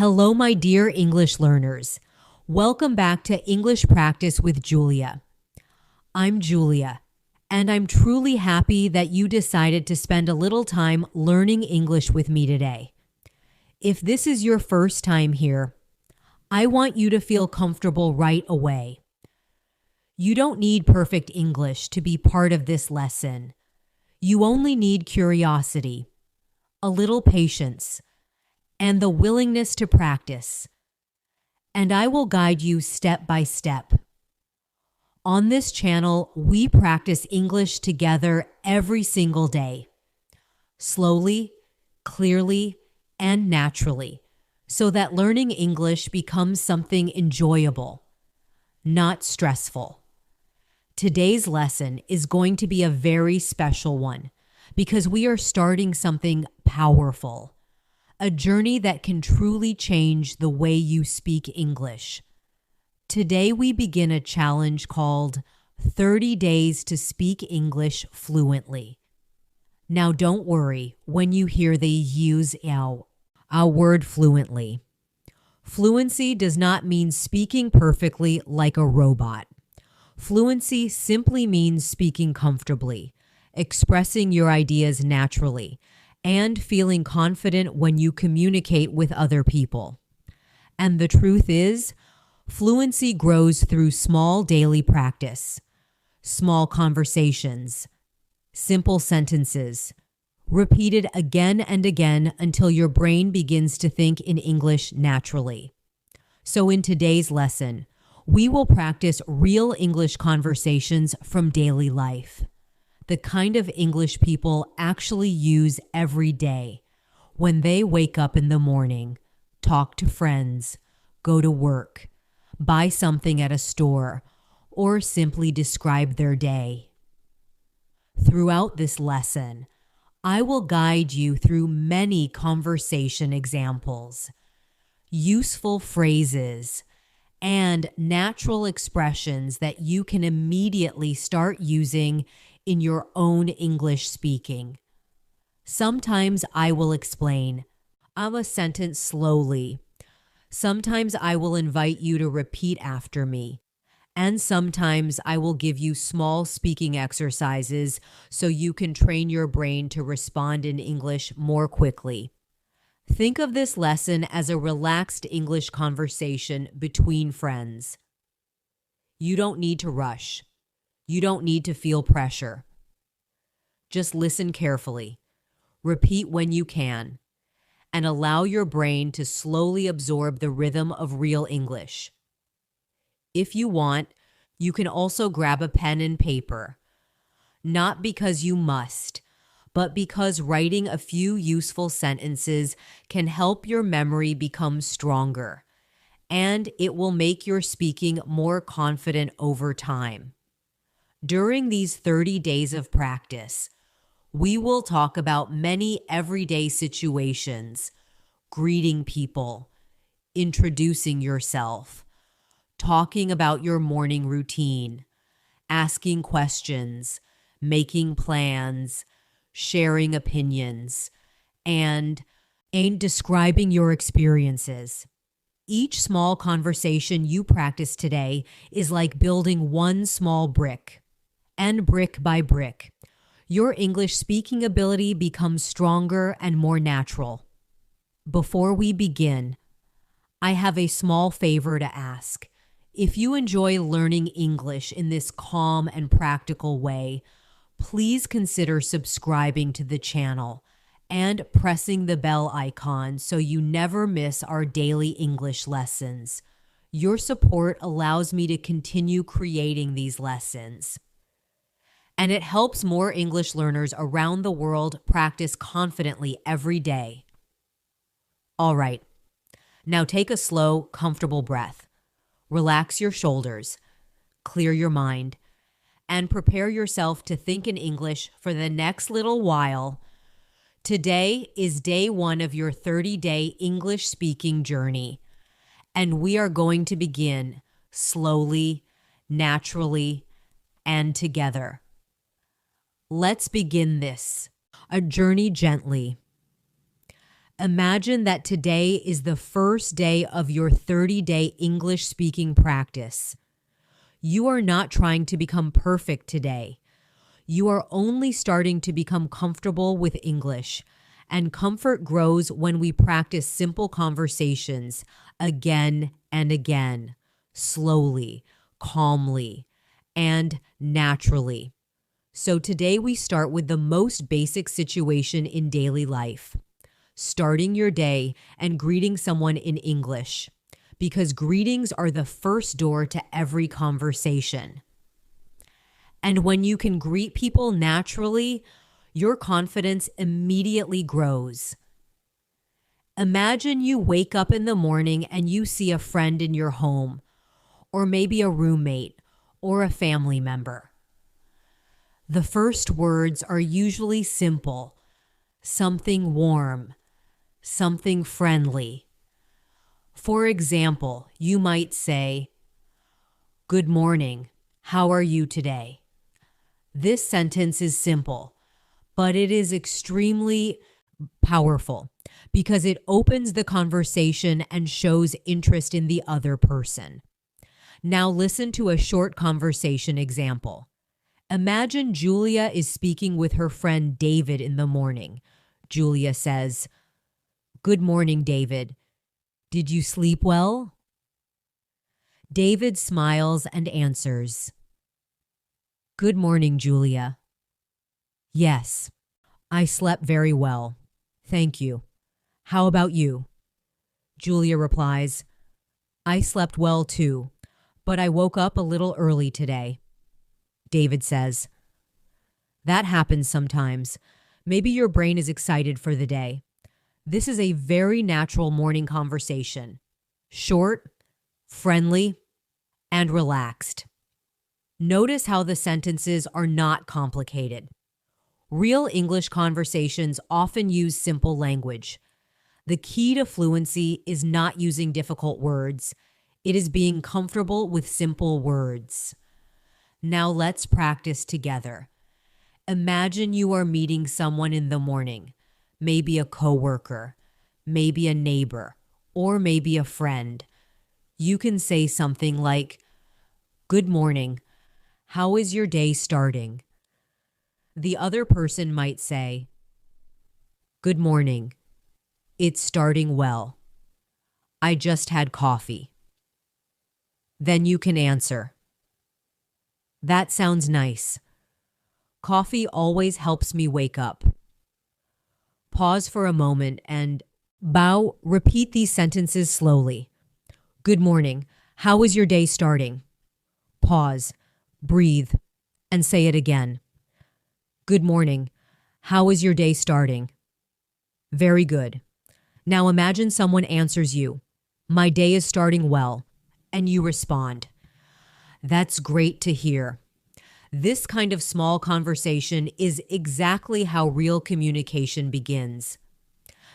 Hello, my dear English learners. Welcome back to English Practice with Julia. I'm Julia, and I'm truly happy that you decided to spend a little time learning English with me today. If this is your first time here, I want you to feel comfortable right away. You don't need perfect English to be part of this lesson. You only need curiosity, a little patience, and the willingness to practice. And I will guide you step by step. On this channel, we practice English together every single day, slowly, clearly, and naturally, so that learning English becomes something enjoyable, not stressful. Today's lesson is going to be a very special one because we are starting something powerful. A journey that can truly change the way you speak English. Today we begin a challenge called 30 Days to Speak English Fluently. Now don't worry when you hear they use our word fluently. Fluency does not mean speaking perfectly like a robot. Fluency simply means speaking comfortably, expressing your ideas naturally, and feeling confident when you communicate with other people. And the truth is, fluency grows through small daily practice, small conversations, simple sentences, repeated again and again until your brain begins to think in English naturally. So in today's lesson, we will practice real English conversations from daily life. The kind of English people actually use every day when they wake up in the morning, talk to friends, go to work, buy something at a store, or simply describe their day. Throughout this lesson, I will guide you through many conversation examples, useful phrases, and natural expressions that you can immediately start using in your own English speaking. Sometimes I will explain a sentence slowly. Sometimes I will invite you to repeat after me. And sometimes I will give you small speaking exercises so you can train your brain to respond in English more quickly. Think of this lesson as a relaxed English conversation between friends. You don't need to rush. You don't need to feel pressure. Just listen carefully, repeat when you can, and allow your brain to slowly absorb the rhythm of real English. If you want, you can also grab a pen and paper, not because you must, but because writing a few useful sentences can help your memory become stronger, and it will make your speaking more confident over time. During these 30 days of practice, we will talk about many everyday situations, greeting people, introducing yourself, talking about your morning routine, asking questions, making plans, sharing opinions, and describing your experiences. Each small conversation you practice today is like building one small brick. And brick by brick, your English speaking ability becomes stronger and more natural. Before we begin, I have a small favor to ask. If you enjoy learning English in this calm and practical way, please consider subscribing to the channel and pressing the bell icon so you never miss our daily English lessons. Your support allows me to continue creating these lessons. And it helps more English learners around the world practice confidently every day. All right, now take a slow, comfortable breath. Relax your shoulders, clear your mind, and prepare yourself to think in English for the next little while. Today is day 1 of your 30-day English speaking journey, and we are going to begin slowly, naturally, and together. Let's begin this, a journey gently. Imagine that today is the first day of your 30-day English speaking practice. You are not trying to become perfect today. You are only starting to become comfortable with English, and comfort grows when we practice simple conversations again and again, slowly, calmly, and naturally. So today we start with the most basic situation in daily life, starting your day and greeting someone in English, because greetings are the first door to every conversation. And when you can greet people naturally, your confidence immediately grows. Imagine you wake up in the morning and you see a friend in your home, or maybe a roommate, or a family member. The first words are usually simple, something warm, something friendly. For example, you might say, "Good morning, how are you today?" This sentence is simple, but it is extremely powerful because it opens the conversation and shows interest in the other person. Now listen to a short conversation example. Imagine Julia is speaking with her friend David in the morning. Julia says, "Good morning, David. Did you sleep well?" David smiles and answers, "Good morning, Julia. Yes, I slept very well. Thank you. How about you?" Julia replies, "I slept well too, but I woke up a little early today." David says, "That happens sometimes. Maybe your brain is excited for the day." This is a very natural morning conversation. Short, friendly, and relaxed. Notice how the sentences are not complicated. Real English conversations often use simple language. The key to fluency is not using difficult words. It is being comfortable with simple words. Now let's practice together. Imagine you are meeting someone in the morning, maybe a coworker, maybe a neighbor, or maybe a friend. You can say something like, "Good morning. How is your day starting?" The other person might say, "Good morning. It's starting well. I just had coffee." Then you can answer, "That sounds nice. Coffee always helps me wake up." Pause for a moment and repeat these sentences slowly. "Good morning. How is your day starting?" Pause, breathe, and say it again. "Good morning. How is your day starting?" Very good. Now imagine someone answers you, "My day is starting well," and you respond, "That's great to hear." This kind of small conversation is exactly how real communication begins.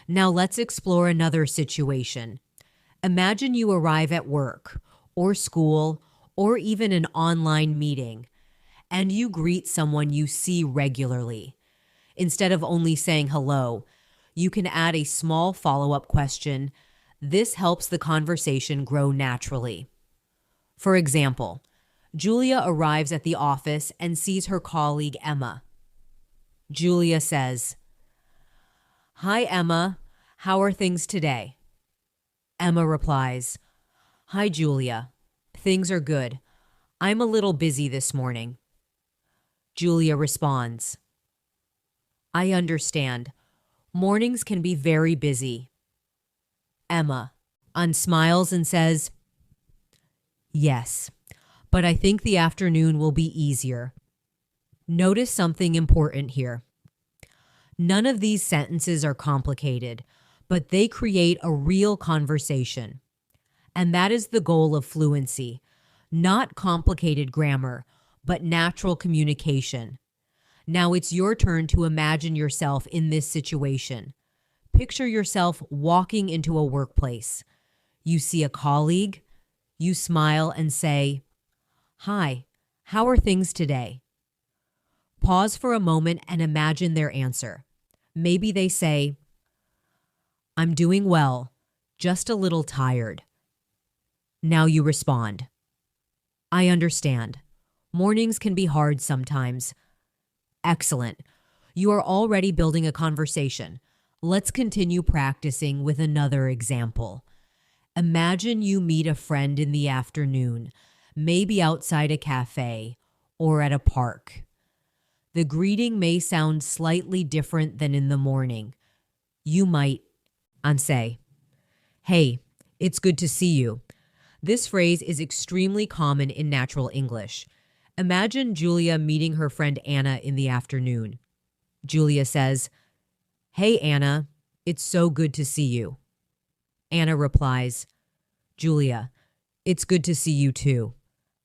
Now let's explore another situation. Imagine you arrive at work, or school, or even an online meeting, and you greet someone you see regularly. Instead of only saying hello, you can add a small follow-up question. This helps the conversation grow naturally. For example, Julia arrives at the office and sees her colleague Emma. Julia says, "Hi, Emma. How are things today?" Emma replies, "Hi, Julia. Things are good. I'm a little busy this morning." Julia responds, "I understand. Mornings can be very busy." Emma smiles and says, "Yes, but I think the afternoon will be easier." Notice something important here. None of these sentences are complicated, but they create a real conversation. And that is the goal of fluency. Not complicated grammar, but natural communication. Now it's your turn to imagine yourself in this situation. Picture yourself walking into a workplace. You see a colleague, you smile and say, "Hi, how are things today?" Pause for a moment and imagine their answer. Maybe they say, I'm doing well, just a little tired. Now you respond. I understand. Mornings can be hard sometimes. Excellent. You are already building a conversation. Let's continue practicing with another example. Imagine you meet a friend in the afternoon, maybe outside a cafe or at a park. The greeting may sound slightly different than in the morning. You might say, "Hey, it's good to see you." This phrase is extremely common in natural English. Imagine Julia meeting her friend Anna in the afternoon. Julia says, "Hey Anna, it's so good to see you." Anna replies, "Julia, it's good to see you too.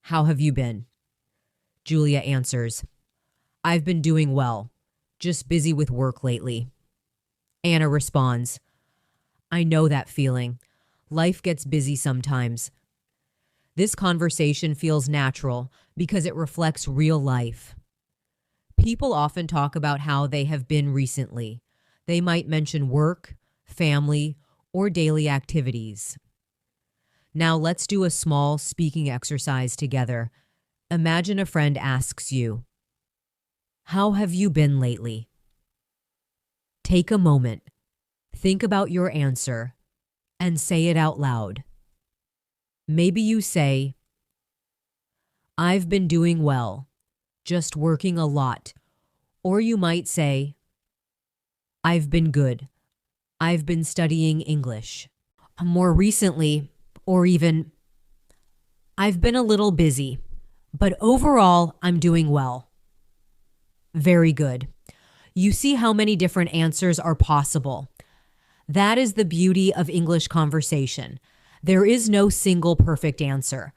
How have you been?" Julia answers, "I've been doing well, just busy with work lately." Anna responds, "I know that feeling. Life gets busy sometimes." This conversation feels natural because it reflects real life. People often talk about how they have been recently. They might mention work, family, or daily activities. Now let's do a small speaking exercise together. Imagine a friend asks you, "How have you been lately?" Take a moment, think about your answer, and say it out loud. Maybe you say, "I've been doing well, just working a lot." Or you might say, "I've been good. I've been studying English." More recently, or even, "I've been a little busy, but overall, I'm doing well." Very good. You see how many different answers are possible. That is the beauty of English conversation. There is no single perfect answer.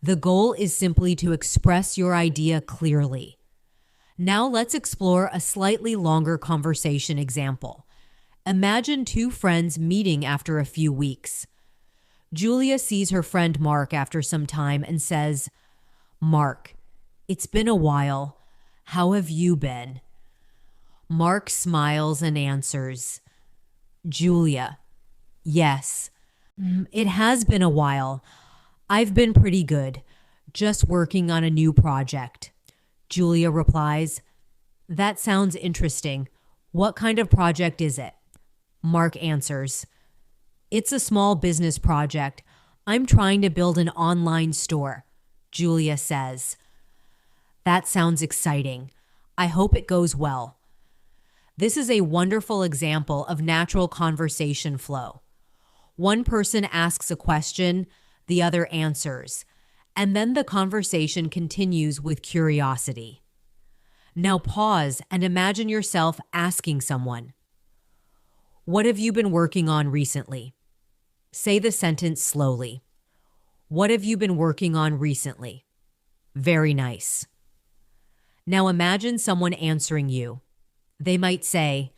The goal is simply to express your idea clearly. Now let's explore a slightly longer conversation example. Imagine two friends meeting after a few weeks. Julia sees her friend Mark after some time and says, "Mark, it's been a while. How have you been?" Mark smiles and answers, "Julia, yes, it has been a while. I've been pretty good, just working on a new project." Julia replies, "That sounds interesting. What kind of project is it?" Mark answers, "It's a small business project. I'm trying to build an online store." Julia says, "That sounds exciting. I hope it goes well." This is a wonderful example of natural conversation flow. One person asks a question, the other answers, and then the conversation continues with curiosity. Now pause and imagine yourself asking someone, "What have you been working on recently?" Say the sentence slowly. What have you been working on recently? Very nice. Now imagine someone answering you. They might say,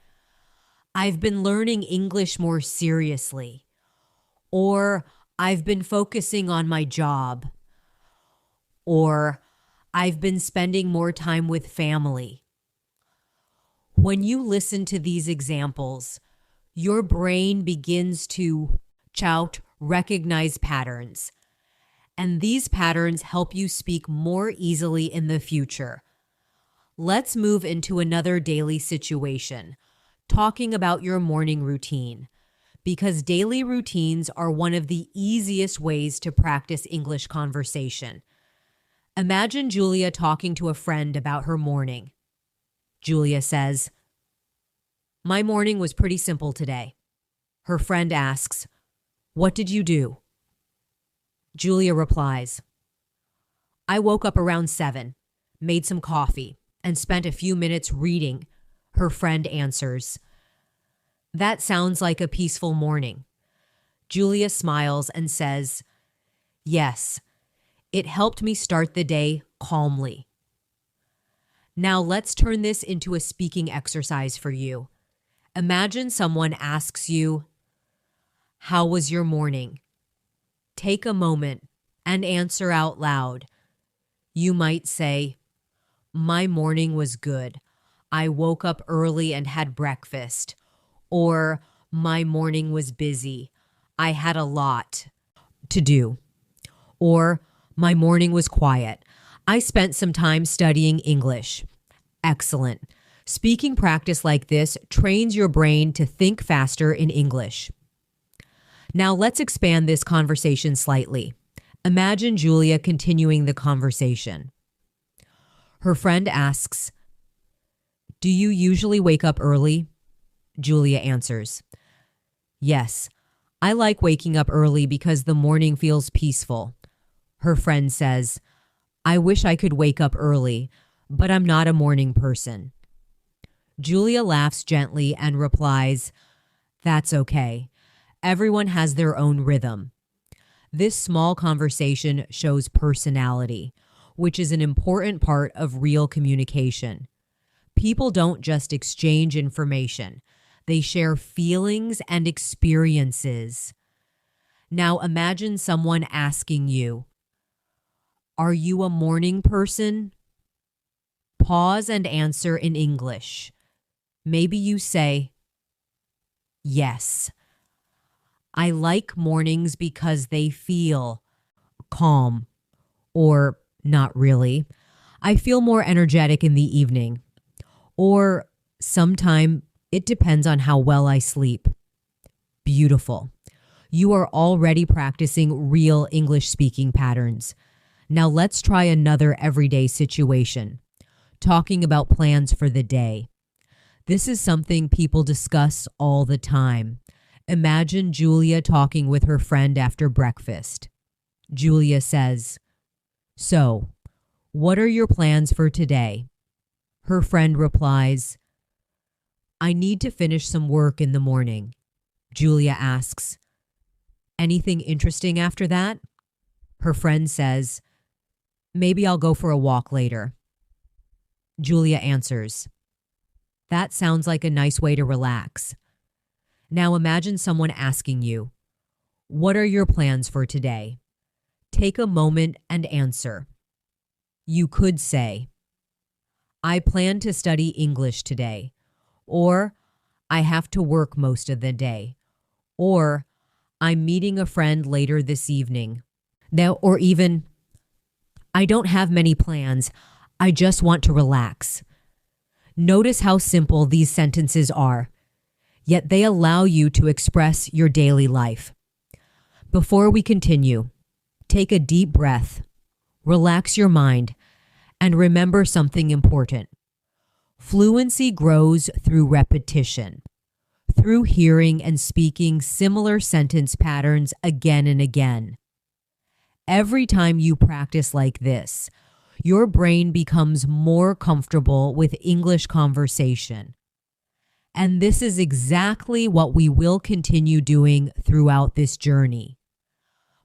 "I've been learning English more seriously," or "I've been focusing on my job," or "I've been spending more time with family." When you listen to these examples, your brain begins to recognize patterns, and these patterns help you speak more easily in the future. Let's move into another daily situation, talking about your morning routine, because daily routines are one of the easiest ways to practice English conversation. Imagine Julia talking to a friend about her morning. Julia says, "My morning was pretty simple today." Her friend asks, "What did you do?" Julia replies, "I woke up around 7, made some coffee, and spent a few minutes reading." Her friend answers, "That sounds like a peaceful morning." Julia smiles and says, "Yes, it helped me start the day calmly." Now let's turn this into a speaking exercise for you. Imagine someone asks you, "How was your morning?" Take a moment and answer out loud. You might say, "My morning was good. I woke up early and had breakfast." Or, My morning was busy. I had a lot to do. Or, my morning was quiet. I spent some time studying English. Excellent. Speaking practice like this trains your brain to think faster in English. Now let's expand this conversation slightly. Imagine Julia continuing the conversation. Her friend asks, "Do you usually wake up early?" Julia answers, "Yes, I like waking up early because the morning feels peaceful." Her friend says, "I wish I could wake up early, but I'm not a morning person." Julia laughs gently and replies, "That's okay. Everyone has their own rhythm." This small conversation shows personality, which is an important part of real communication. People don't just exchange information, they share feelings and experiences. Now imagine someone asking you, "Are you a morning person?" Pause and answer in English. Maybe you say, "Yes. I like mornings because they feel calm," or "Not really. I feel more energetic in the evening," or "Sometime it depends on how well I sleep." Beautiful. You are already practicing real English speaking patterns. Now let's try another everyday situation, talking about plans for the day. This is something people discuss all the time. Imagine Julia talking with her friend after breakfast. Julia says, "So, what are your plans for today?" Her friend replies, "I need to finish some work in the morning." Julia asks, "Anything interesting after that?" Her friend says, "Maybe I'll go for a walk later." Julia answers, "That sounds like a nice way to relax." Now imagine someone asking you, "What are your plans for today?" Take a moment and answer. You could say, "I plan to study English today," or "I have to work most of the day," or "I'm meeting a friend later this evening." Now, or even, "I don't have many plans. I just want to relax." Notice how simple these sentences are, yet they allow you to express your daily life. Before we continue, take a deep breath, relax your mind, and remember something important. Fluency grows through repetition, through hearing and speaking similar sentence patterns again and again. Every time you practice like this, your brain becomes more comfortable with English conversation. And this is exactly what we will continue doing throughout this journey.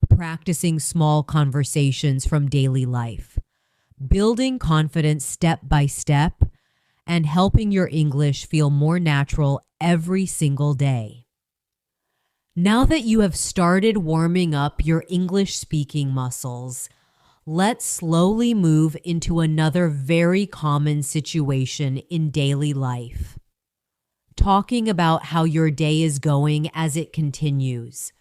Practicing small conversations from daily life, building confidence step by step, and helping your English feel more natural every single day. Now that you have started warming up your English speaking muscles, let's slowly move into another very common situation in daily life. Talking about how your day is going as it continues.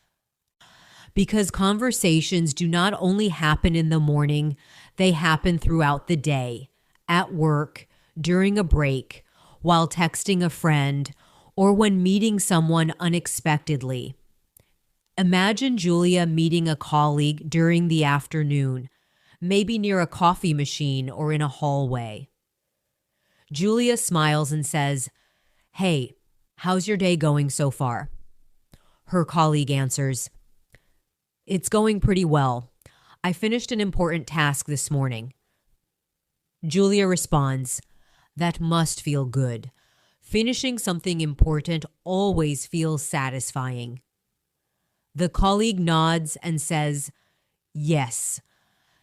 Because conversations do not only happen in the morning, they happen throughout the day, at work, during a break, while texting a friend, or when meeting someone unexpectedly. Imagine Julia meeting a colleague during the afternoon, maybe near a coffee machine or in a hallway. Julia smiles and says, "Hey, how's your day going so far?" Her colleague answers, "It's going pretty well. I finished an important task this morning." Julia responds, "That must feel good. Finishing something important always feels satisfying." The colleague nods and says, "Yes.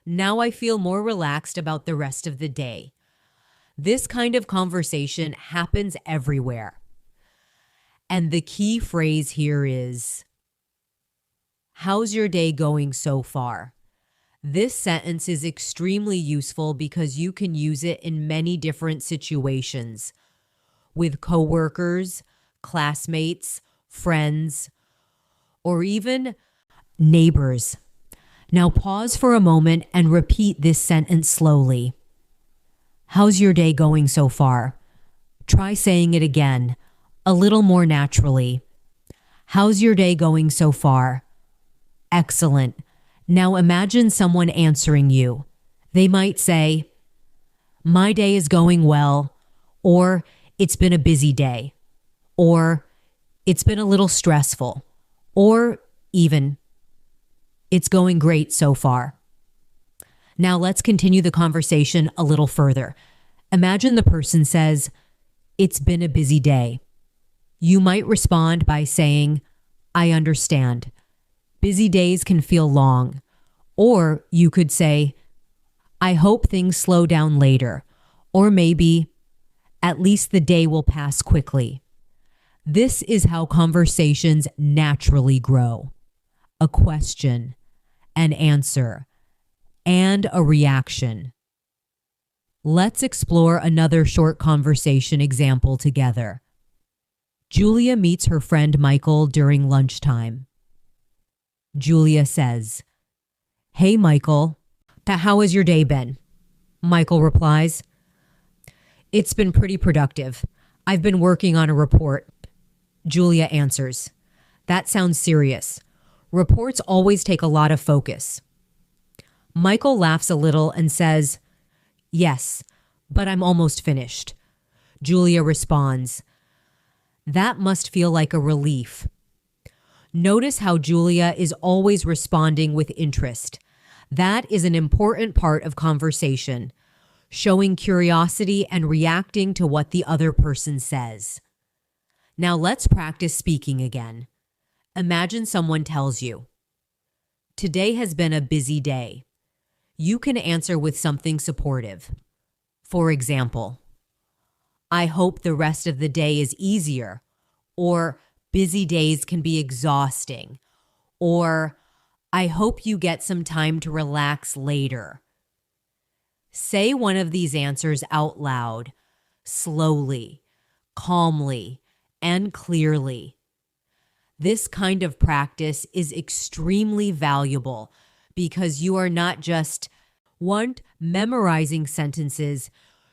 Now I feel more relaxed about the rest of the day." This kind of conversation happens everywhere. And the key phrase here is, "How's your day going so far?" This sentence is extremely useful because you can use it in many different situations, with coworkers, classmates, friends, or even neighbors. Now pause for a moment and repeat this sentence slowly. How's your day going so far? Try saying it again, a little more naturally. How's your day going so far? Excellent. Now imagine someone answering you. They might say, my day is going well, or it's been a busy day, or it's been a little stressful, or even, it's going great so far. Now let's continue the conversation a little further. Imagine the person says, it's been a busy day. You might respond by saying, I understand. Busy days can feel long. Or you could say, I hope things slow down later. Or maybe, at least the day will pass quickly. This is how conversations naturally grow. A question, an answer, and a reaction. Let's explore another short conversation example together. Julia meets her friend Michael during lunchtime. Julia says, Hey Michael, how has your day been? Michael replies, It's been pretty productive. I've been working on a report. Julia answers, That sounds serious. Reports always take a lot of focus. Michael laughs a little and says, Yes, but I'm almost finished. Julia responds, That must feel like a relief. Notice how Julia is always responding with interest. That is an important part of conversation, showing curiosity and reacting to what the other person says. Now let's practice speaking again. Imagine someone tells you, Today has been a busy day. You can answer with something supportive. For example, I hope the rest of the day is easier, or busy days can be exhausting, or I hope you get some time to relax later. Say one of these answers out loud, slowly, calmly, and clearly. This kind of practice is extremely valuable because you are not just memorizing sentences,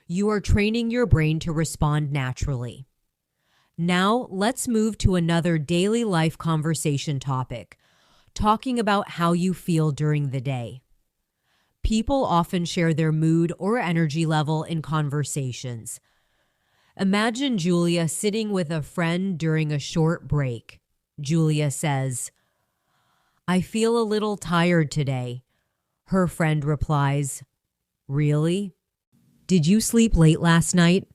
you are training your brain to respond naturally. Now, let's move to another daily life conversation topic, talking about how you feel during the day. People often share their mood or energy level in conversations. Imagine Julia sitting with a friend during a short break. Julia says, I feel a little tired today. Her friend replies, Really? Did you sleep late last night?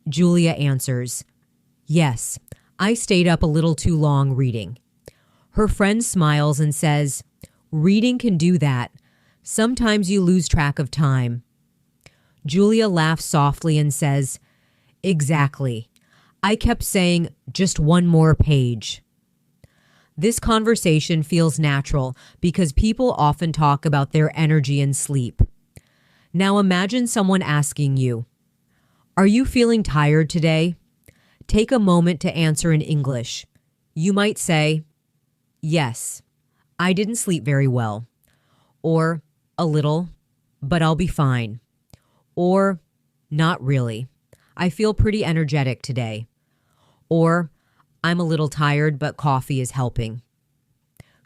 Julia answers, Yes, I stayed up a little too long reading. Her friend smiles and says, Reading can do that. Sometimes you lose track of time. Julia laughs softly and says, Exactly. I kept saying, just one more page. This conversation feels natural because people often talk about their energy and sleep. Now imagine someone asking you, Are you feeling tired today? Take a moment to answer in English. You might say, Yes, I didn't sleep very well. Or, a little, but I'll be fine. Or, not really. I feel pretty energetic today. Or, I'm a little tired, but coffee is helping.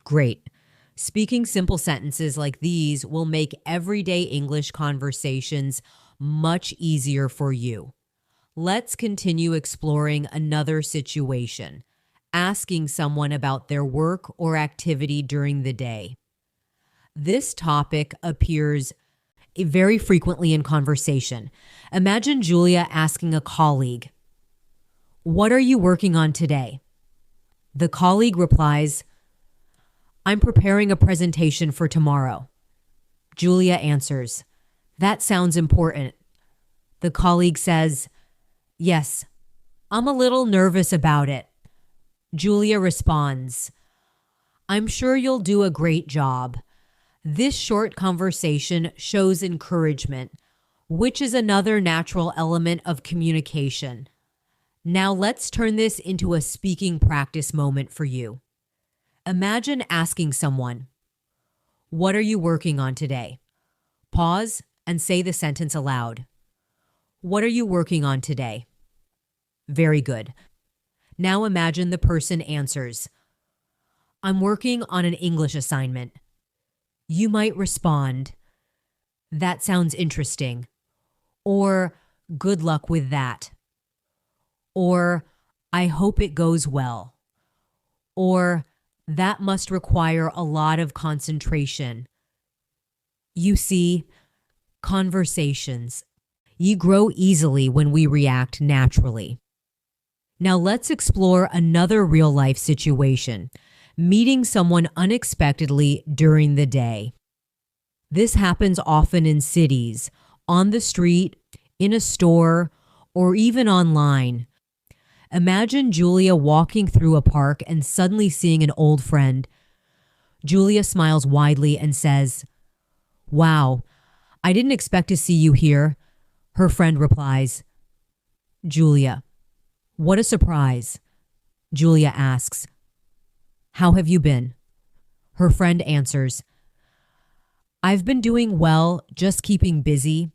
Great. Speaking simple sentences like these will make everyday English conversations much easier for you. Let's continue exploring another situation, asking someone about their work or activity during the day. This topic appears very frequently in conversation. Imagine Julia asking a colleague, What are you working on today? The colleague replies, I'm preparing a presentation for tomorrow. Julia answers, That sounds important. The colleague says, Yes, I'm a little nervous about it. Julia responds, I'm sure you'll do a great job. This short conversation shows encouragement, which is another natural element of communication. Now let's turn this into a speaking practice moment for you. Imagine asking someone, "What are you working on today?" Pause and say the sentence aloud. What are you working on today? Very good. Now imagine the person answers, "I'm working on an English assignment." You might respond, "That sounds interesting," or "Good luck with that," or "I hope it goes well," or "That must require a lot of concentration." You see, conversations. You grow easily when we react naturally. Now let's explore another real-life situation, meeting someone unexpectedly during the day. This happens often in cities, on the street, in a store, or even online. Imagine Julia walking through a park and suddenly seeing an old friend. Julia smiles widely and says, "Wow, I didn't expect to see you here." Her friend replies, "Julia, what a surprise." Julia asks, "How have you been?" Her friend answers, "I've been doing well, just keeping busy."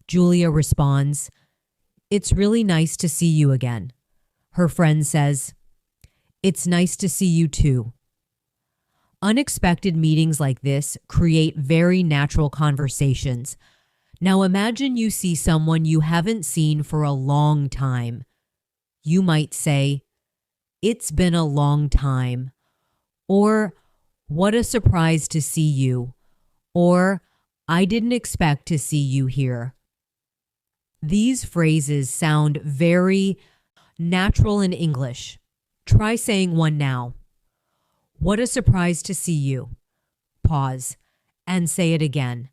Julia responds, "It's really nice to see you again." Her friend says, "It's nice to see you too." Unexpected meetings like this create very natural conversations. Now imagine you see someone you haven't seen for a long time. You might say, "It's been a long time," or "What a surprise to see you," or "I didn't expect to see you here." These phrases sound very natural in English. Try saying one now. "What a surprise to see you." Pause and say it again.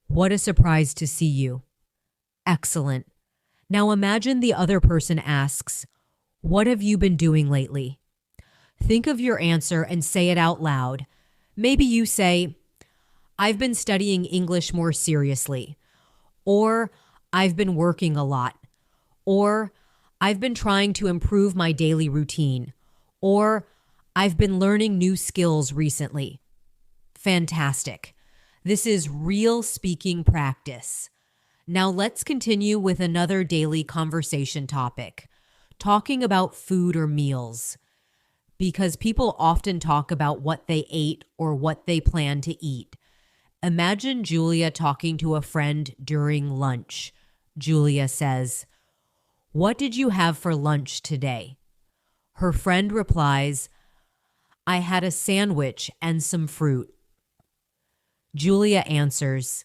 "What a surprise to see you." Excellent. Now imagine the other person asks, "What have you been doing lately?" Think of your answer and say it out loud. Maybe you say, "I've been studying English more seriously," or "I've been working a lot," or "I've been trying to improve my daily routine," or "I've been learning new skills recently." Fantastic. This is real speaking practice. Now let's continue with another daily conversation topic, talking about food or meals, because people often talk about what they ate or what they plan to eat. Imagine Julia talking to a friend during lunch. Julia says, "What did you have for lunch today?" Her friend replies, "I had a sandwich and some fruit." Julia answers,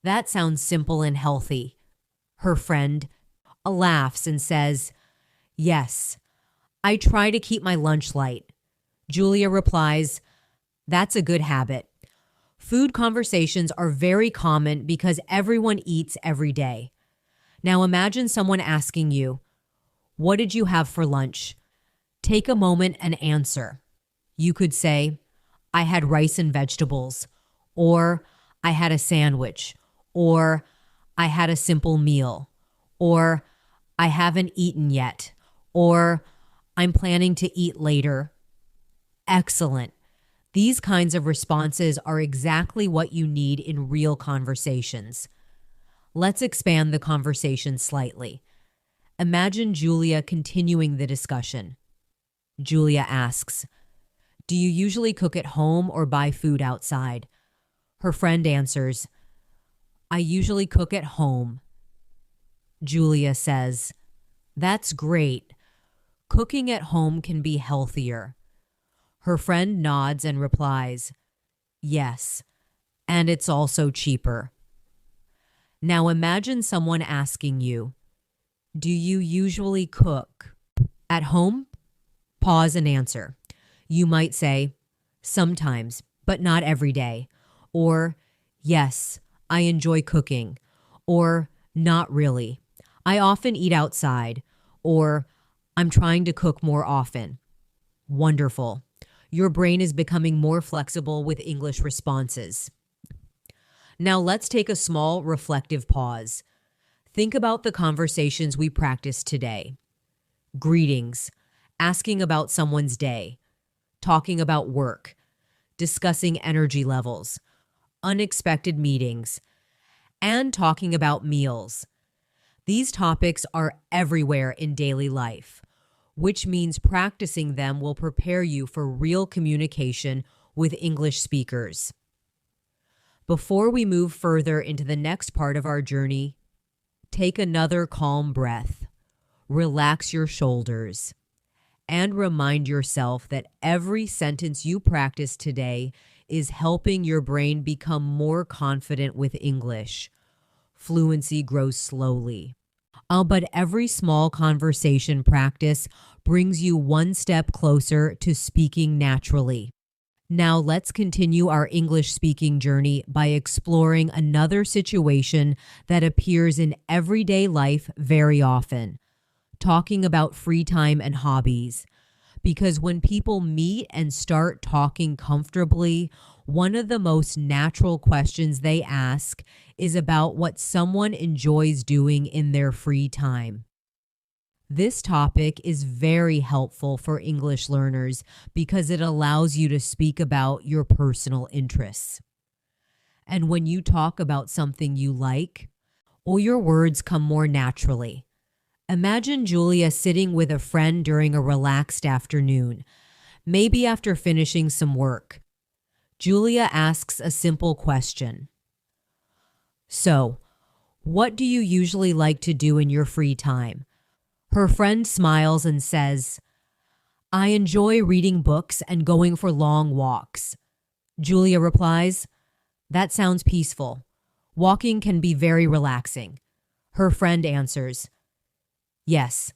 "That sounds simple and healthy." Her friend laughs and says, "Yes, I try to keep my lunch light." Julia replies, "That's a good habit." Food conversations are very common because everyone eats every day. Now imagine someone asking you, "What did you have for lunch?" Take a moment and answer. You could say, "I had rice and vegetables," or "I had a sandwich," or "I had a simple meal," or "I haven't eaten yet," or "I'm planning to eat later." Excellent. These kinds of responses are exactly what you need in real conversations. Let's expand the conversation slightly. Imagine Julia continuing the discussion. Julia asks, "Do you usually cook at home or buy food outside?" Her friend answers, "I usually cook at home." Julia says, "That's great. Cooking at home can be healthier." Her friend nods and replies, "Yes, and it's also cheaper." Now imagine someone asking you, "Do you usually cook at home?" Pause and answer. You might say, "Sometimes, but not every day," or "Yes, I enjoy cooking," or "Not really. I often eat outside," or "I'm trying to cook more often." Wonderful. Your brain is becoming more flexible with English responses. Now let's take a small reflective pause. Think about the conversations we practiced today. greetings, asking about someone's day, talking about work, discussing energy levels, unexpected meetings, and talking about meals. These topics are everywhere in daily life, which means practicing them will prepare you for real communication with English speakers. Before we move further into the next part of our journey, take another calm breath, relax your shoulders, and remind yourself that every sentence you practice today is helping your brain become more confident with English. Fluency grows slowly. But every small conversation practice brings you one step closer to speaking naturally. Now let's continue our English speaking journey by exploring another situation that appears in everyday life very often, talking about free time and hobbies. Because when people meet and start talking comfortably, one of the most natural questions they ask is about what someone enjoys doing in their free time. This topic is very helpful for English learners because it allows you to speak about your personal interests. And when you talk about something you like, all your words come more naturally. Imagine Julia sitting with a friend during a relaxed afternoon, maybe after finishing some work. Julia asks a simple question. So, what do you usually like to do in your free time? Her friend smiles and says, I enjoy reading books and going for long walks. Julia replies, that sounds peaceful. Walking can be very relaxing. Her friend answers, yes,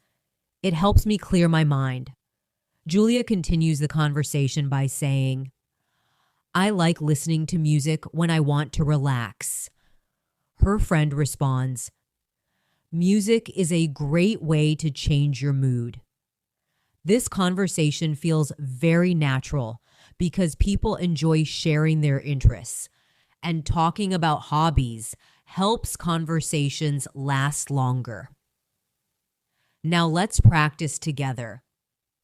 it helps me clear my mind. Julia continues the conversation by saying, I like listening to music when I want to relax. Her friend responds, music is a great way to change your mood. This conversation feels very natural because people enjoy sharing their interests, and talking about hobbies helps conversations last longer. Now let's practice together.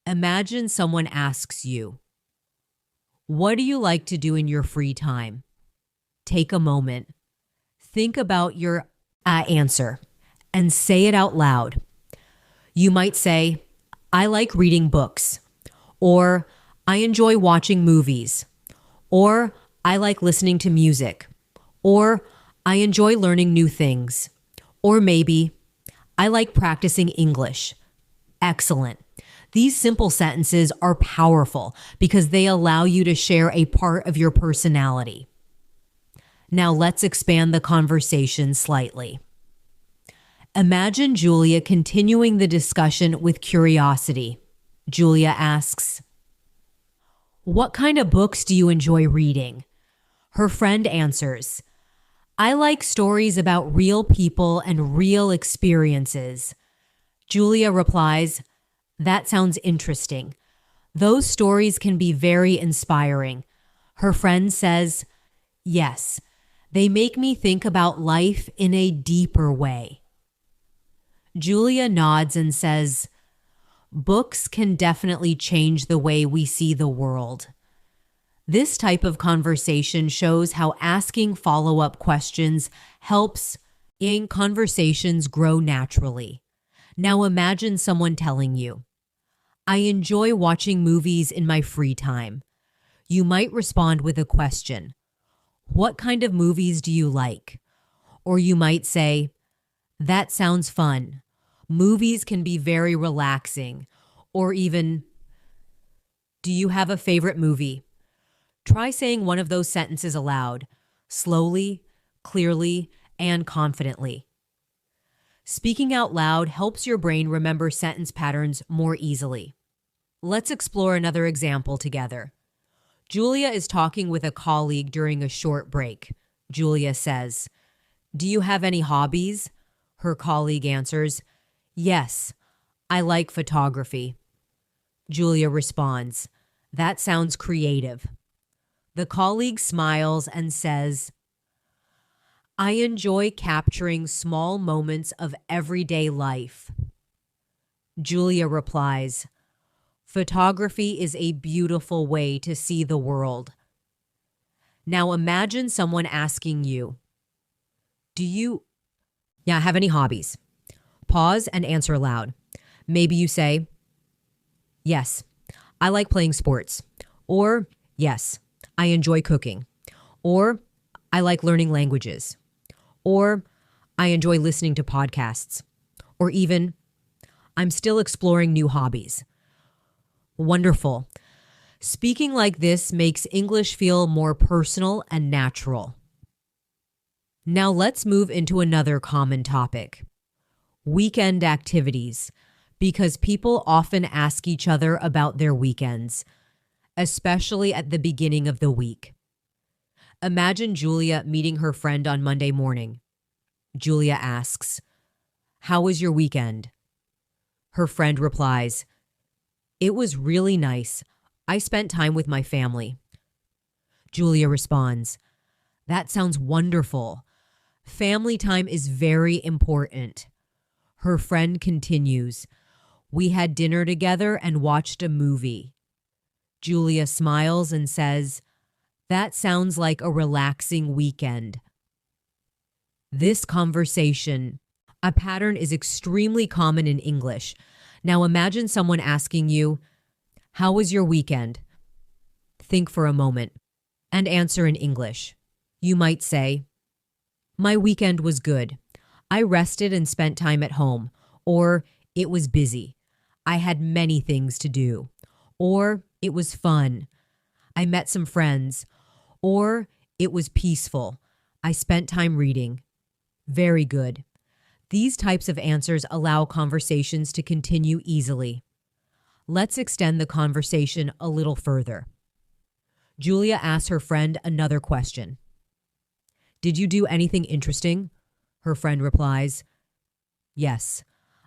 Imagine someone asks you, what do you like to do in your free time? Take a moment. Think about your answer and say it out loud. You might say, I like reading books, or I enjoy watching movies, or I like listening to music, or I enjoy learning new things, or maybe I like practicing English. Excellent. These simple sentences are powerful because they allow you to share a part of your personality. Now let's expand the conversation slightly. Imagine Julia continuing the discussion with curiosity. Julia asks, what kind of books do you enjoy reading? Her friend answers, I like stories about real people and real experiences. Julia replies, that sounds interesting. Those stories can be very inspiring. Her friend says, yes, they make me think about life in a deeper way. Julia nods and says, books can definitely change the way we see the world. This type of conversation shows how asking follow-up questions helps in conversations grow naturally. Now imagine someone telling you, I enjoy watching movies in my free time. You might respond with a question. What kind of movies do you like? Or you might say, that sounds fun. Movies can be very relaxing. Or even, do you have a favorite movie? Try saying one of those sentences aloud, slowly, clearly, and confidently. Speaking out loud helps your brain remember sentence patterns more easily. Let's explore another example together. Julia is talking with a colleague during a short break. Julia says, do you have any hobbies? Her colleague answers, yes, I like photography. Julia responds, that sounds creative. The colleague smiles and says, I enjoy capturing small moments of everyday life. Julia replies, photography is a beautiful way to see the world. Now imagine someone asking you, do you have any hobbies? Pause and answer aloud. Maybe you say, yes, I like playing sports. Or, yes, I enjoy cooking. Or, I like learning languages. Or, I enjoy listening to podcasts. Or even, I'm still exploring new hobbies. Wonderful. Speaking like this makes English feel more personal and natural. Now let's move into another common topic. Weekend activities, because people often ask each other about their weekends, especially at the beginning of the week. Imagine Julia meeting her friend on Monday morning. Julia asks, how was your weekend? Her friend replies, it was really nice. I spent time with my family. Julia responds, that sounds wonderful. Family time is very important. Her friend continues, we had dinner together and watched a movie. Julia smiles and says, that sounds like a relaxing weekend. This conversation, a pattern, is extremely common in English. Now imagine someone asking you, how was your weekend? Think for a moment and answer in English. You might say, my weekend was good. I rested and spent time at home. Or, it was busy. I had many things to do. Or, it was fun. I met some friends. Or, it was peaceful. I spent time reading. Very good. These types of answers allow conversations to continue easily. Let's extend the conversation a little further. Julia asks her friend another question. Did you do anything interesting? Her friend replies, yes,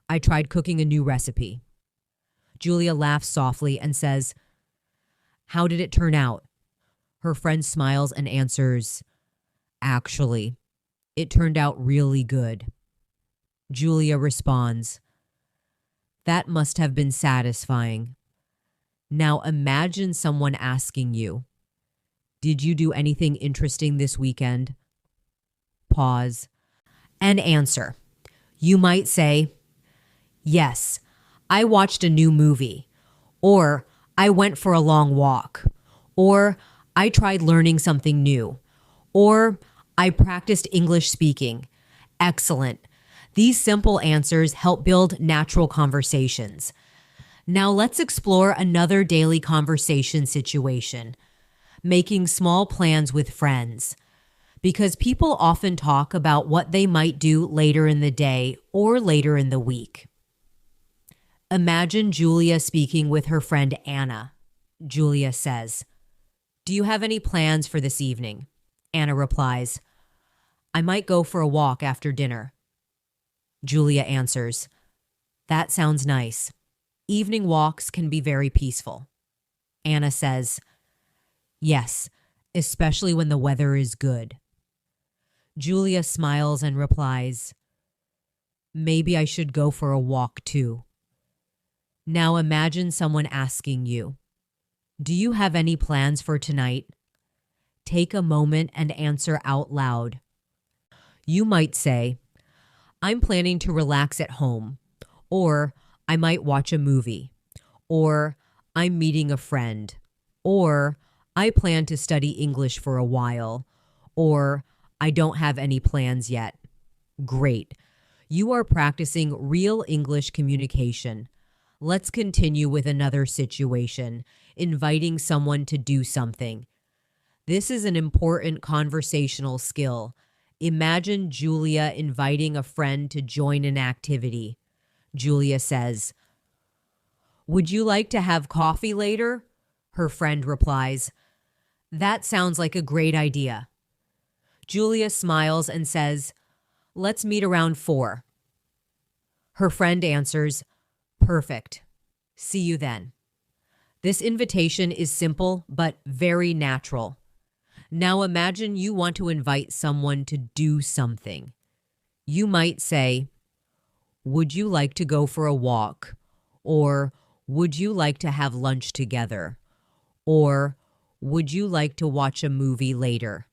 I tried cooking a new recipe. Julia laughs softly and says, how did it turn out? Her friend smiles and answers, actually, it turned out really good. Julia responds, that must have been satisfying. Now imagine someone asking you, did you do anything interesting this weekend? Pause and answer. You might say, yes, I watched a new movie. Or, I went for a long walk. Or, I tried learning something new. Or, I practiced English speaking. Excellent. These simple answers help build natural conversations. Now let's explore another daily conversation situation, making small plans with friends. Because people often talk about what they might do later in the day or later in the week. Imagine Julia speaking with her friend Anna. Julia says, do you have any plans for this evening? Anna replies, I might go for a walk after dinner. Julia answers, that sounds nice. Evening walks can be very peaceful. Anna says, yes, especially when the weather is good. Julia smiles and replies, maybe I should go for a walk too. Now imagine someone asking you, do you have any plans for tonight? Take a moment and answer out loud. You might say, I'm planning to relax at home. Or, I might watch a movie. Or, I'm meeting a friend. Or, I plan to study English for a while. Or, I don't have any plans yet. Great. You are practicing real English communication. Let's continue with another situation, inviting someone to do something. This is an important conversational skill. Imagine Julia inviting a friend to join an activity. Julia says, would you like to have coffee later? Her friend replies, that sounds like a great idea. Julia smiles and says, let's meet around 4. Her friend answers, perfect. See you then. This invitation is simple but very natural. Now imagine you want to invite someone to do something. You might say, would you like to go for a walk? Or would you like to have lunch together? Or would you like to watch a movie later?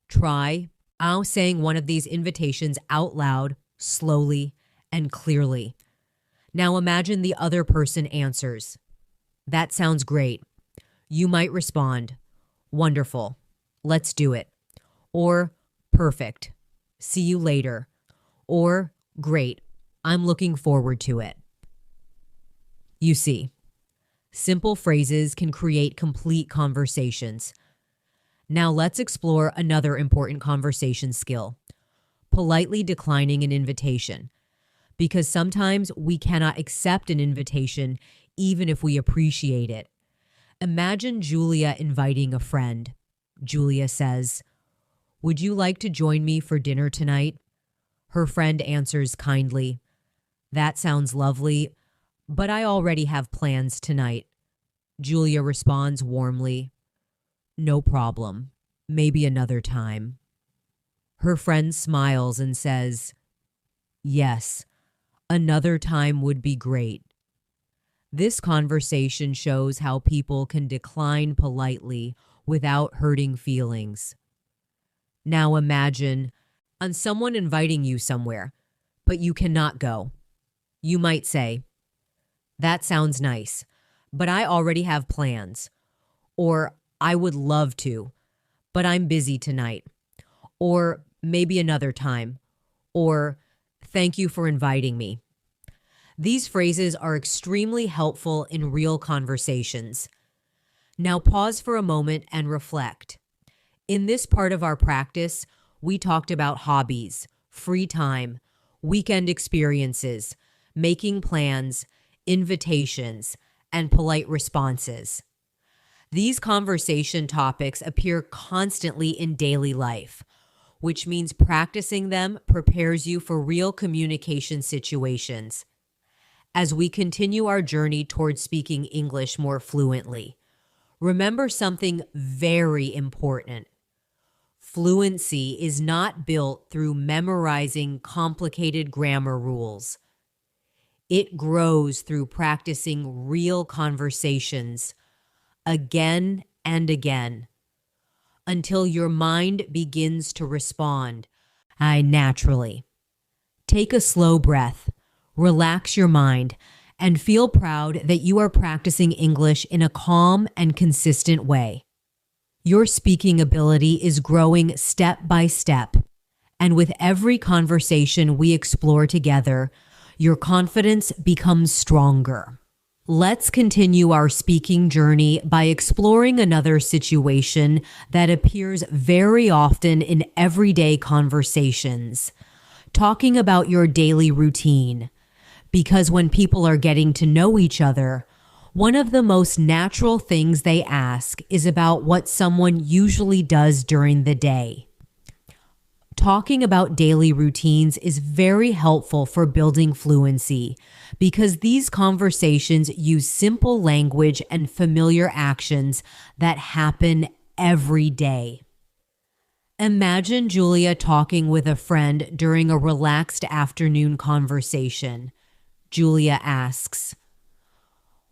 Try now saying one of these invitations out loud, slowly, and clearly. Now imagine the other person answers. That sounds great. You might respond, wonderful, let's do it. Or perfect, see you later. Or great, I'm looking forward to it. You see, simple phrases can create complete conversations. Now let's explore another important conversation skill: politely declining an invitation. Because sometimes we cannot accept an invitation even if we appreciate it. Imagine Julia inviting a friend. Julia says, "Would you like to join me for dinner tonight?" Her friend answers kindly, "That sounds lovely, but I already have plans tonight." Julia responds warmly, "No problem. Maybe another time." Her friend smiles and says, "Yes, another time would be great." This conversation shows how people can decline politely without hurting feelings. Now imagine on someone inviting you somewhere, but you cannot go. You might say, "That sounds nice, but I already have plans." Or, "I would love to, but I'm busy tonight." Or, "Maybe another time." Or, "Thank you for inviting me." These phrases are extremely helpful in real conversations. Now pause for a moment and reflect. In this part of our practice, we talked about hobbies, free time, weekend experiences, making plans, invitations, and polite responses. These conversation topics appear constantly in daily life, which means practicing them prepares you for real communication situations. As we continue our journey towards speaking English more fluently, remember something very important. Fluency is not built through memorizing complicated grammar rules. It grows through practicing real conversations again and again until your mind begins to respond naturally. Take a slow breath, relax your mind, and feel proud that you are practicing English in a calm and consistent way. Your speaking ability is growing step by step, and with every conversation we explore together, your confidence becomes stronger. Let's continue our speaking journey by exploring another situation that appears very often in everyday conversations. Talking about your daily routine. Because when people are getting to know each other, one of the most natural things they ask is about what someone usually does during the day. Talking about daily routines is very helpful for building fluency because these conversations use simple language and familiar actions that happen every day. Imagine Julia talking with a friend during a relaxed afternoon conversation. Julia asks,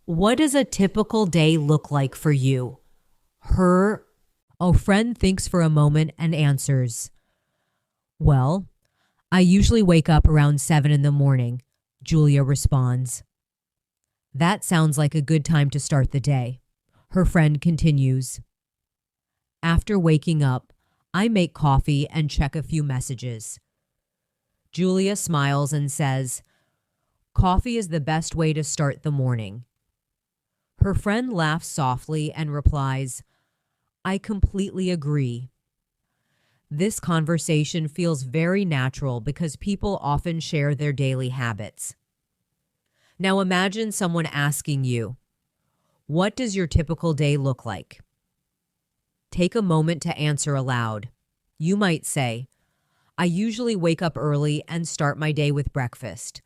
"What does a typical day look like for you?" Her friend thinks for a moment and answers, "Well, I usually wake up around 7 in the morning." Julia responds, "That sounds like a good time to start the day." Her friend continues, "After waking up, I make coffee and check a few messages." Julia smiles and says, "Coffee is the best way to start the morning." Her friend laughs softly and replies, "I completely agree." This conversation feels very natural because people often share their daily habits. Now imagine someone asking you, "What does your typical day look like?" Take a moment to answer aloud. You might say, "I usually wake up early and start my day with breakfast."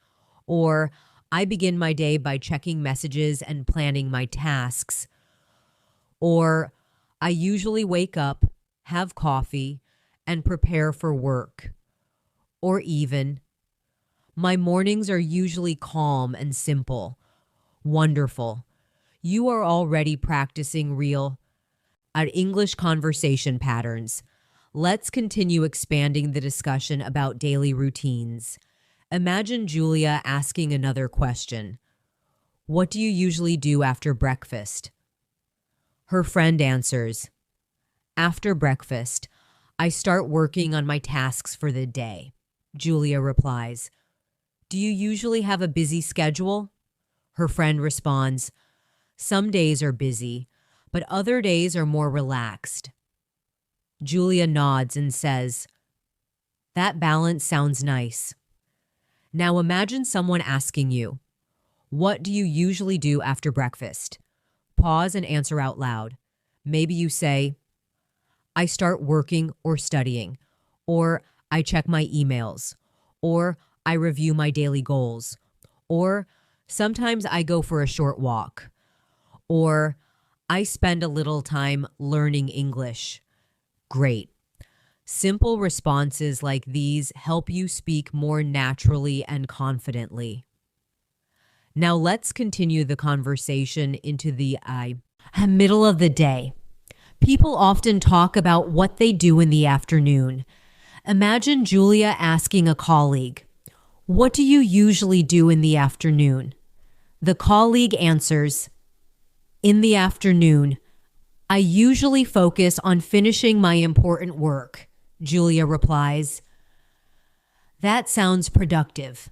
Or, "I begin my day by checking messages and planning my tasks." Or, "I usually wake up, have coffee, and prepare for work." Or even, "My mornings are usually calm and simple. Wonderful. You are already practicing real our English conversation patterns. Let's continue expanding the discussion about daily routines. Imagine Julia asking another question. What do you usually do after breakfast? Her friend answers, after breakfast, I start working on my tasks for the day. Julia replies, do you usually have a busy schedule? Her friend responds, some days are busy, but other days are more relaxed. Julia nods and says, that balance sounds nice. Now imagine someone asking you, what do you usually do after breakfast? Pause and answer out loud. Maybe you say, I start working or studying, or I check my emails, or I review my daily goals, or sometimes I go for a short walk, or I spend a little time learning English. Great. Simple responses like these help you speak more naturally and confidently. Now let's continue the conversation into the middle of the day. People often talk about what they do in the afternoon. Imagine Julia asking a colleague, what do you usually do in the afternoon? The colleague answers, in the afternoon, I usually focus on finishing my important work. Julia replies, that sounds productive.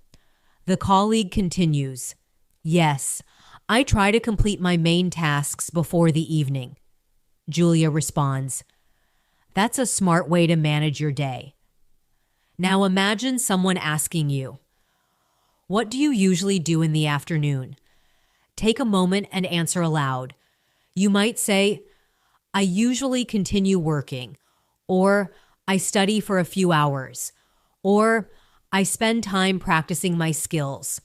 The colleague continues, yes, I try to complete my main tasks before the evening. Julia responds, that's a smart way to manage your day. Now imagine someone asking you, what do you usually do in the afternoon? Take a moment and answer aloud. You might say, I usually continue working, or I study for a few hours, or I spend time practicing my skills,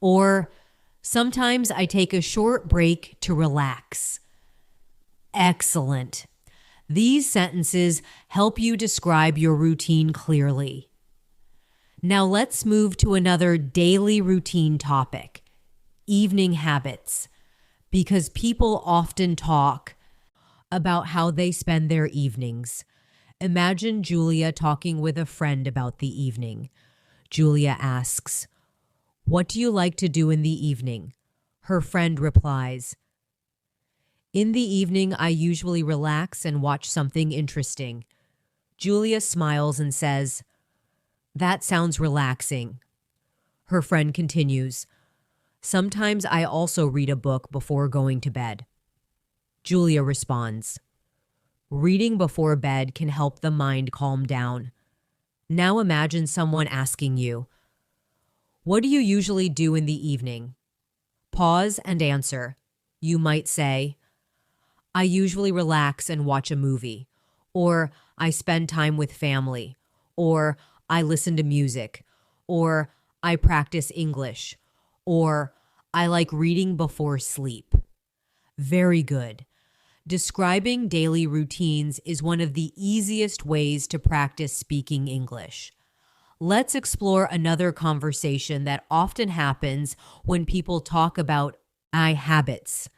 or sometimes I take a short break to relax. Excellent. These sentences help you describe your routine clearly. Now let's move to another daily routine topic, evening habits, because people often talk about how they spend their evenings. Imagine Julia talking with a friend about the evening. Julia asks, what do you like to do in the evening? Her friend replies, in the evening, I usually relax and watch something interesting. Julia smiles and says, that sounds relaxing. Her friend continues, sometimes I also read a book before going to bed. Julia responds, reading before bed can help the mind calm down. Now imagine someone asking you, what do you usually do in the evening? Pause and answer. You might say, I usually relax and watch a movie, or I spend time with family, or I listen to music, or I practice English, or I like reading before sleep. Very good. Describing daily routines is one of the easiest ways to practice speaking English. Let's explore another conversation that often happens when people talk about habits,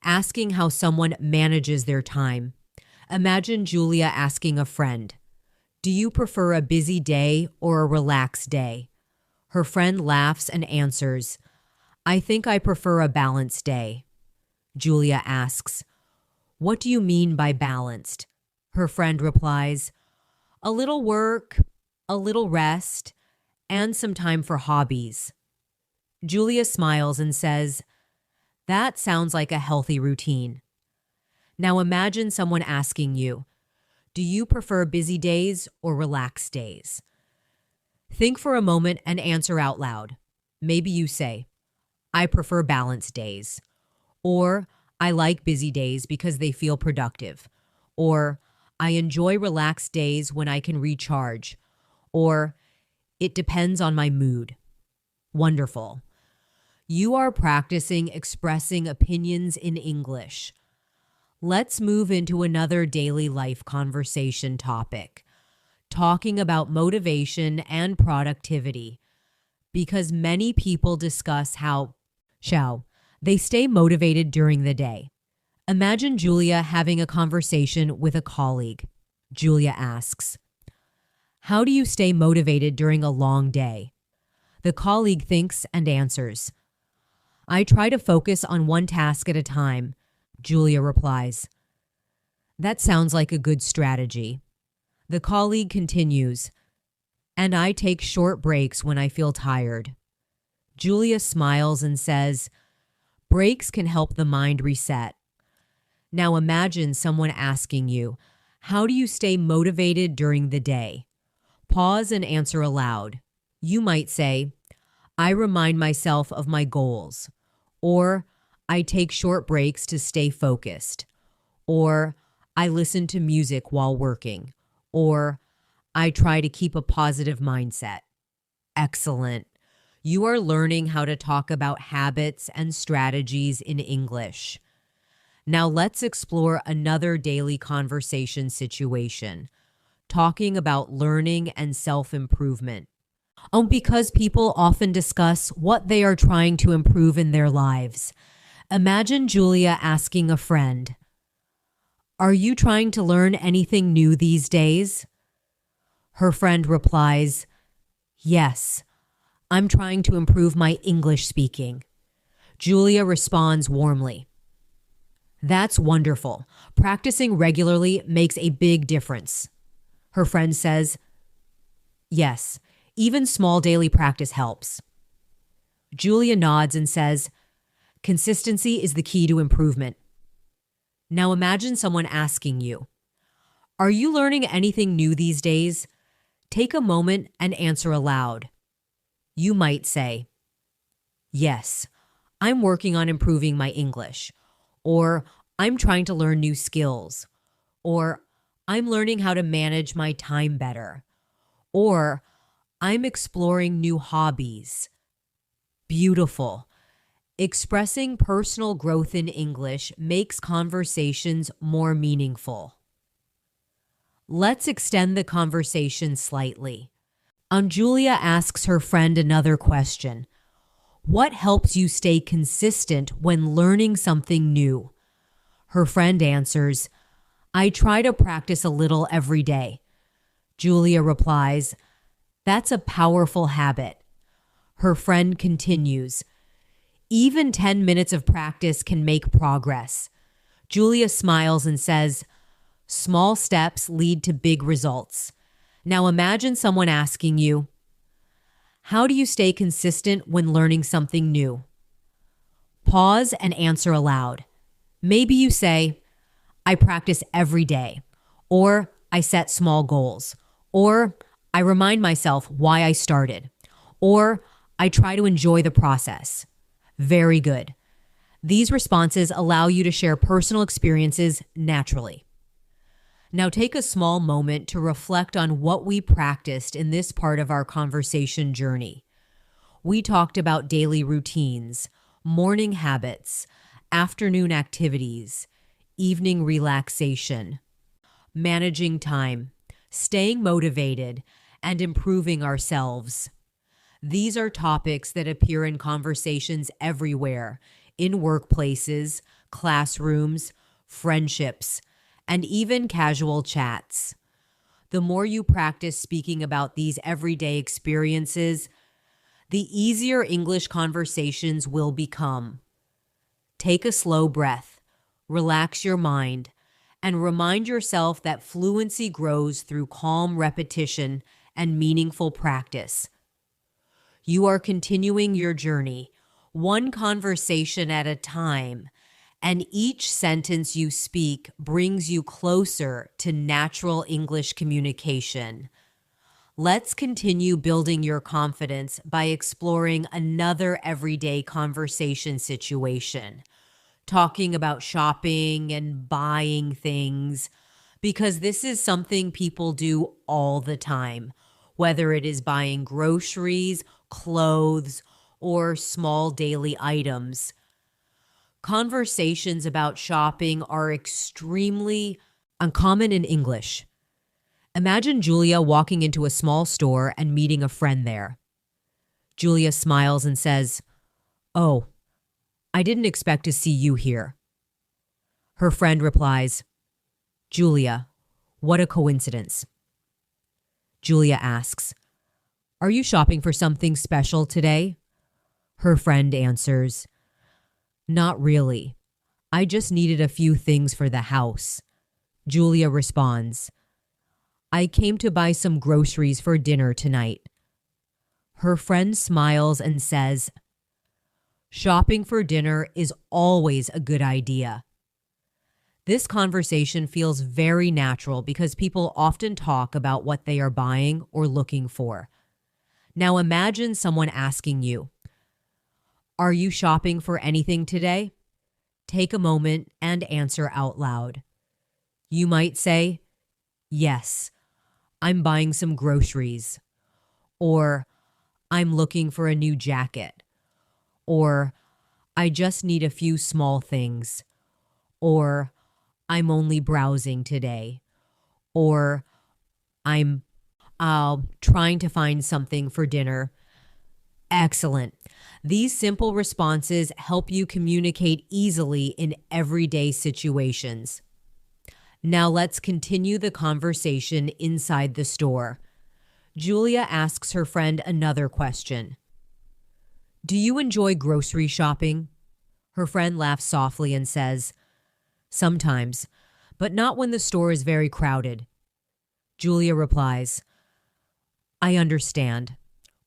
asking how someone manages their time. Imagine Julia asking a friend, do you prefer a busy day or a relaxed day? Her friend laughs and answers, I think I prefer a balanced day. Julia asks, what do you mean by balanced? Her friend replies, a little work, a little rest, and some time for hobbies. Julia smiles and says, that sounds like a healthy routine. Now imagine someone asking you, do you prefer busy days or relaxed days? Think for a moment and answer out loud. Maybe you say, I prefer balanced days, or I like busy days because they feel productive, or I enjoy relaxed days when I can recharge, or it depends on my mood. Wonderful. You are practicing expressing opinions in English. Let's move into another daily life conversation topic, talking about motivation and productivity, because many people discuss how They stay motivated during the day. Imagine Julia having a conversation with a colleague. Julia asks, "How do you stay motivated during a long day?" The colleague thinks and answers, "I try to focus on one task at a time." Julia replies, "That sounds like a good strategy." The colleague continues, "And I take short breaks when I feel tired." Julia smiles and says, "Breaks can help the mind reset." Now imagine someone asking you, "How do you stay motivated during the day?" Pause and answer aloud. You might say, "I remind myself of my goals," or "I take short breaks to stay focused," or "I listen to music while working," or "I try to keep a positive mindset." Excellent. You are learning how to talk about habits and strategies in English. Now let's explore another daily conversation situation, talking about learning and self-improvement. Because people often discuss what they are trying to improve in their lives. Imagine Julia asking a friend, "Are you trying to learn anything new these days?" Her friend replies, "Yes, I'm trying to improve my English speaking." Julia responds warmly, "That's wonderful. Practicing regularly makes a big difference." Her friend says, "Yes, even small daily practice helps." Julia nods and says, "Consistency is the key to improvement." Now imagine someone asking you, "Are you learning anything new these days?" Take a moment and answer aloud. You might say, "Yes, I'm working on improving my English," or "I'm trying to learn new skills," or "I'm learning how to manage my time better," or "I'm exploring new hobbies." Beautiful. Expressing personal growth in English makes conversations more meaningful. Let's extend the conversation slightly. Julia asks her friend another question. What helps you stay consistent when learning something new? Her friend answers, "I try to practice a little every day." Julia replies, "That's a powerful habit." Her friend continues, "Even 10 minutes of practice can make progress." Julia smiles and says, "Small steps lead to big results." Now imagine someone asking you, "How do you stay consistent when learning something new?" Pause and answer aloud. Maybe you say, "I practice every day," or "I set small goals," or "I remind myself why I started," or "I try to enjoy the process." Very good. These responses allow you to share personal experiences naturally. Now take a small moment to reflect on what we practiced in this part of our conversation journey. We talked about daily routines, morning habits, afternoon activities, evening relaxation, managing time, staying motivated, and improving ourselves. These are topics that appear in conversations everywhere, in workplaces, classrooms, friendships, and even casual chats. The more you practice speaking about these everyday experiences, the easier English conversations will become. Take a slow breath, relax your mind, and remind yourself that fluency grows through calm repetition and meaningful practice. You are continuing your journey, one conversation at a time, and each sentence you speak brings you closer to natural English communication. Let's continue building your confidence by exploring another everyday conversation situation, talking about shopping and buying things, because this is something people do all the time, whether it is buying groceries, clothes, or small daily items. Conversations about shopping are extremely uncommon in English. Imagine Julia walking into a small store and meeting a friend there. Julia smiles and says, "Oh, I didn't expect to see you here. Her friend replies, Julia, what a coincidence. Julia asks, are you shopping for something special today? Her friend answers, not really. I just needed a few things for the house. Julia responds, I came to buy some groceries for dinner tonight. Her friend smiles and says, shopping for dinner is always a good idea. This conversation feels very natural because people often talk about what they are buying or looking for. Now imagine someone asking you, are you shopping for anything today? Take a moment and answer out loud. You might say, yes, I'm buying some groceries. Or, I'm looking for a new jacket. Or, I just need a few small things. Or, I'm only browsing today. Or, I'm trying to find something for dinner. Excellent. These simple responses help you communicate easily in everyday situations. Now let's continue the conversation inside the store. Julia asks her friend another question. Do you enjoy grocery shopping? Her friend laughs softly and says, sometimes, but not when the store is very crowded. Julia replies, I understand.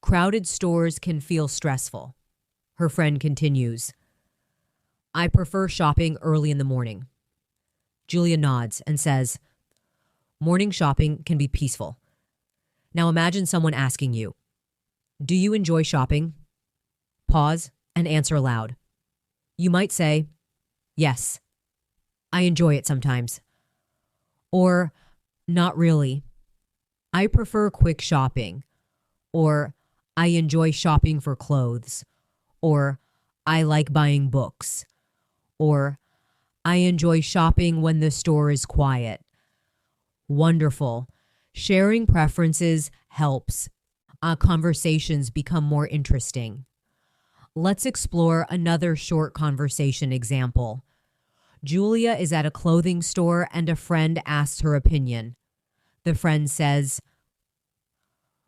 Crowded stores can feel stressful. Her friend continues, I prefer shopping early in the morning. Julia nods and says, morning shopping can be peaceful. Now imagine someone asking you, do you enjoy shopping? Pause and answer aloud. You might say, yes, I enjoy it sometimes. Or, not really. I prefer quick shopping. Or, I enjoy shopping for clothes. Or, I like buying books. Or, I enjoy shopping when the store is quiet. Wonderful. Sharing preferences helps. Conversations become more interesting. Let's explore another short conversation example. Julia is at a clothing store and a friend asks her opinion. The friend says,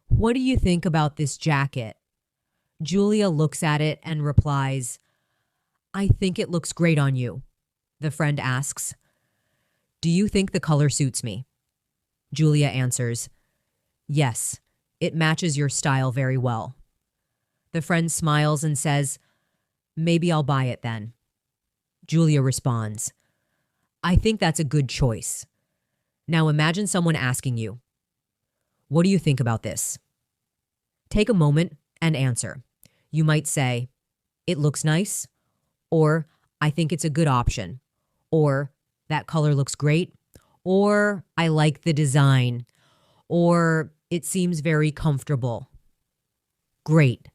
what do you think about this jacket? Julia looks at it and replies, I think it looks great on you. The friend asks, do you think the color suits me? Julia answers, yes, it matches your style very well. The friend smiles and says, maybe I'll buy it then. Julia responds, I think that's a good choice. Now imagine someone asking you, what do you think about this? Take a moment and answer. You might say, it looks nice, or I think it's a good option, or that color looks great, or I like the design, or it seems very comfortable. Great.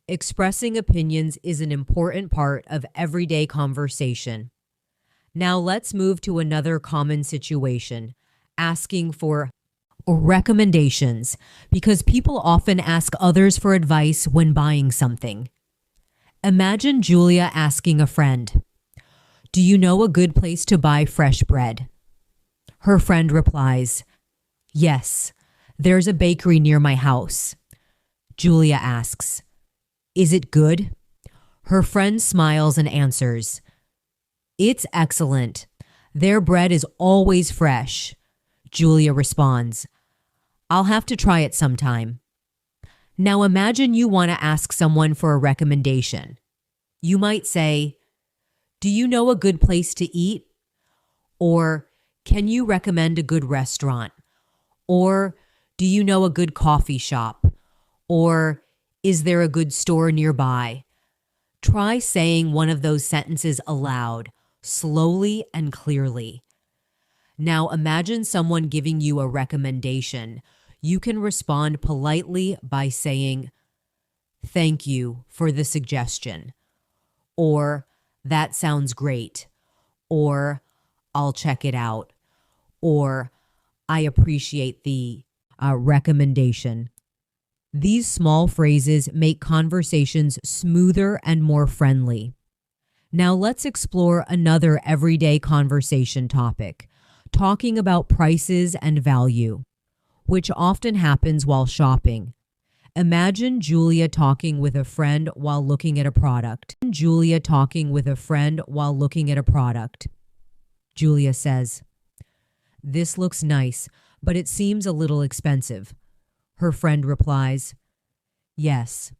Expressing opinions is an important part of everyday conversation. Now let's move to another common situation, asking for recommendations, because people often ask others for advice when buying something. Imagine Julia asking a friend, do you know a good place to buy fresh bread? Her friend replies, yes, there's a bakery near my house. Julia asks, is it good? Her friend smiles and answers, it's excellent. Their bread is always fresh. Julia responds, I'll have to try it sometime. Now imagine you want to ask someone for a recommendation. You might say, do you know a good place to eat? Or, can you recommend a good restaurant? Or, do you know a good coffee shop? Or, is there a good store nearby? Try saying one of those sentences aloud, slowly and clearly. Now imagine someone giving you a recommendation. You can respond politely by saying, thank you for the suggestion. Or, that sounds great. Or, I'll check it out. Or, I appreciate the recommendation. These small phrases make conversations smoother and more friendly. Now let's explore another everyday conversation topic, talking about prices and value, which often happens while shopping. Imagine Julia talking with a friend while looking at a product. Julia talking with a friend while looking at a product. Julia says, "This looks nice, but it seems a little expensive." Her friend replies, "Yes,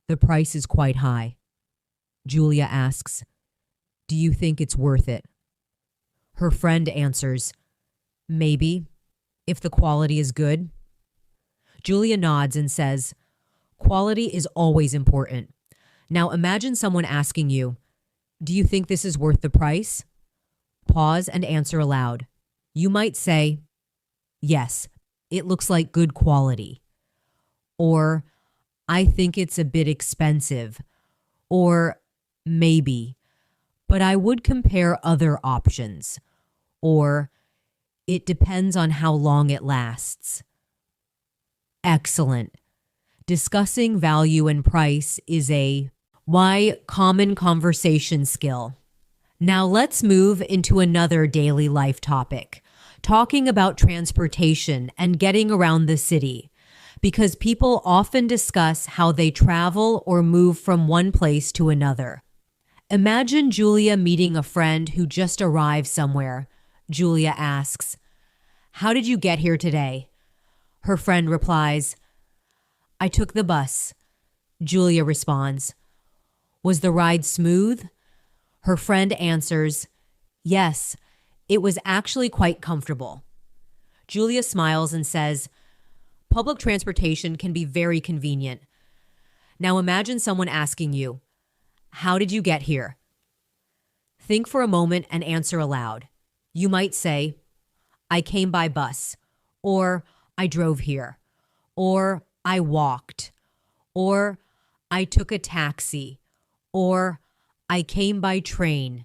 the price is quite high." Julia asks, "Do you think it's worth it?" Her friend answers, "Maybe, if the quality is good." Julia nods and says, "Quality is always important. Now imagine someone asking you, 'Do you think this is worth the price?' Pause and answer aloud. You might say, 'Yes, it looks like good quality.' Or, 'I think it's a bit expensive.' Or, 'Maybe, but I would compare other options.' Or, 'It depends on how long it lasts.'" Excellent. Discussing value and price is a common conversation skill. Now let's move into another daily life topic, talking about transportation and getting around the city, because people often discuss how they travel or move from one place to another. Imagine Julia meeting a friend who just arrived somewhere. Julia asks, "How did you get here today?" Her friend replies, "I took the bus." Julia responds, "Was the ride smooth?" Her friend answers, "Yes, it was actually quite comfortable." Julia smiles and says, "Public transportation can be very convenient." Now imagine someone asking you, "How did you get here?" Think for a moment and answer aloud. You might say, "I came by bus," or "I drove here," or "I walked," or "I took a taxi," or "I came by train."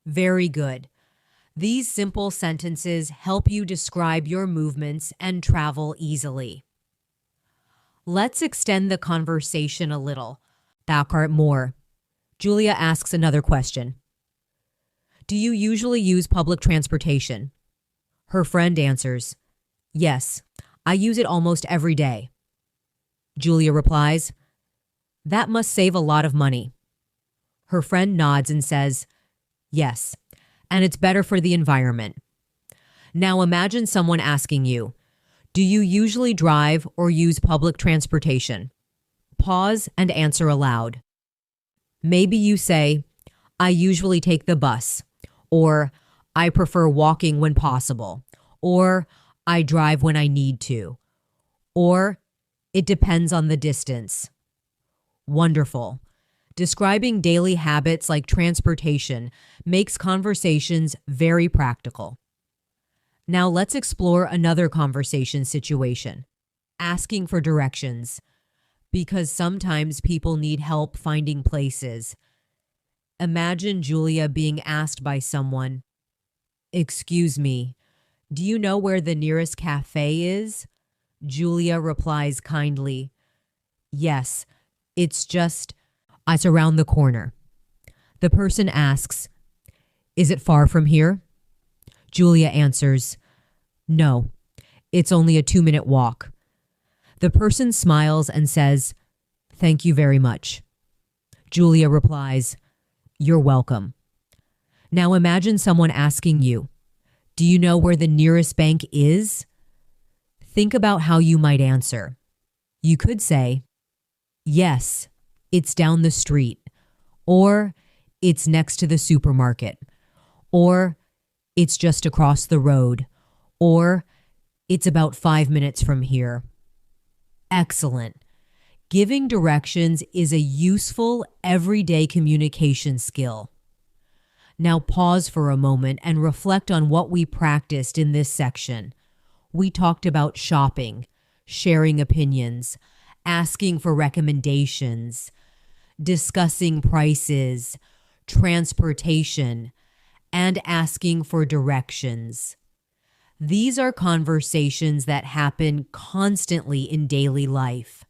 Very good. These simple sentences help you describe your movements and travel easily. Let's extend the conversation a little. Backart more. Julia asks another question. "Do you usually use public transportation?" Her friend answers, "Yes, I use it almost every day." Julia replies, "That must save a lot of money." Her friend nods and says, "Yes, and it's better for the environment." Now imagine someone asking you, "Do you usually drive or use public transportation?" Pause and answer aloud. Maybe you say, "I usually take the bus," or "I prefer walking when possible," or "I drive when I need to," or "It depends on the distance." Wonderful. Describing daily habits like transportation makes conversations very practical. Now let's explore another conversation situation, asking for directions, because sometimes people need help finding places. Imagine Julia being asked by someone, "Excuse me, do you know where the nearest cafe is?" Julia replies kindly, "Yes, it's around the corner." The person asks, "Is it far from here?" Julia answers, "No, it's only a 2-minute walk." The person smiles and says, "Thank you very much." Julia replies, "You're welcome." Now imagine someone asking you, "Do you know where the nearest bank is?" Think about how you might answer. You could say, "Yes, it's down the street," or "It's next to the supermarket," or "It's just across the road," or "It's about 5 minutes from here." Excellent. Giving directions is a useful everyday communication skill. Now pause for a moment and reflect on what we practiced in this section. We talked about shopping, sharing opinions, asking for recommendations, discussing prices, transportation, and asking for directions. These are conversations that happen constantly in daily life,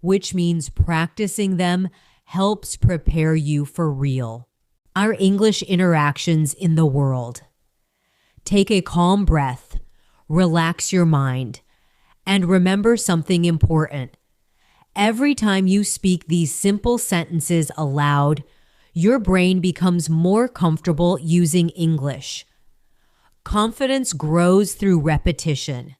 which means practicing them helps prepare you for real our English interactions in the world. Take a calm breath, relax your mind, and remember something important. Every time you speak these simple sentences aloud, your brain becomes more comfortable using English. Confidence grows through repetition,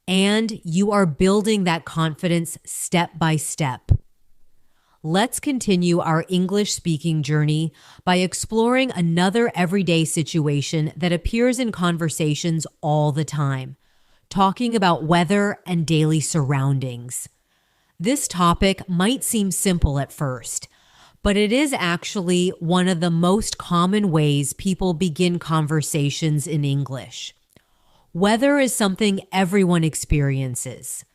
and you are building that confidence step by step. Let's continue our English speaking journey by exploring another everyday situation that appears in conversations all the time, talking about weather and daily surroundings. This topic might seem simple at first, but it is actually one of the most common ways people begin conversations in English. Weather is something everyone experiences,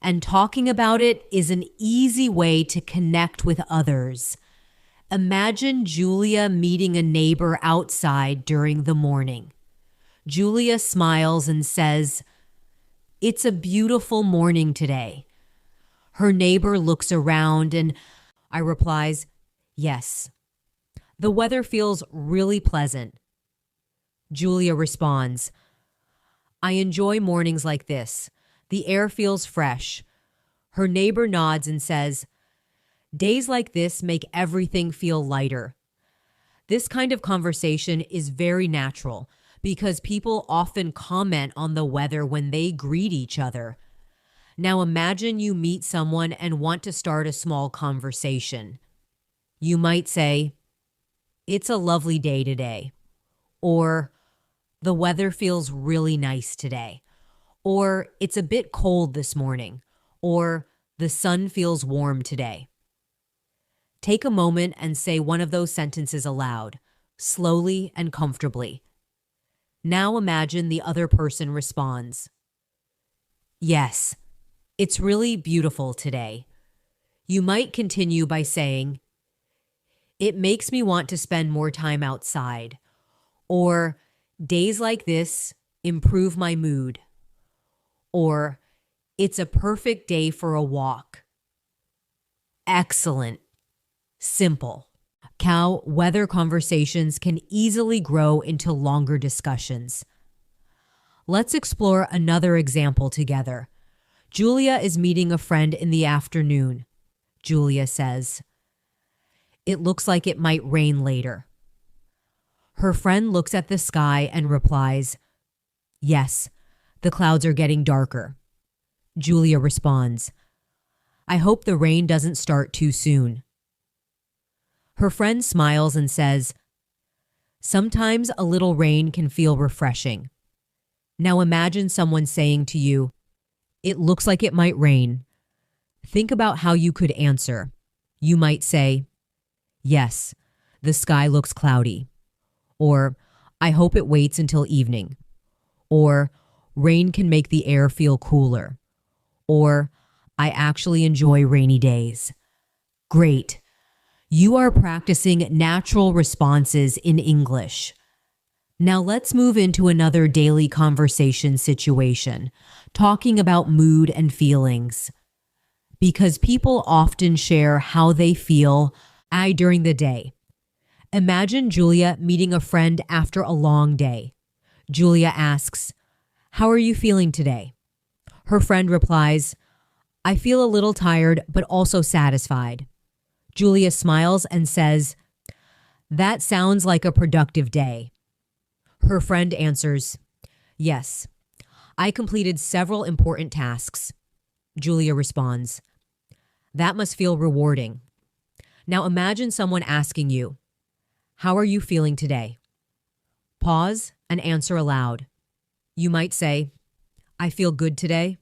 and talking about it is an easy way to connect with others. Imagine Julia meeting a neighbor outside during the morning. Julia smiles and says, "It's a beautiful morning today." Her neighbor looks around and I replies, "Yes, the weather feels really pleasant." Julia responds, "I enjoy mornings like this. The air feels fresh." Her neighbor nods and says, "Days like this make everything feel lighter." This kind of conversation is very natural because people often comment on the weather when they greet each other. Now imagine you meet someone and want to start a small conversation. You might say, "It's a lovely day today," or "The weather feels really nice today," or "It's a bit cold this morning," or "The sun feels warm today." Take a moment and say one of those sentences aloud, slowly and comfortably. Now imagine the other person responds, "Yes, it's really beautiful today." You might continue by saying, "It makes me want to spend more time outside," or "Days like this improve my mood," or "It's a perfect day for a walk." Excellent. Simple. How weather conversations can easily grow into longer discussions. Let's explore another example together. Julia is meeting a friend in the afternoon. Julia says, "It looks like it might rain later." Her friend looks at the sky and replies, "Yes, the clouds are getting darker." Julia responds, "I hope the rain doesn't start too soon." Her friend smiles and says, "Sometimes a little rain can feel refreshing." Now imagine someone saying to you, "It looks like it might rain." Think about how you could answer. You might say, "Yes, the sky looks cloudy," or "I hope it waits until evening," or "Rain can make the air feel cooler," or "I actually enjoy rainy days." Great. You are practicing natural responses in English. Now let's move into another daily conversation situation, talking about mood and feelings. Because people often share how they feel during the day. Imagine Julia meeting a friend after a long day. Julia asks, "How are you feeling today?" Her friend replies, "I feel a little tired, but also satisfied." Julia smiles and says, "That sounds like a productive day." Her friend answers, "Yes, I completed several important tasks." Julia responds, "That must feel rewarding." Now imagine someone asking you, "How are you feeling today?" Pause and answer aloud. You might say, "I feel good today,"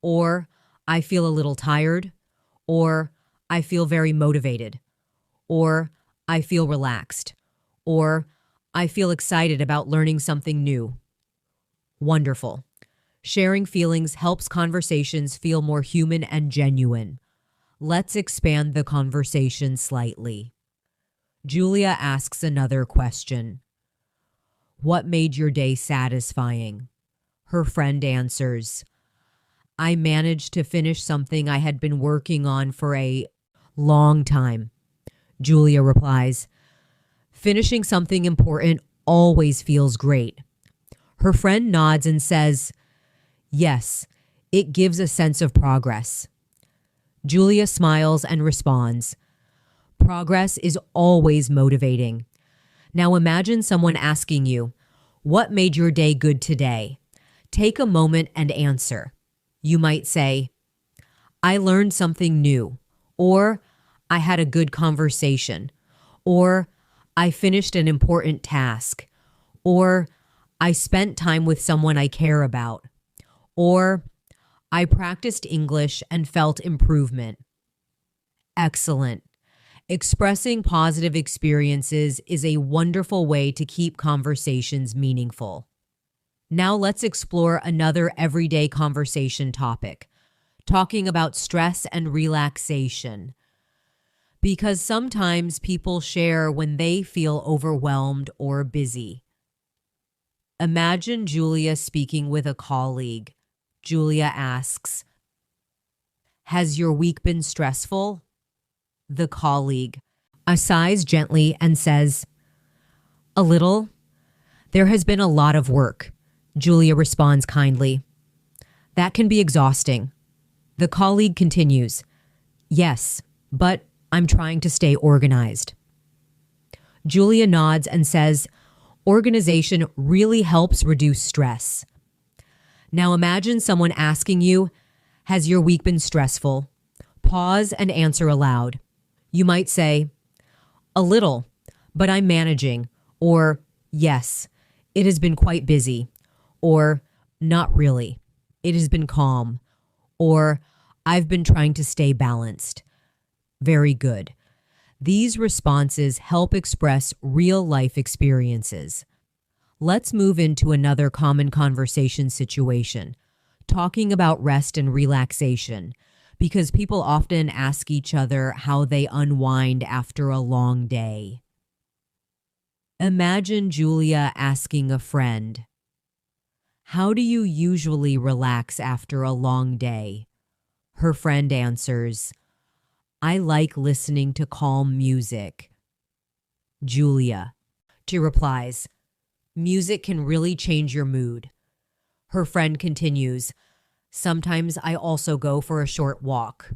or "I feel a little tired," or "I feel very motivated," or "I feel relaxed," or "I feel excited about learning something new." Wonderful. Sharing feelings helps conversations feel more human and genuine. Let's expand the conversation slightly. Julia asks another question. "What made your day satisfying?" Her friend answers, "I managed to finish something I had been working on for a long time." Julia replies, Finishing something important always feels great. Her friend nods and says, yes, it gives a sense of progress. Julia smiles and responds, progress is always motivating. Now imagine someone asking you, what made your day good today? Take a moment and answer. You might say, I learned something new, or I had a good conversation, or I finished an important task, or I spent time with someone I care about, or I practiced English and felt improvement. Excellent. Expressing positive experiences is a wonderful way to keep conversations meaningful. Now let's explore another everyday conversation topic, talking about stress and relaxation. Because sometimes people share when they feel overwhelmed or busy. Imagine Julia speaking with a colleague. Julia asks, has your week been stressful? The colleague sighs gently and says, a little. There has been a lot of work. Julia responds kindly. That can be exhausting. The colleague continues, yes, but I'm trying to stay organized. Julia nods and says, organization really helps reduce stress. Now imagine someone asking you, has your week been stressful? Pause and answer aloud. You might say, a little, but I'm managing, or yes, it has been quite busy, or not really, it has been calm, or I've been trying to stay balanced. Very good. These responses help express real-life experiences. Let's move into another common conversation situation, talking about rest and relaxation, because people often ask each other how they unwind after a long day. Imagine Julia asking a friend, how do you usually relax after a long day? Her friend answers, I like listening to calm music. Julia replies, music can really change your mood. Her friend continues, sometimes I also go for a short walk.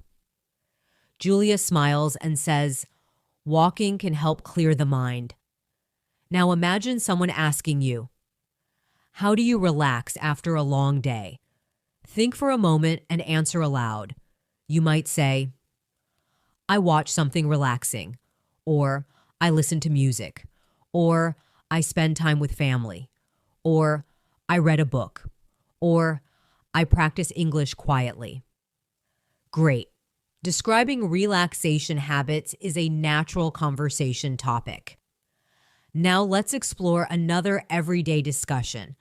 Julia smiles and says, walking can help clear the mind. Now imagine someone asking you, how do you relax after a long day? Think for a moment and answer aloud. You might say, I watch something relaxing, or I listen to music, or I spend time with family, or I read a book, or I practice English quietly. Great. Describing relaxation habits is a natural conversation topic. Now let's explore another everyday discussion,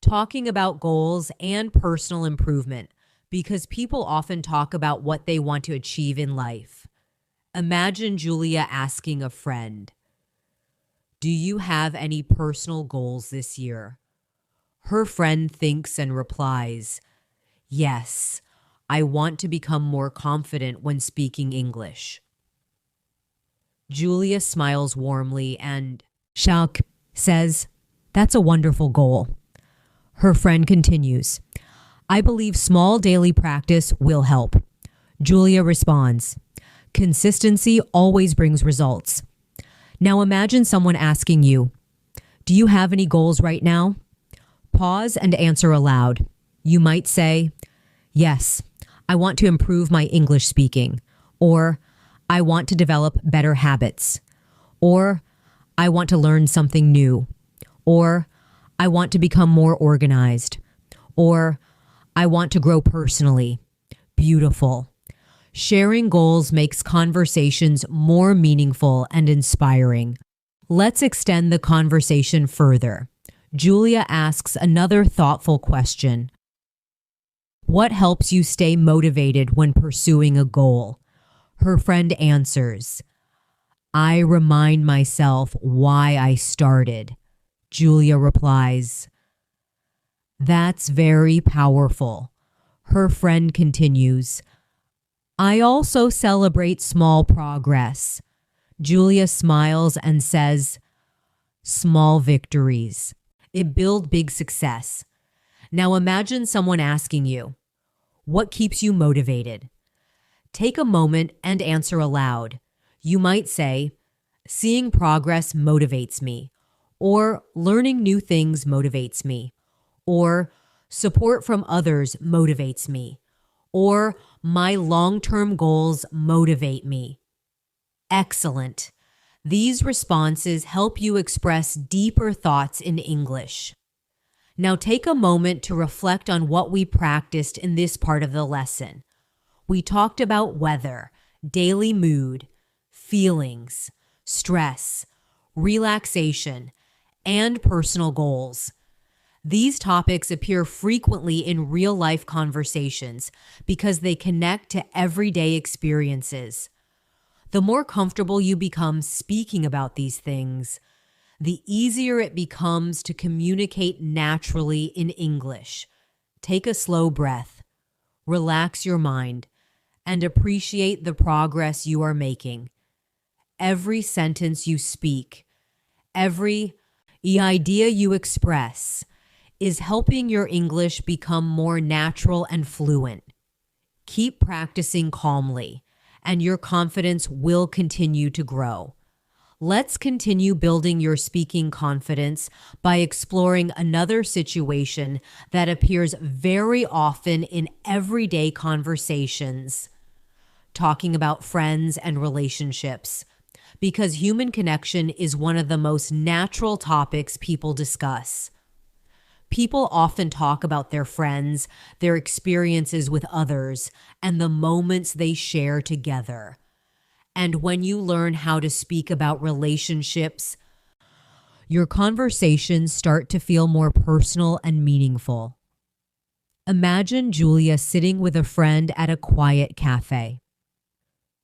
talking about goals and personal improvement, because people often talk about what they want to achieve in life. Imagine Julia asking a friend, do you have any personal goals this year? Her friend thinks and replies, yes, I want to become more confident when speaking English. Julia smiles warmly and says, that's a wonderful goal. Her friend continues, I believe small daily practice will help. Julia responds, consistency always brings results. Now imagine someone asking you, do you have any goals right now? Pause and answer aloud. You might say, yes, I want to improve my English speaking, or I want to develop better habits, or I want to learn something new, or I want to become more organized, or I want to grow personally. Beautiful. Sharing goals makes conversations more meaningful and inspiring. Let's extend the conversation further. Julia asks another thoughtful question. What helps you stay motivated when pursuing a goal? Her friend answers, I remind myself why I started. Julia replies, that's very powerful. Her friend continues, I also celebrate small progress. Julia smiles and says, small victories. It builds big success. Now imagine someone asking you, what keeps you motivated? Take a moment and answer aloud. You might say, seeing progress motivates me, or learning new things motivates me, or support from others motivates me, or my long-term goals motivate me. Excellent. These responses help you express deeper thoughts in English. Now take a moment to reflect on what we practiced in this part of the lesson. We talked about weather, daily mood, feelings, stress, relaxation, and personal goals. These topics appear frequently in real-life conversations because they connect to everyday experiences. The more comfortable you become speaking about these things, the easier it becomes to communicate naturally in English. Take a slow breath, relax your mind, and appreciate the progress you are making. Every sentence you speak, every idea you express is helping your English become more natural and fluent. Keep practicing calmly, and your confidence will continue to grow. Let's continue building your speaking confidence by exploring another situation that appears very often in everyday conversations, talking about friends and relationships, because human connection is one of the most natural topics people discuss. People often talk about their friends, their experiences with others, and the moments they share together. And when you learn how to speak about relationships, your conversations start to feel more personal and meaningful. Imagine Julia sitting with a friend at a quiet cafe.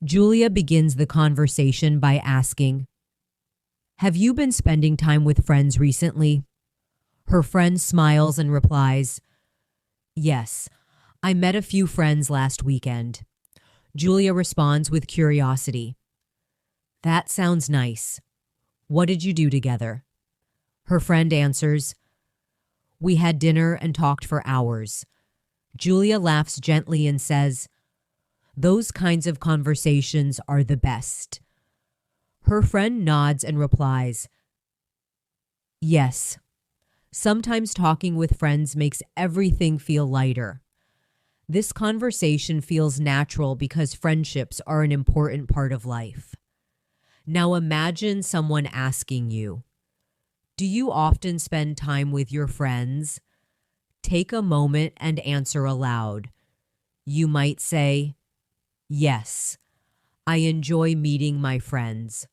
Julia begins the conversation by asking, "Have you been spending time with friends recently?" Her friend smiles and replies, "Yes, I met a few friends last weekend." Julia responds with curiosity, "That sounds nice. What did you do together?" Her friend answers, "We had dinner and talked for hours." Julia laughs gently and says, "Those kinds of conversations are the best." Her friend nods and replies, "Yes. Sometimes talking with friends makes everything feel lighter." This conversation feels natural because friendships are an important part of life. Now imagine someone asking you, "Do you often spend time with your friends?" Take a moment and answer aloud. You might say, "Yes, I enjoy meeting my friends,"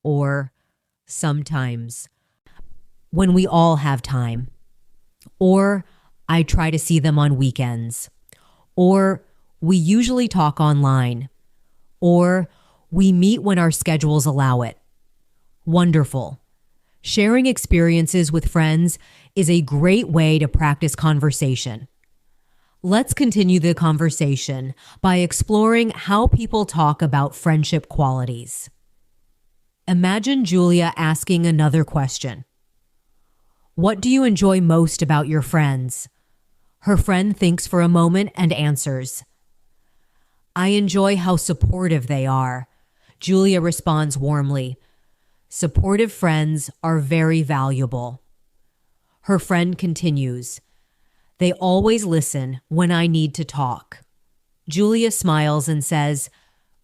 or "Sometimes, when we all have time," or "I try to see them on weekends," or "We usually talk online," or "We meet when our schedules allow it." Wonderful. Sharing experiences with friends is a great way to practice conversation. Let's continue the conversation by exploring how people talk about friendship qualities. Imagine Julia asking another question. What do you enjoy most about your friends? Her friend thinks for a moment and answers, "I enjoy how supportive they are." Julia responds warmly, "Supportive friends are very valuable." Her friend continues, "They always listen when I need to talk." Julia smiles and says,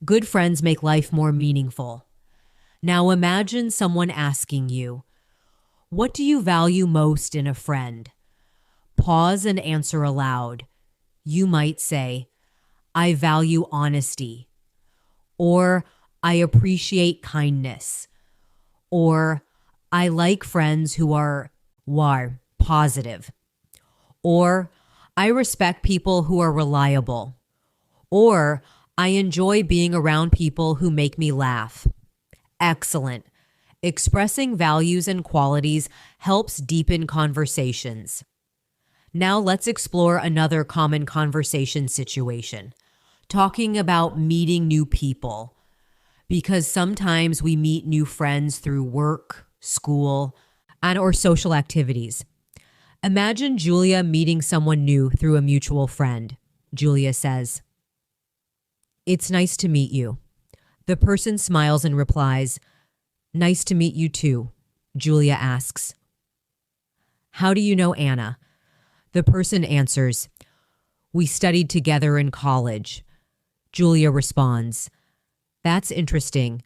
"Good friends make life more meaningful." Now imagine someone asking you, "What do you value most in a friend?" Pause and answer aloud. You might say, "I value honesty," or "I appreciate kindness," or "I like friends who are positive," or "I respect people who are reliable," or "I enjoy being around people who make me laugh." Excellent. Expressing values and qualities helps deepen conversations. Now let's explore another common conversation situation, talking about meeting new people. Because sometimes we meet new friends through work, school, and or social activities. Imagine Julia meeting someone new through a mutual friend. Julia says, "It's nice to meet you." The person smiles and replies, "Nice to meet you too." Julia asks, "How do you know Anna?" The person answers, "We studied together in college." Julia responds, "That's interesting.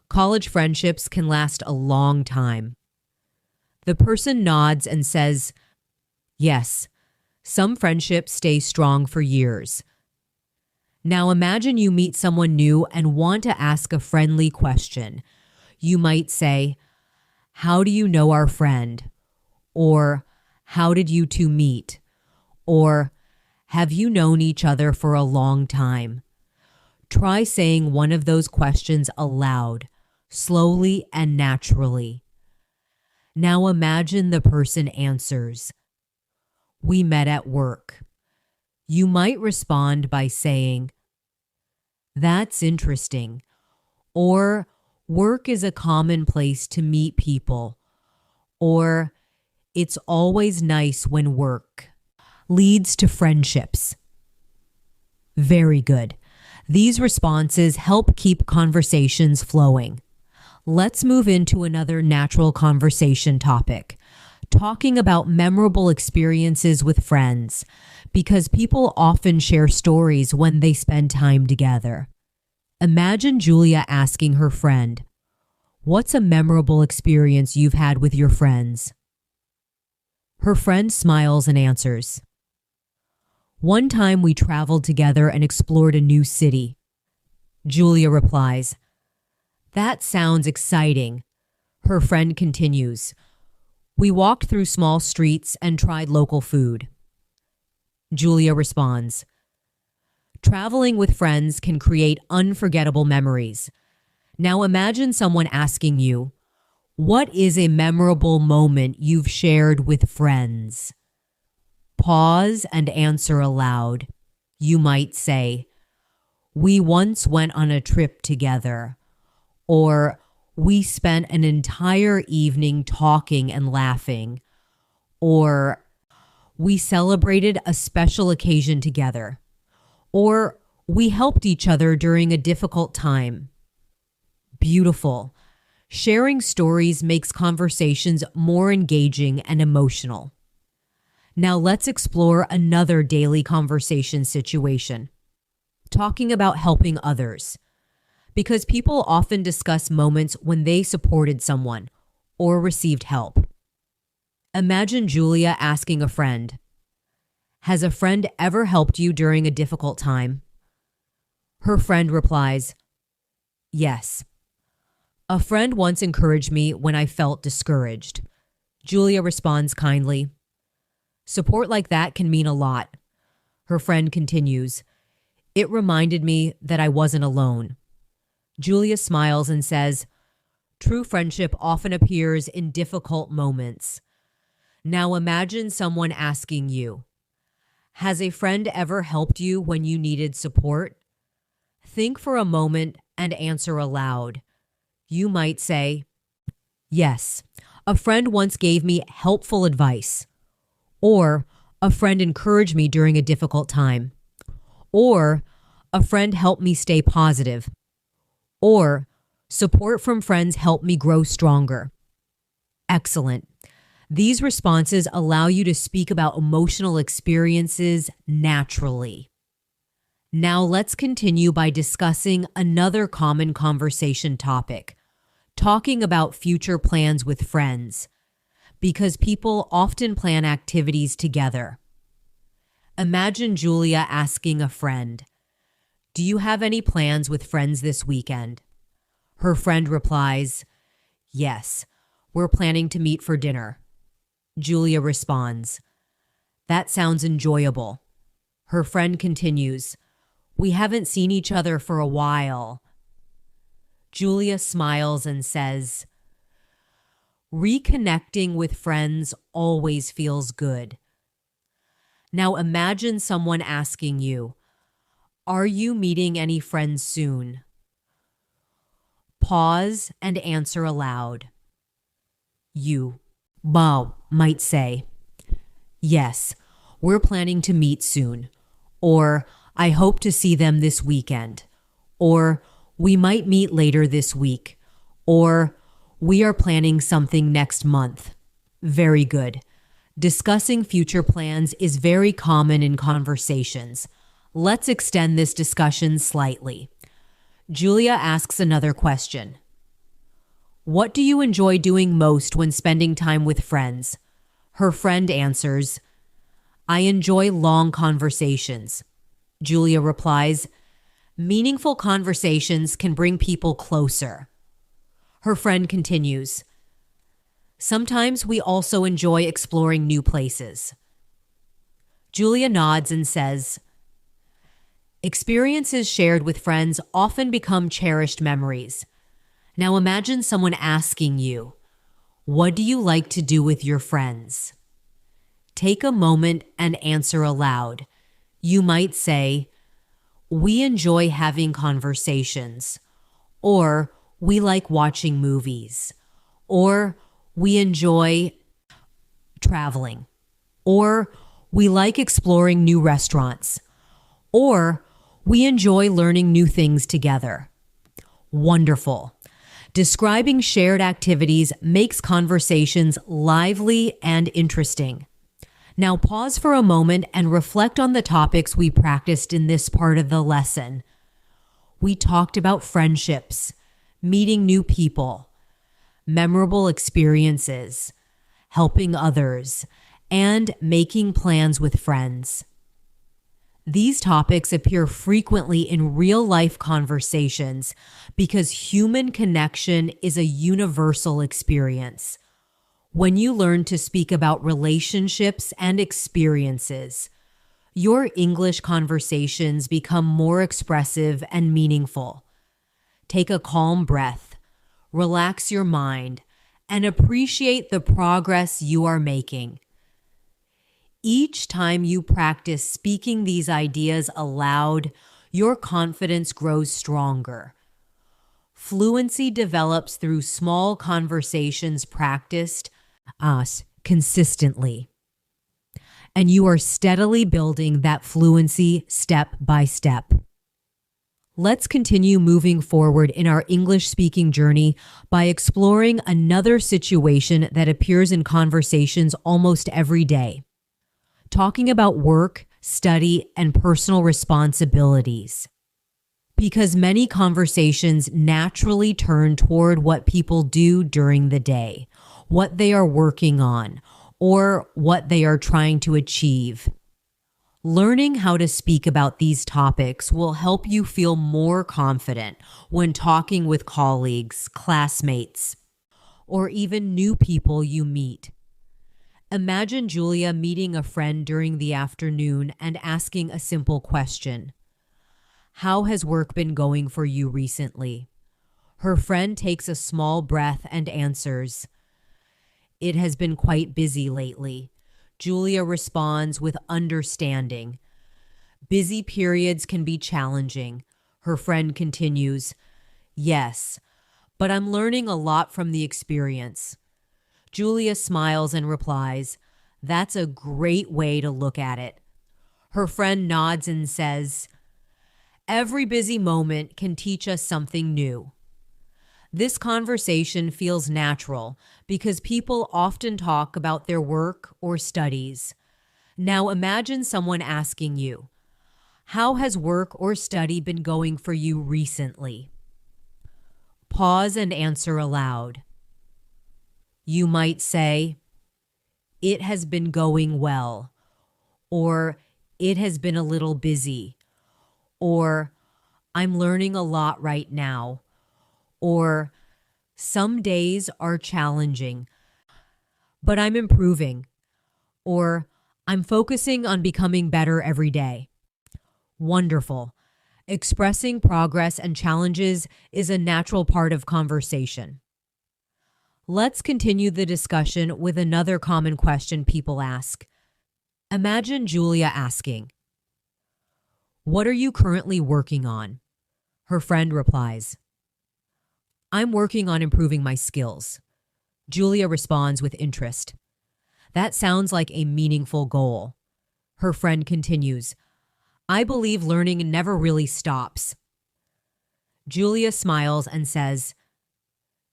College friendships can last a long time." The person nods and says, "Yes, some friendships stay strong for years." Now imagine you meet someone new and want to ask a friendly question. You might say, "How do you know our friend?" Or, "How did you two meet?" Or, "Have you known each other for a long time?" Try saying one of those questions aloud, slowly and naturally. Now imagine the person answers, "We met at work." You might respond by saying, "That's interesting," or "Work is a common place to meet people," or "It's always nice when work leads to friendships." Very good. These responses help keep conversations flowing. Let's move into another natural conversation topic, talking about memorable experiences with friends, because people often share stories when they spend time together. Imagine Julia asking her friend, "What's a memorable experience you've had with your friends?" Her friend smiles and answers, "One time we traveled together and explored a new city." Julia replies, "That sounds exciting." Her friend continues, "We walked through small streets and tried local food." Julia responds, "Traveling with friends can create unforgettable memories." Now imagine someone asking you, "What is a memorable moment you've shared with friends?" Pause and answer aloud. You might say, "We once went on a trip together," or "We spent an entire evening talking and laughing," or "We celebrated a special occasion together," or "We helped each other during a difficult time." Beautiful. Sharing stories makes conversations more engaging and emotional. Now let's explore another daily conversation situation, talking about helping others, because people often discuss moments when they supported someone or received help. Imagine Julia asking a friend, "Has a friend ever helped you during a difficult time?" Her friend replies, "Yes. A friend once encouraged me when I felt discouraged." Julia responds kindly, "Support like that can mean a lot." Her friend continues, "It reminded me that I wasn't alone." Julia smiles and says, "True friendship often appears in difficult moments." Now imagine someone asking you, "Has a friend ever helped you when you needed support?" Think for a moment and answer aloud. You might say, "Yes, a friend once gave me helpful advice," or "A friend encouraged me during a difficult time," or "A friend helped me stay positive," or "Support from friends helped me grow stronger." Excellent. These responses allow you to speak about emotional experiences naturally. Now let's continue by discussing another common conversation topic, talking about future plans with friends, because people often plan activities together. Imagine Julia asking a friend, "Do you have any plans with friends this weekend?" Her friend replies, "Yes, we're planning to meet for dinner." Julia responds, "That sounds enjoyable." Her friend continues, "We haven't seen each other for a while." Julia smiles and says, "Reconnecting with friends always feels good." Now imagine someone asking you, "Are you meeting any friends soon?" Pause and answer aloud. You, Bob, might say, yes, we're planning to meet soon. Or, I hope to see them this weekend. Or, we might meet later this week. Or, we are planning something next month. Very good. Discussing future plans is very common in conversations. Let's extend this discussion slightly. Julia asks another question. What do you enjoy doing most when spending time with friends? Her friend answers, I enjoy long conversations. Julia replies, meaningful conversations can bring people closer. Her friend continues, sometimes we also enjoy exploring new places. Julia nods and says, experiences shared with friends often become cherished memories. Now imagine someone asking you, what do you like to do with your friends? Take a moment and answer aloud. You might say, we enjoy having conversations, or we like watching movies, or we enjoy traveling, or we like exploring new restaurants, or we enjoy learning new things together. Wonderful. Describing shared activities makes conversations lively and interesting. Now pause for a moment and reflect on the topics we practiced in this part of the lesson. We talked about friendships, meeting new people, memorable experiences, helping others, and making plans with friends. These topics appear frequently in real-life conversations because human connection is a universal experience. When you learn to speak about relationships and experiences, your English conversations become more expressive and meaningful. Take a calm breath, relax your mind, and appreciate the progress you are making. Each time you practice speaking these ideas aloud, your confidence grows stronger. Fluency develops through small conversations practiced consistently. And you are steadily building that fluency step by step. Let's continue moving forward in our English speaking journey by exploring another situation that appears in conversations almost every day. Talking about work, study, and personal responsibilities. Because many conversations naturally turn toward what people do during the day, what they are working on, or what they are trying to achieve. Learning how to speak about these topics will help you feel more confident when talking with colleagues, classmates, or even new people you meet. Imagine Julia meeting a friend during the afternoon and asking a simple question. How has work been going for you recently? Her friend takes a small breath and answers, it has been quite busy lately. Julia responds with understanding. Busy periods can be challenging. Her friend continues, yes, but I'm learning a lot from the experience. Julia smiles and replies, that's a great way to look at it. Her friend nods and says, every busy moment can teach us something new. This conversation feels natural because people often talk about their work or studies. Now imagine someone asking you, how has work or study been going for you recently? Pause and answer aloud. You might say, it has been going well, or it has been a little busy, or I'm learning a lot right now, or some days are challenging, but I'm improving, or I'm focusing on becoming better every day. Wonderful. Expressing progress and challenges is a natural part of conversation. Let's continue the discussion with another common question people ask. Imagine Julia asking, what are you currently working on? Her friend replies, I'm working on improving my skills. Julia responds with interest. That sounds like a meaningful goal. Her friend continues, I believe learning never really stops. Julia smiles and says,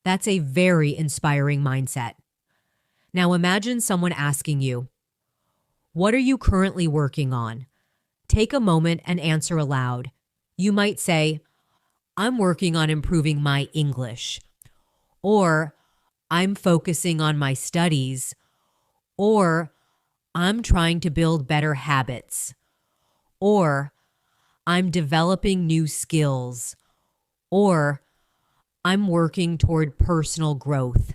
that's a very inspiring mindset. Now imagine someone asking you, what are you currently working on? Take a moment and answer aloud. You might say, I'm working on improving my English, or I'm focusing on my studies, or I'm trying to build better habits, or I'm developing new skills, or I'm working toward personal growth.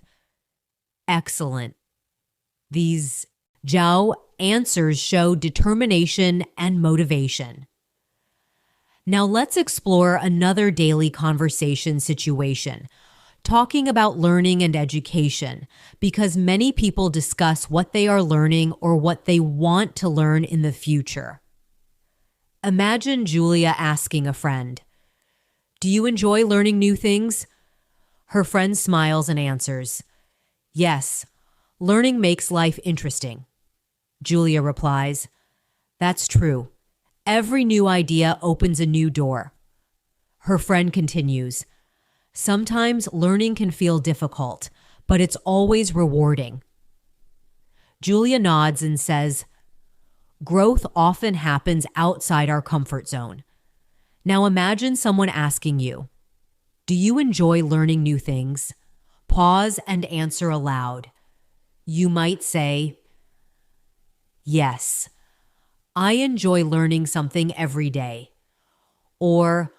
Excellent. These Zhao answers show determination and motivation. Now let's explore another daily conversation situation, talking about learning and education, because many people discuss what they are learning or what they want to learn in the future. Imagine Julia asking a friend, do you enjoy learning new things? Her friend smiles and answers, yes, learning makes life interesting. Julia replies, that's true. Every new idea opens a new door. Her friend continues, sometimes learning can feel difficult, but it's always rewarding. Julia nods and says, growth often happens outside our comfort zone. Now imagine someone asking you, do you enjoy learning new things? Pause and answer aloud. You might say, yes, I enjoy learning something every day. Or,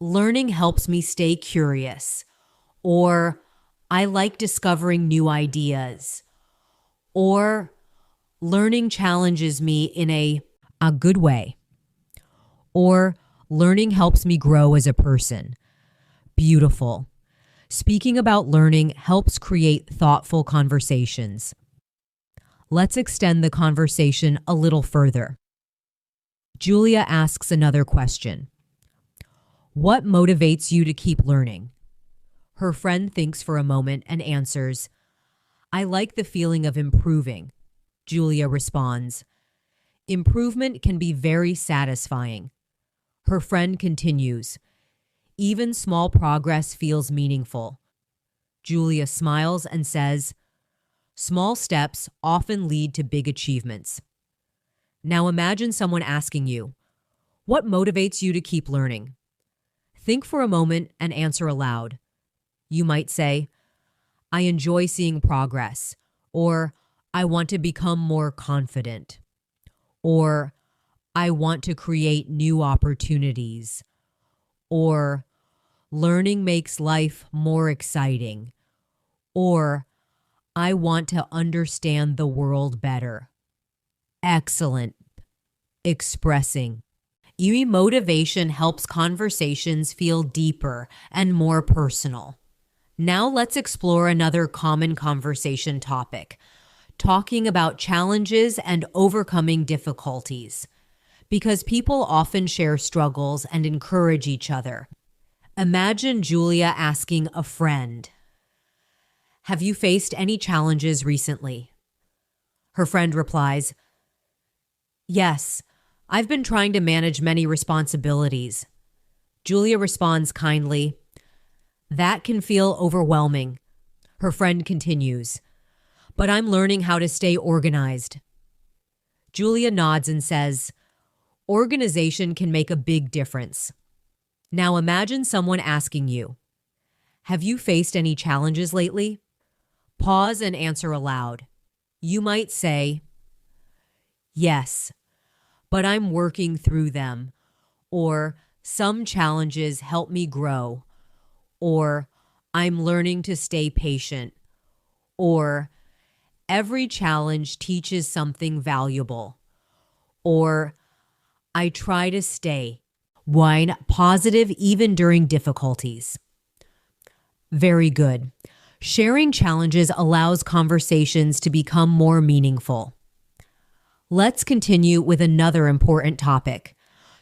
learning helps me stay curious. Or, I like discovering new ideas. Or, learning challenges me in a good way. Or, learning helps me grow as a person. Beautiful. Speaking about learning helps create thoughtful conversations. Let's extend the conversation a little further. Julia asks another question. What motivates you to keep learning? Her friend thinks for a moment and answers, I like the feeling of improving. Julia responds, improvement can be very satisfying. Her friend continues, even small progress feels meaningful. Julia smiles and says, small steps often lead to big achievements. Now imagine someone asking you, what motivates you to keep learning? Think for a moment and answer aloud. You might say, I enjoy seeing progress, or I want to become more confident, or I want to create new opportunities, or learning makes life more exciting, or I want to understand the world better. Excellent. Expressing. Motivation helps conversations feel deeper and more personal. Now let's explore another common conversation topic, talking about challenges and overcoming difficulties, because people often share struggles and encourage each other. Imagine Julia asking a friend, have you faced any challenges recently? Her friend replies, yes, I've been trying to manage many responsibilities. Julia responds kindly, that can feel overwhelming. Her friend continues, but I'm learning how to stay organized. Julia nods and says, organization can make a big difference. Now imagine someone asking you, have you faced any challenges lately? Pause and answer aloud. You might say, yes, but I'm working through them, or some challenges help me grow, or I'm learning to stay patient, or every challenge teaches something valuable, or I try to stay positive even during difficulties. Very good. Sharing challenges allows conversations to become more meaningful. Let's continue with another important topic,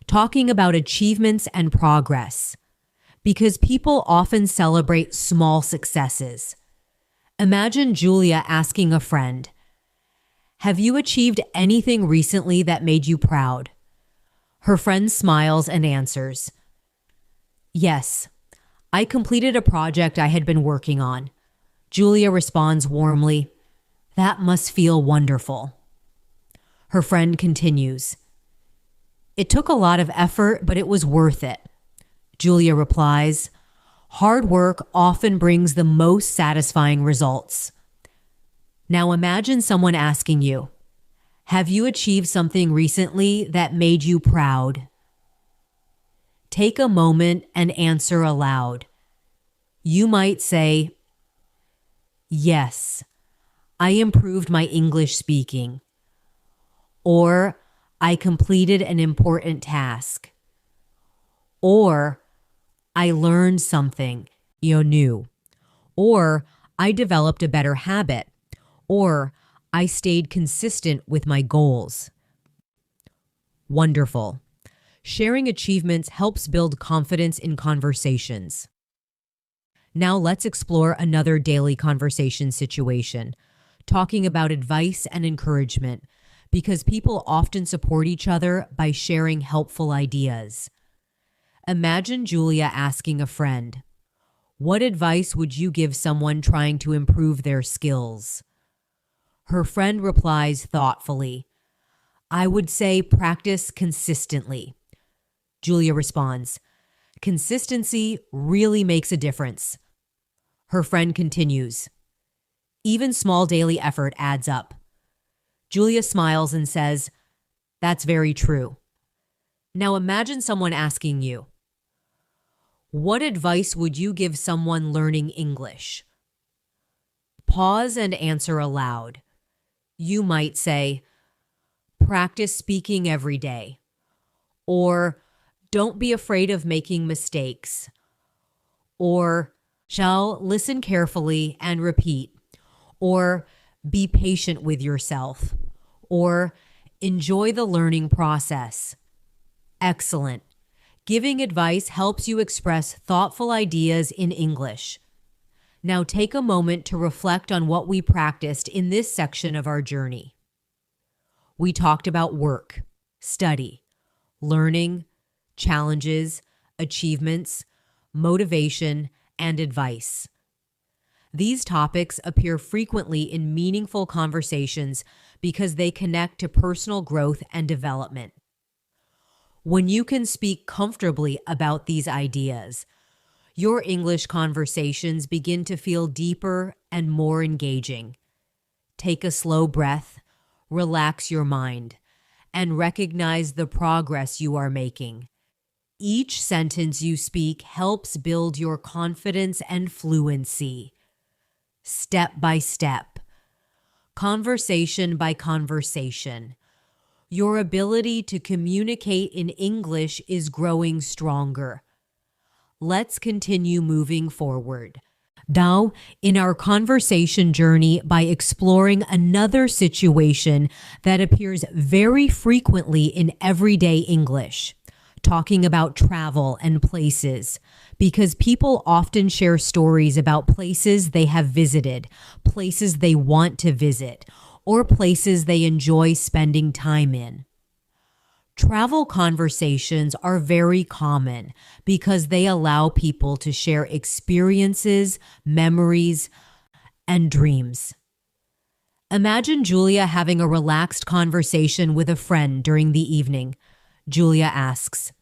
talking about achievements and progress, because people often celebrate small successes. Imagine Julia asking a friend, "Have you achieved anything recently that made you proud?" Her friend smiles and answers, "Yes, I completed a project I had been working on." Julia responds warmly, "That must feel wonderful." Her friend continues, "It took a lot of effort, but it was worth it." Julia replies, "Hard work often brings the most satisfying results." Now imagine someone asking you, "Have you achieved something recently that made you proud?" Take a moment and answer aloud. You might say, "Yes, I improved my English speaking," or "I completed an important task," or "I learned something new," or "I developed a better habit," or "I stayed consistent with my goals." Wonderful. Sharing achievements helps build confidence in conversations. Now let's explore another daily conversation situation, talking about advice and encouragement, because people often support each other by sharing helpful ideas. Imagine Julia asking a friend, "What advice would you give someone trying to improve their skills?" Her friend replies thoughtfully, "I would say practice consistently." Julia responds, "Consistency really makes a difference." Her friend continues, "Even small daily effort adds up." Julia smiles and says, "That's very true." Now imagine someone asking you, "What advice would you give someone learning English?" Pause and answer aloud. You might say, "Practice speaking every day," or "Don't be afraid of making mistakes," or "Shall listen carefully and repeat," or "Be patient with yourself," or "Enjoy the learning process." Excellent. Giving advice helps you express thoughtful ideas in English. Now take a moment to reflect on what we practiced in this section of our journey. We talked about work, study, learning, challenges, achievements, motivation, and advice. These topics appear frequently in meaningful conversations because they connect to personal growth and development. When you can speak comfortably about these ideas, your English conversations begin to feel deeper and more engaging. Take a slow breath, relax your mind, and recognize the progress you are making. Each sentence you speak helps build your confidence and fluency. Step by step, conversation by conversation, your ability to communicate in English is growing stronger. Let's continue moving forward. Now, in our conversation journey by exploring another situation that appears very frequently in everyday English, talking about travel and places, because people often share stories about places they have visited, places they want to visit, or places they enjoy spending time in. Travel conversations are very common because they allow people to share experiences, memories, and dreams. Imagine Julia having a relaxed conversation with a friend during the evening. Julia asks,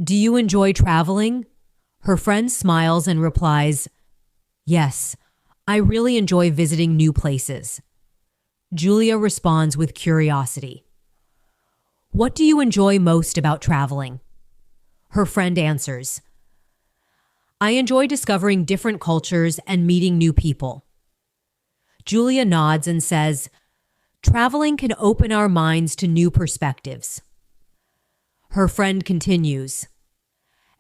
"Do you enjoy traveling?" Her friend smiles and replies, "Yes, I really enjoy visiting new places." Julia responds with curiosity, "What do you enjoy most about traveling?" Her friend answers, "I enjoy discovering different cultures and meeting new people." Julia nods and says, "Traveling can open our minds to new perspectives." Her friend continues,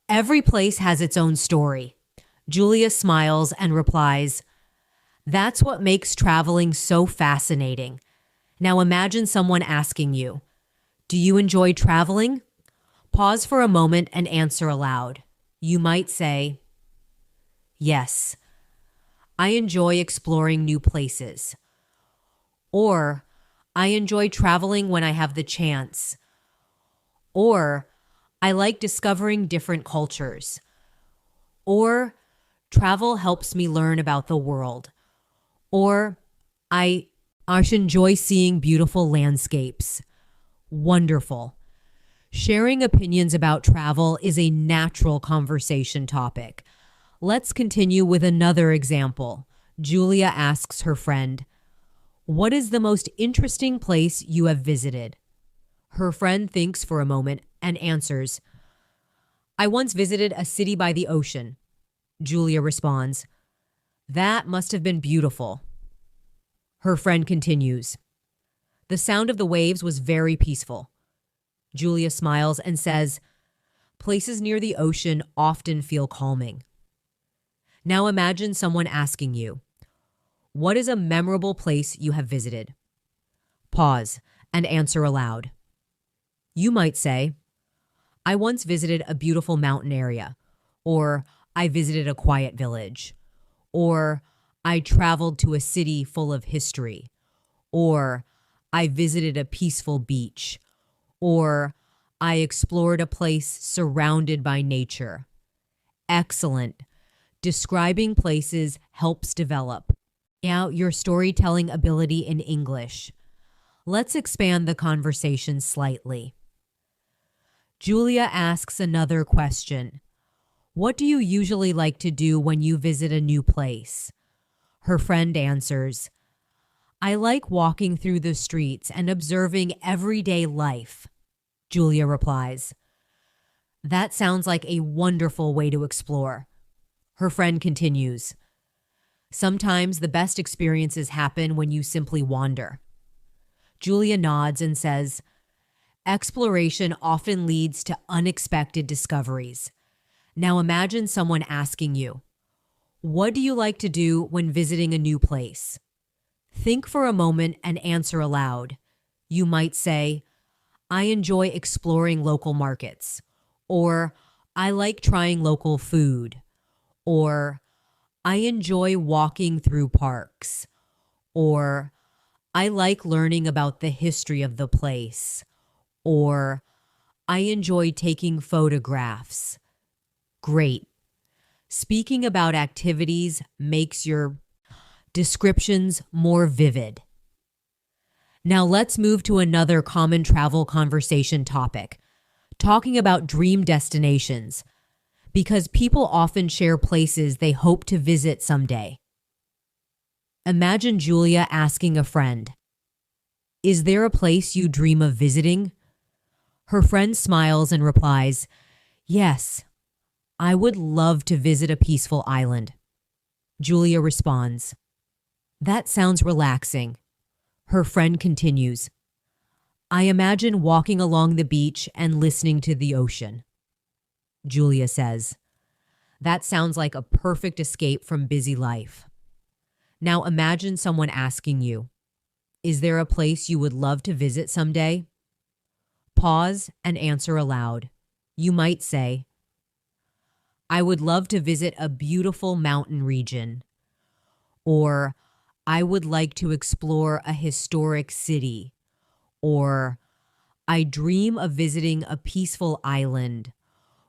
"Every place has its own story." Julia smiles and replies, "That's what makes traveling so fascinating." Now imagine someone asking you, "Do you enjoy traveling?" Pause for a moment and answer aloud. You might say, "Yes, I enjoy exploring new places. Or, I enjoy traveling when I have the chance. Or, I like discovering different cultures. Or, travel helps me learn about the world. Or, I should enjoy seeing beautiful landscapes. Wonderful. Sharing opinions about travel is a natural conversation topic. Let's continue with another example. Julia asks her friend, "What is the most interesting place you have visited?" Her friend thinks for a moment and answers, "I once visited a city by the ocean." Julia responds, "That must have been beautiful." Her friend continues, "The sound of the waves was very peaceful." Julia smiles and says, "Places near the ocean often feel calming." Now imagine someone asking you, "What is a memorable place you have visited?" Pause and answer aloud. You might say, "I once visited a beautiful mountain area," or "I visited a quiet village," or "I traveled to a city full of history," or "I visited a peaceful beach," or "I explored a place surrounded by nature." Excellent. Describing places helps develop out your storytelling ability in English. Let's expand the conversation slightly. Julia asks another question. What do you usually like to do when you visit a new place? Her friend answers, "I like walking through the streets and observing everyday life." Julia replies, "That sounds like a wonderful way to explore." Her friend continues, "Sometimes the best experiences happen when you simply wander." Julia nods and says, "Exploration often leads to unexpected discoveries." Now imagine someone asking you, "What do you like to do when visiting a new place?" Think for a moment and answer aloud. You might say, "I enjoy exploring local markets," or "I like trying local food," or "I enjoy walking through parks," or "I like learning about the history of the place," or "I enjoy taking photographs." Great. Speaking about activities makes your descriptions more vivid. Now let's move to another common travel conversation topic, talking about dream destinations, because people often share places they hope to visit someday. Imagine Julia asking a friend, "Is there a place you dream of visiting?" Her friend smiles and replies, "Yes, I would love to visit a peaceful island." Julia responds, "That sounds relaxing." Her friend continues, "I imagine walking along the beach and listening to the ocean." Julia says, "That sounds like a perfect escape from busy life." Now imagine someone asking you, "Is there a place you would love to visit someday?" Pause and answer aloud. You might say, "I would love to visit a beautiful mountain region," or "I would like to explore a historic city," or "I dream of visiting a peaceful island,"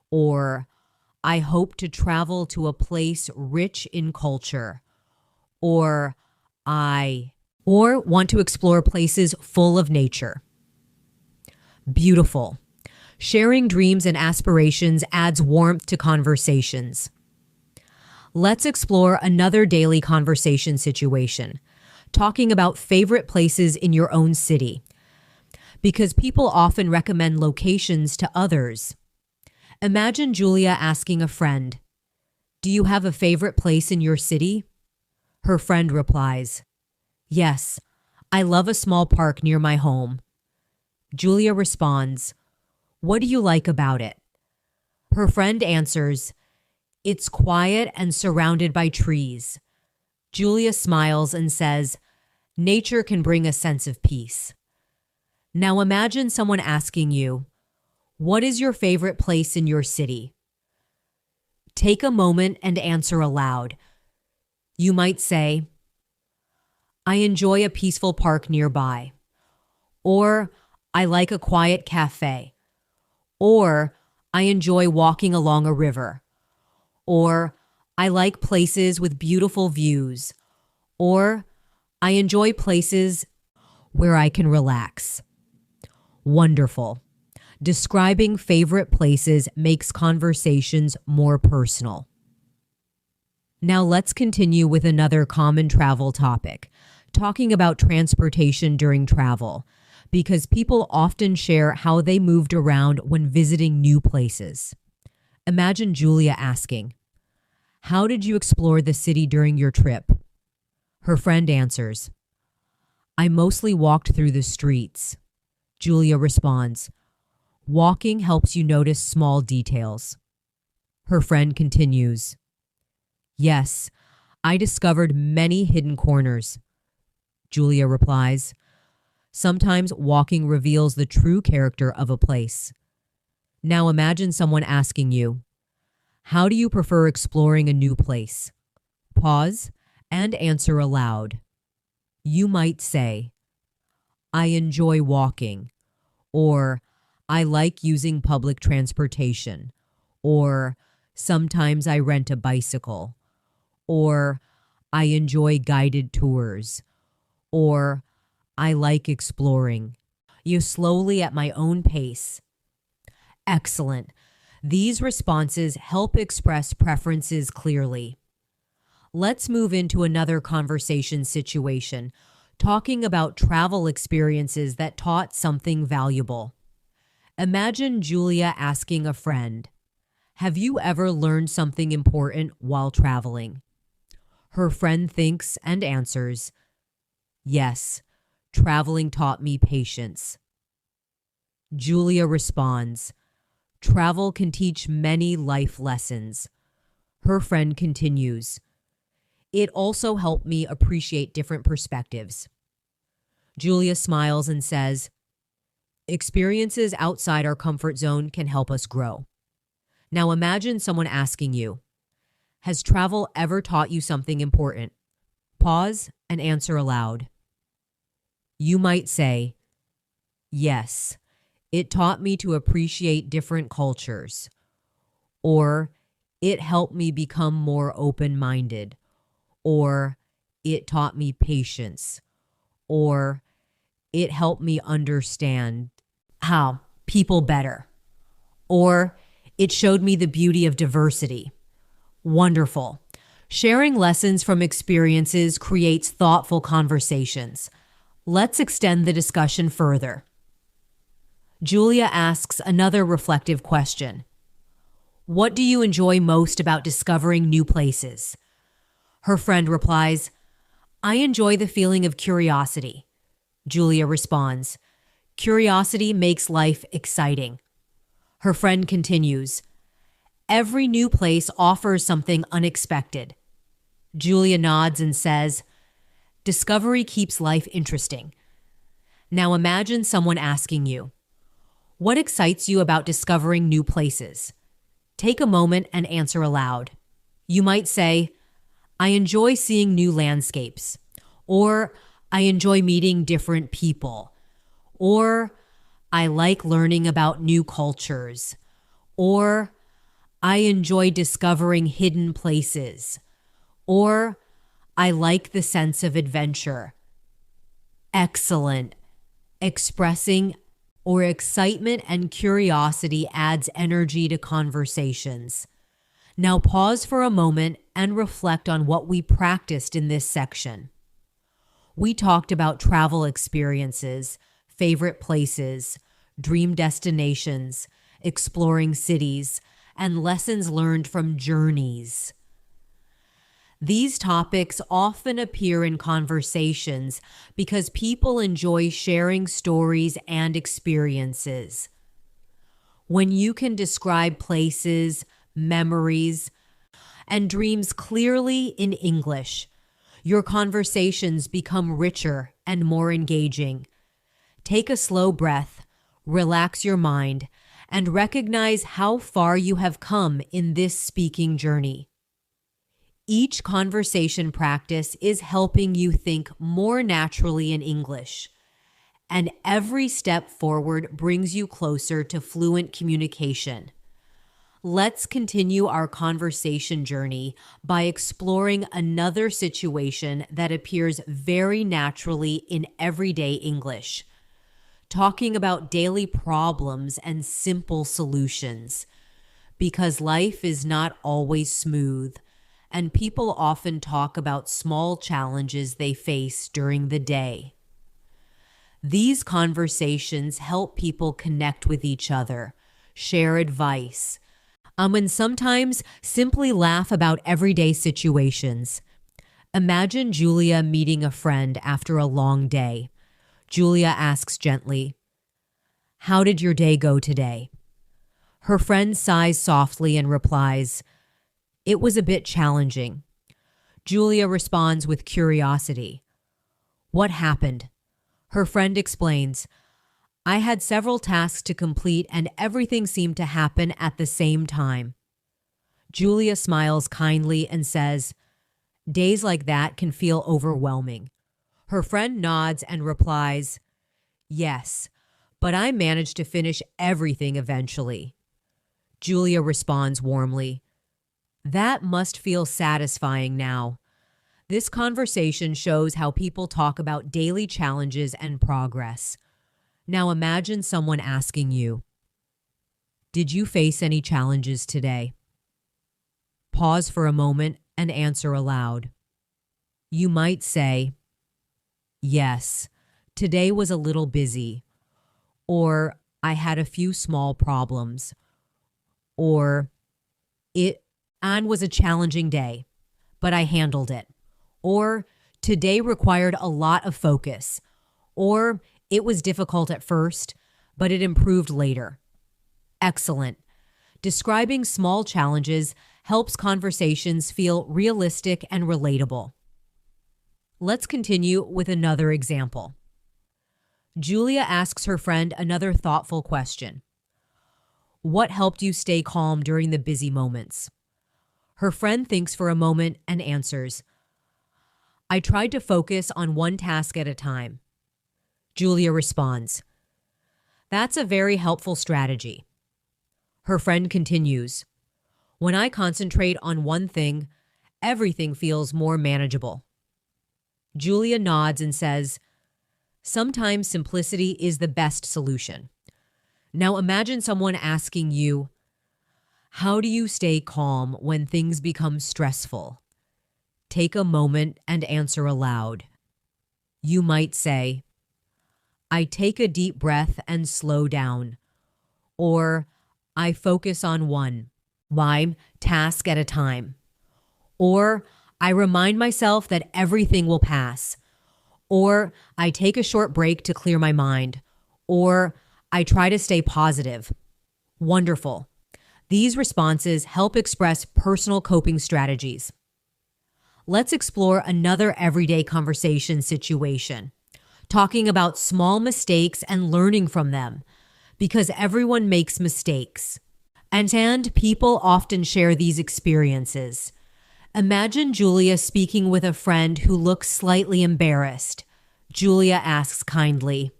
or "I hope to travel to a place rich in culture," or or want to explore places full of nature. Beautiful. Sharing dreams and aspirations adds warmth to conversations. Let's explore another daily conversation situation, talking about favorite places in your own city, because people often recommend locations to others. Imagine Julia asking a friend, "Do you have a favorite place in your city?" Her friend replies, "Yes, I love a small park near my home." Julia responds, "What do you like about it?" Her friend answers, "It's quiet and surrounded by trees." Julia smiles and says, "Nature can bring a sense of peace." Now imagine someone asking you, "What is your favorite place in your city?" Take a moment and answer aloud. You might say, I enjoy a peaceful park nearby, or I like a quiet cafe, or I enjoy walking along a river, or I like places with beautiful views, or I enjoy places where I can relax. Wonderful. Describing favorite places makes conversations more personal. Now let's continue with another common travel topic, talking about transportation during travel, because people often share how they moved around when visiting new places. Imagine Julia asking, how did you explore the city during your trip? Her friend answers, I mostly walked through the streets. Julia responds, walking helps you notice small details. Her friend continues, yes, I discovered many hidden corners. Julia replies, sometimes walking reveals the true character of a place. Now imagine someone asking you, how do you prefer exploring a new place? Pause and answer aloud. You might say, I enjoy walking, or I like using public transportation, or sometimes I rent a bicycle, or I enjoy guided tours, or I like exploring. You slowly at my own pace. Excellent. These responses help express preferences clearly. Let's move into another conversation situation, talking about travel experiences that taught something valuable. Imagine Julia asking a friend, have you ever learned something important while traveling? Her friend thinks and answers, yes, traveling taught me patience. Julia responds, travel can teach many life lessons. Her friend continues, it also helped me appreciate different perspectives. Julia smiles and says, experiences outside our comfort zone can help us grow. Now imagine someone asking you, has travel ever taught you something important? Pause and answer aloud. You might say, yes, it taught me to appreciate different cultures, or it helped me become more open-minded, or it taught me patience, or it helped me understand how people better, or it showed me the beauty of diversity. Wonderful. Sharing lessons from experiences creates thoughtful conversations. Let's extend the discussion further. Julia asks another reflective question. What do you enjoy most about discovering new places? Her friend replies, I enjoy the feeling of curiosity. Julia responds, curiosity makes life exciting. Her friend continues, every new place offers something unexpected. Julia nods and says, discovery keeps life interesting. Now imagine someone asking you, what excites you about discovering new places? Take a moment and answer aloud. You might say, I enjoy seeing new landscapes, or I enjoy meeting different people, or I like learning about new cultures, or I enjoy discovering hidden places, or I like the sense of adventure. Excellent. Expressing or excitement and curiosity adds energy to conversations. Now pause for a moment and reflect on what we practiced in this section. We talked about travel experiences, favorite places, dream destinations, exploring cities, and lessons learned from journeys. These topics often appear in conversations because people enjoy sharing stories and experiences. When you can describe places, memories, and dreams clearly in English, your conversations become richer and more engaging. Take a slow breath, relax your mind, and recognize how far you have come in this speaking journey. Each conversation practice is helping you think more naturally in English, and every step forward brings you closer to fluent communication. Let's continue our conversation journey by exploring another situation that appears very naturally in everyday English, talking about daily problems and simple solutions. Because life is not always smooth, and people often talk about small challenges they face during the day. These conversations help people connect with each other, share advice, and sometimes simply laugh about everyday situations. Imagine Julia meeting a friend after a long day. Julia asks gently, "How did your day go today?" Her friend sighs softly and replies, "It was a bit challenging." Julia responds with curiosity, "What happened?" Her friend explains, "I had several tasks to complete and everything seemed to happen at the same time." Julia smiles kindly and says, "Days like that can feel overwhelming." Her friend nods and replies, "Yes, but I managed to finish everything eventually." Julia responds warmly, "That must feel satisfying now." This conversation shows how people talk about daily challenges and progress. Now imagine someone asking you, "Did you face any challenges today?" Pause for a moment and answer aloud. You might say, "Yes, today was a little busy," or "I had a few small problems," or "It was a challenging day, but I handled it," or "Today required a lot of focus," or "It was difficult at first, but it improved later." Excellent. Describing small challenges helps conversations feel realistic and relatable. Let's continue with another example. Julia asks her friend another thoughtful question. "What helped you stay calm during the busy moments?" Her friend thinks for a moment and answers, "I tried to focus on one task at a time." Julia responds, "That's a very helpful strategy." Her friend continues, "When I concentrate on one thing, everything feels more manageable." Julia nods and says, "Sometimes simplicity is the best solution." Now imagine someone asking you, "How do you stay calm when things become stressful?" Take a moment and answer aloud. You might say, "I take a deep breath and slow down," or "I focus on one task at a time," or "I remind myself that everything will pass," or "I take a short break to clear my mind," or "I try to stay positive." Wonderful. These responses help express personal coping strategies. Let's explore another everyday conversation situation, talking about small mistakes and learning from them, because everyone makes mistakes. And people often share these experiences. Imagine Julia speaking with a friend who looks slightly embarrassed. Julia asks kindly,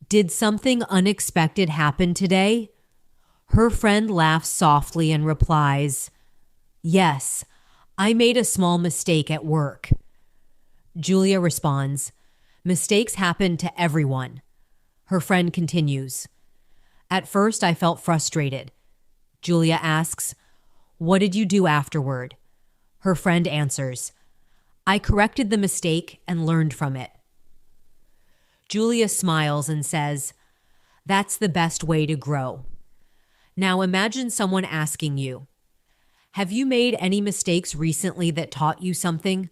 "Did something unexpected happen today?" Her friend laughs softly and replies, "Yes, I made a small mistake at work." Julia responds, "Mistakes happen to everyone." Her friend continues, "At first I felt frustrated." Julia asks, "What did you do afterward?" Her friend answers, "I corrected the mistake and learned from it." Julia smiles and says, "That's the best way to grow." Now imagine someone asking you, "Have you made any mistakes recently that taught you something?"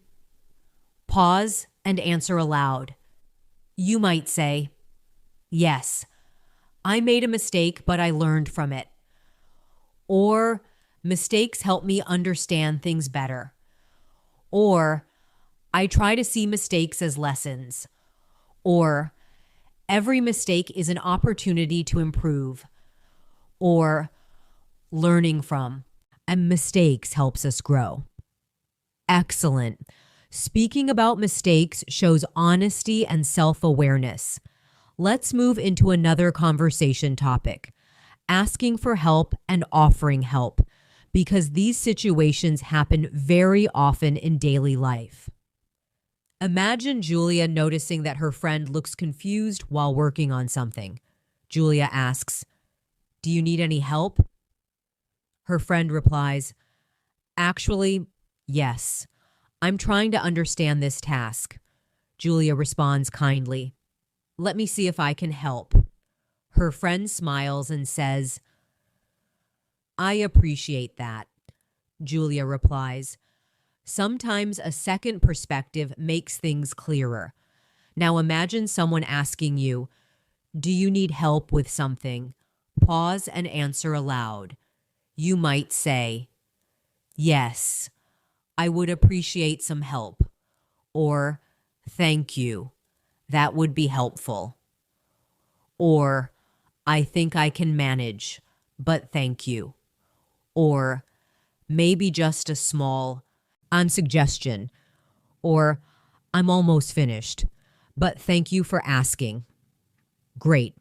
Pause and answer aloud. You might say, "Yes, I made a mistake, but I learned from it." Or, "Mistakes help me understand things better." Or, "I try to see mistakes as lessons." Or, "Every mistake is an opportunity to improve." Or, "Learning from and mistakes helps us grow." Excellent. Speaking about mistakes shows honesty and self-awareness. Let's move into another conversation topic, asking for help and offering help, because these situations happen very often in daily life. Imagine Julia noticing that her friend looks confused while working on something. Julia asks, "Do you need any help?" Her friend replies, "Actually, yes. I'm trying to understand this task." Julia responds kindly, "Let me see if I can help." Her friend smiles and says, "I appreciate that." Julia replies, "Sometimes a second perspective makes things clearer." Now imagine someone asking you, "Do you need help with something?" Pause and answer aloud. You might say, "Yes, I would appreciate some help." Or, "Thank you. That would be helpful." Or, "I think I can manage, but thank you." Or, maybe just a small "on suggestion." Or, "I'm almost finished, but thank you for asking." Great.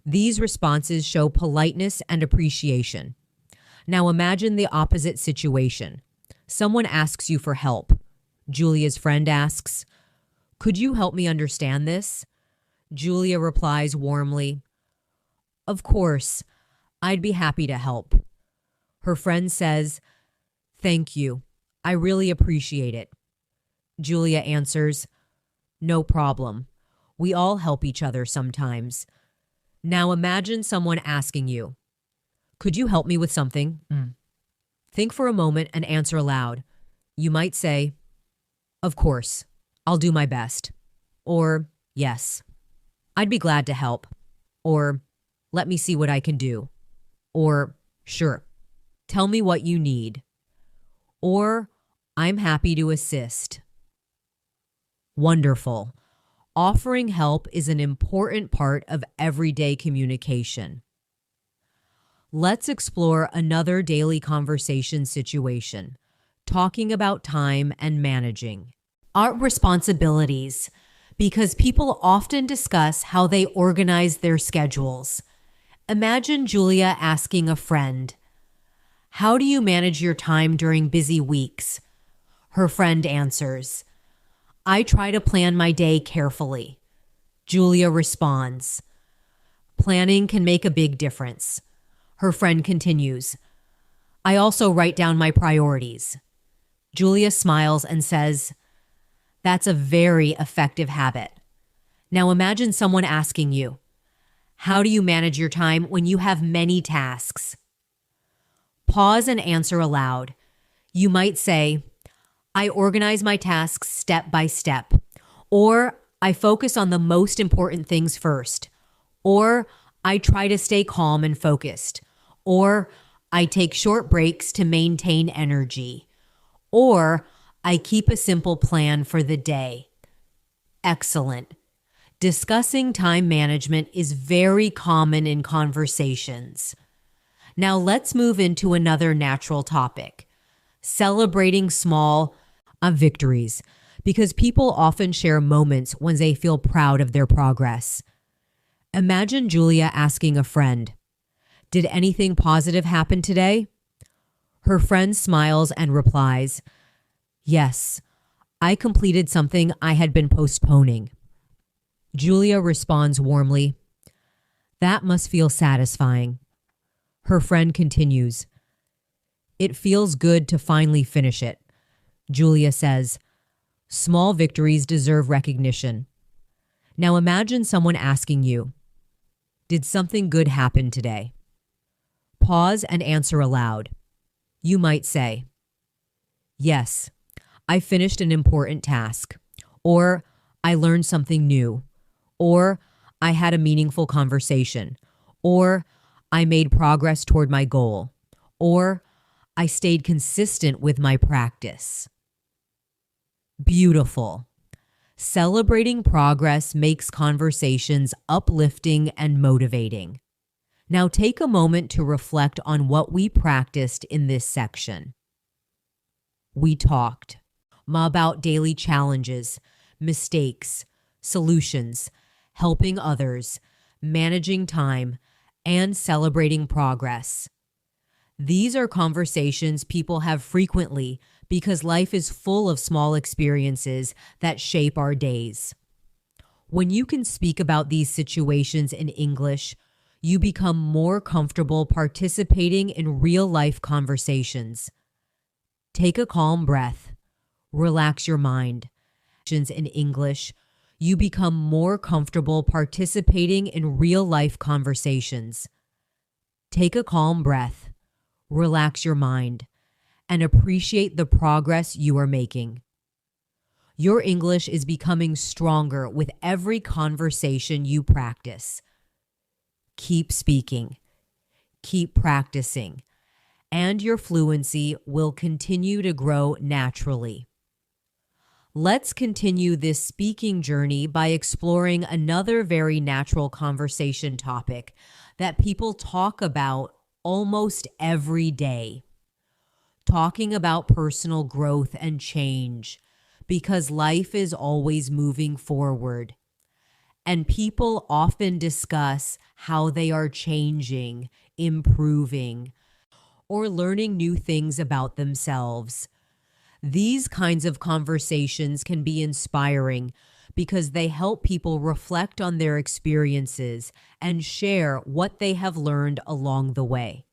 These responses show politeness and appreciation. Now imagine the opposite situation. Someone asks you for help. Julia's friend asks, "Could you help me understand this?" Julia replies warmly, "Of course, I'd be happy to help." Her friend says, "Thank you. I really appreciate it." Julia answers, "No problem. We all help each other sometimes." Now imagine someone asking you, "Could you help me with something?" Think for a moment and answer aloud. You might say, "Of course, I'll do my best." Or, "Yes, I'd be glad to help." Or, "Let me see what I can do." Or, "Sure, tell me what you need." Or, "I'm happy to assist." Wonderful. Offering help is an important part of everyday communication. Let's explore another daily conversation situation, talking about time and managing our responsibilities, because people often discuss how they organize their schedules. Imagine Julia asking a friend, "How do you manage your time during busy weeks?" Her friend answers, "I try to plan my day carefully." Julia responds, "Planning can make a big difference." Her friend continues, "I also write down my priorities." Julia smiles and says, "That's a very effective habit." Now imagine someone asking you, "How do you manage your time when you have many tasks?" Pause and answer aloud. You might say, "I organize my tasks step by step." Or, "I focus on the most important things first." Or, "I try to stay calm and focused." Or, "I take short breaks to maintain energy." Or, "I keep a simple plan for the day." Excellent. Discussing time management is very common in conversations. Now let's move into another natural topic, celebrating small victories, because people often share moments when they feel proud of their progress. Imagine Julia asking a friend, "Did anything positive happen today?" Her friend smiles and replies, "Yes, I completed something I had been postponing." Julia responds warmly, "That must feel satisfying." Her friend continues, "It feels good to finally finish it." Julia says, "Small victories deserve recognition." Now imagine someone asking you, "Did something good happen today?" Pause and answer aloud. You might say, "Yes, I finished an important task." Or, "I learned something new." Or, "I had a meaningful conversation." Or, "I made progress toward my goal." Or, "I stayed consistent with my practice." Beautiful. Celebrating progress makes conversations uplifting and motivating. Now take a moment to reflect on what we practiced in this section. We talked. about daily challenges, mistakes, solutions, helping others, managing time, and celebrating progress. These are conversations people have frequently because life is full of small experiences that shape our days. When you can speak about these situations in English, you become more comfortable participating in real-life conversations. Take a calm breath. Relax your mind. In English, you become more comfortable participating in real-life conversations. Take a calm breath. Relax your mind and appreciate the progress you are making. Your English is becoming stronger with every conversation you practice. Keep speaking, keep practicing, and your fluency will continue to grow naturally. Let's continue this speaking journey by exploring another very natural conversation topic that people talk about almost every day. Talking about personal growth and change, because life is always moving forward. And people often discuss how they are changing, improving, or learning new things about themselves. These kinds of conversations can be inspiring because they help people reflect on their experiences and share what they have learned along the way.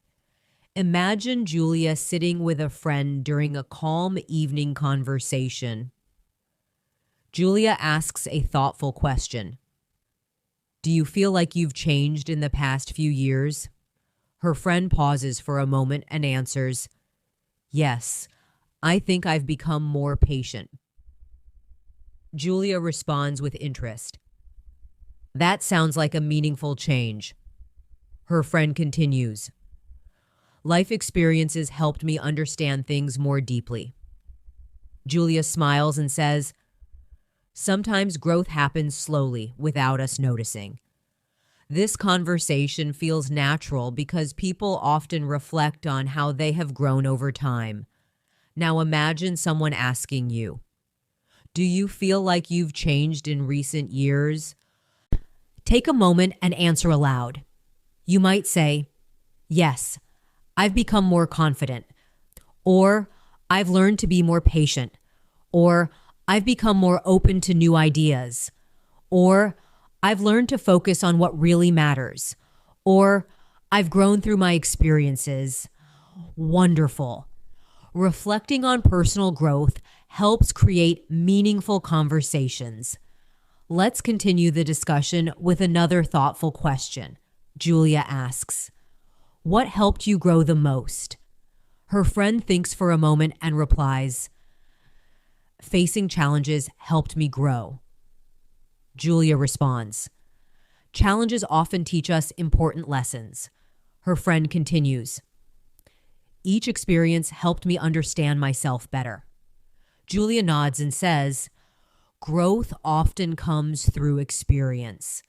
Imagine Julia sitting with a friend during a calm evening conversation. Julia asks a thoughtful question. Do you feel like you've changed in the past few years? Her friend pauses for a moment and answers, Yes, I think I've become more patient. Julia responds with interest. That sounds like a meaningful change. Her friend continues. Life experiences helped me understand things more deeply. Julia smiles and says, Sometimes growth happens slowly without us noticing. This conversation feels natural because people often reflect on how they have grown over time. Now imagine someone asking you, do you feel like you've changed in recent years? Take a moment and answer aloud. You might say, Yes, I've become more confident, or I've learned to be more patient, or I've become more open to new ideas, or I've learned to focus on what really matters, or I've grown through my experiences. Wonderful. Reflecting on personal growth helps create meaningful conversations. Let's continue the discussion with another thoughtful question. Julia asks, What helped you grow the most? Her friend thinks for a moment and replies, Facing challenges helped me grow. Julia responds, Challenges often teach us important lessons. Her friend continues, Each experience helped me understand myself better. Julia nods and says, Growth often comes through experience.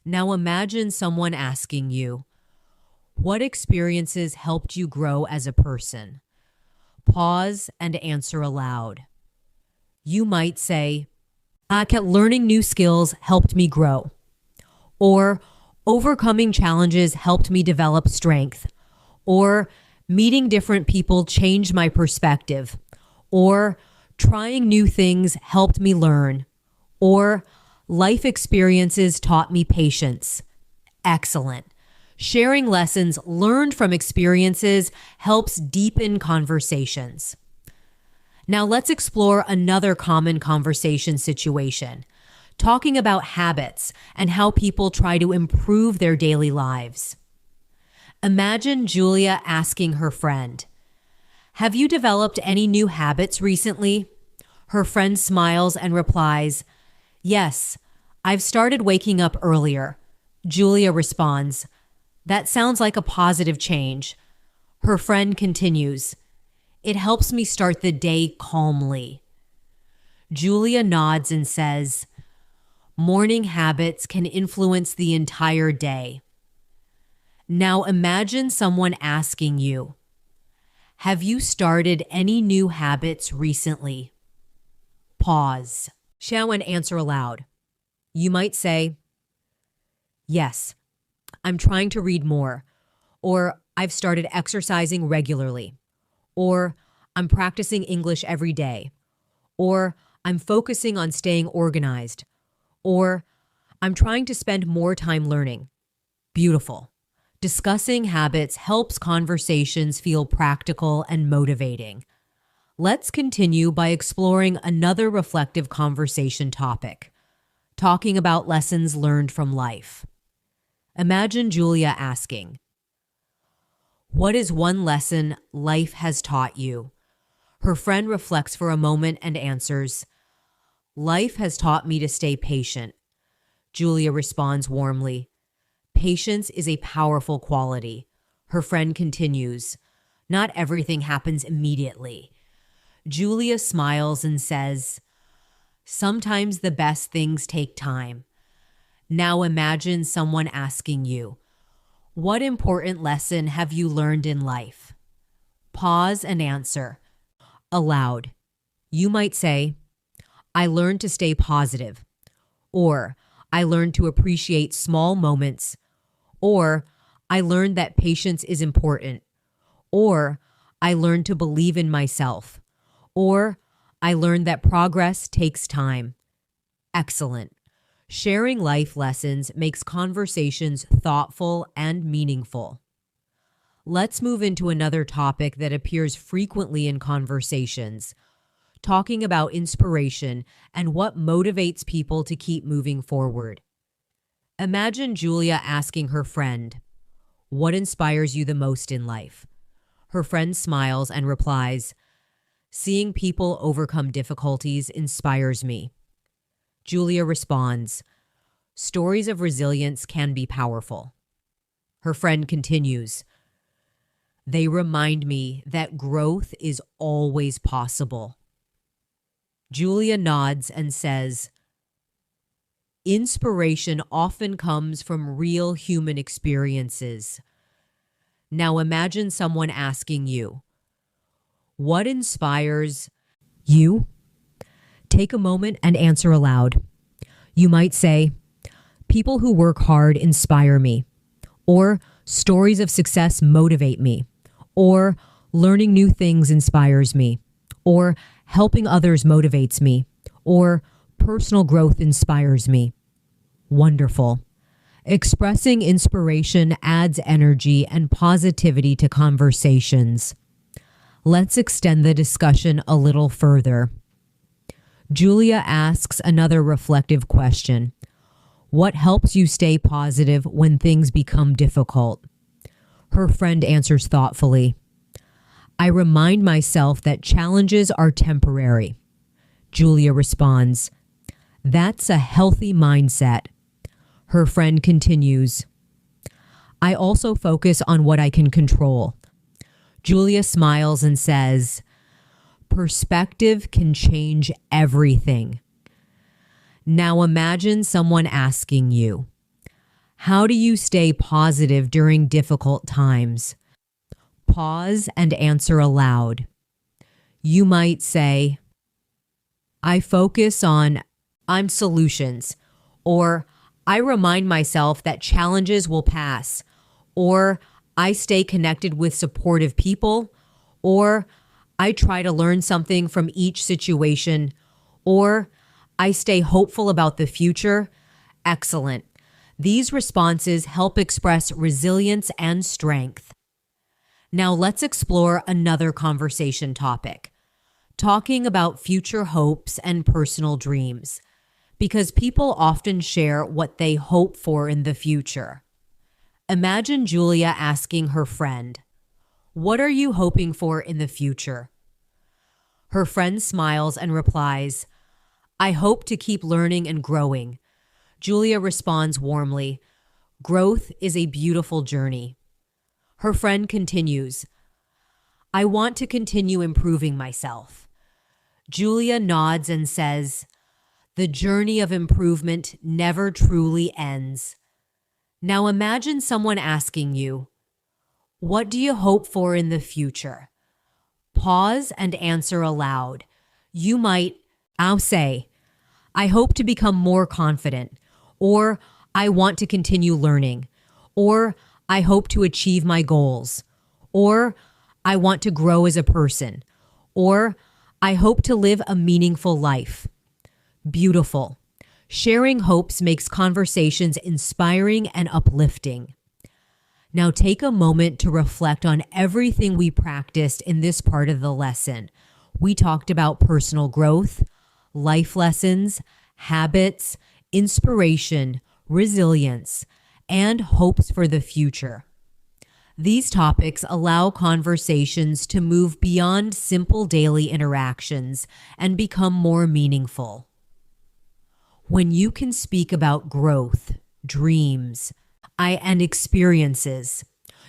Now imagine someone asking you, What experiences helped you grow as a person? Pause and answer aloud. You might say, learning new skills helped me grow. Or overcoming challenges helped me develop strength. Or meeting different people changed my perspective. Or trying new things helped me learn. Or life experiences taught me patience. Excellent. Sharing lessons learned from experiences helps deepen conversations. Now let's explore another common conversation situation, talking about habits and how people try to improve their daily lives. Imagine Julia asking her friend, Have you developed any new habits recently? Her friend smiles and replies, Yes, I've started waking up earlier. Julia responds, That sounds like a positive change. Her friend continues, It helps me start the day calmly. Julia nods and says, Morning habits can influence the entire day. Now imagine someone asking you, Have you started any new habits recently? Pause. Show and answer aloud. You might say, yes, I'm trying to read more, or I've started exercising regularly, or I'm practicing English every day, or I'm focusing on staying organized, or I'm trying to spend more time learning. Beautiful. Discussing habits helps conversations feel practical and motivating. Let's continue by exploring another reflective conversation topic, talking about lessons learned from life. Imagine Julia asking, what is one lesson life has taught you? Her friend reflects for a moment and answers, life has taught me to stay patient. Julia responds warmly, patience is a powerful quality. Her friend continues, not everything happens immediately. Julia smiles and says, sometimes the best things take time. Now imagine someone asking you, what important lesson have you learned in life? Pause and answer. Aloud. You might say, I learned to stay positive, or I learned to appreciate small moments, or I learned that patience is important, or I learned to believe in myself, or I learned that progress takes time. Excellent. Sharing life lessons makes conversations thoughtful and meaningful. Let's move into another topic that appears frequently in conversations, talking about inspiration and what motivates people to keep moving forward. Imagine Julia asking her friend, what inspires you the most in life? Her friend smiles and replies, seeing people overcome difficulties inspires me. Julia responds, stories of resilience can be powerful. Her friend continues, they remind me that growth is always possible. Julia nods and says, inspiration often comes from real human experiences. Now imagine someone asking you, what inspires you? Take a moment and answer aloud. You might say, people who work hard inspire me, or stories of success motivate me, or learning new things inspires me, or helping others motivates me, or personal growth inspires me. Wonderful. Expressing inspiration adds energy and positivity to conversations. Let's extend the discussion a little further. Julia asks another reflective question. What helps you stay positive when things become difficult? Her friend answers thoughtfully, I remind myself that challenges are temporary. Julia responds, that's a healthy mindset. Her friend continues, I also focus on what I can control. Julia smiles and says, perspective can change everything. Now imagine someone asking you, how do you stay positive during difficult times? Pause and answer aloud. You might say, I focus on solutions, or I remind myself that challenges will pass, or I stay connected with supportive people, or I try to learn something from each situation, or I stay hopeful about the future. Excellent. These responses help express resilience and strength. Now let's explore another conversation topic, talking about future hopes and personal dreams, because people often share what they hope for in the future. Imagine Julia asking her friend, what are you hoping for in the future? Her friend smiles and replies, I hope to keep learning and growing. Julia responds warmly, growth is a beautiful journey. Her friend continues, I want to continue improving myself. Julia nods and says, the journey of improvement never truly ends. Now imagine someone asking you, what do you hope for in the future? Pause and answer aloud. You might I'll say, I hope to become more confident, or I want to continue learning, or I hope to achieve my goals, or I want to grow as a person, or I hope to live a meaningful life. Beautiful. Sharing hopes makes conversations inspiring and uplifting. Now take a moment to reflect on everything we practiced in this part of the lesson. We talked about personal growth, life lessons, habits, inspiration, resilience, and hopes for the future. These topics allow conversations to move beyond simple daily interactions and become more meaningful. When you can speak about growth, dreams, and experiences,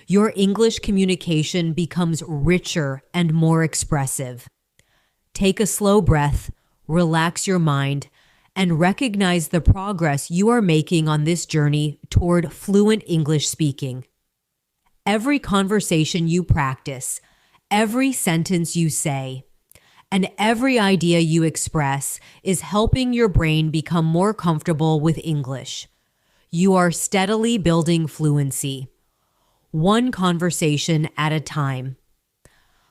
your English communication becomes richer and more expressive. Take a slow breath, relax your mind, and recognize the progress you are making on this journey toward fluent English speaking. Every conversation you practice, every sentence you say, and every idea you express is helping your brain become more comfortable with English. You are steadily building fluency, one conversation at a time.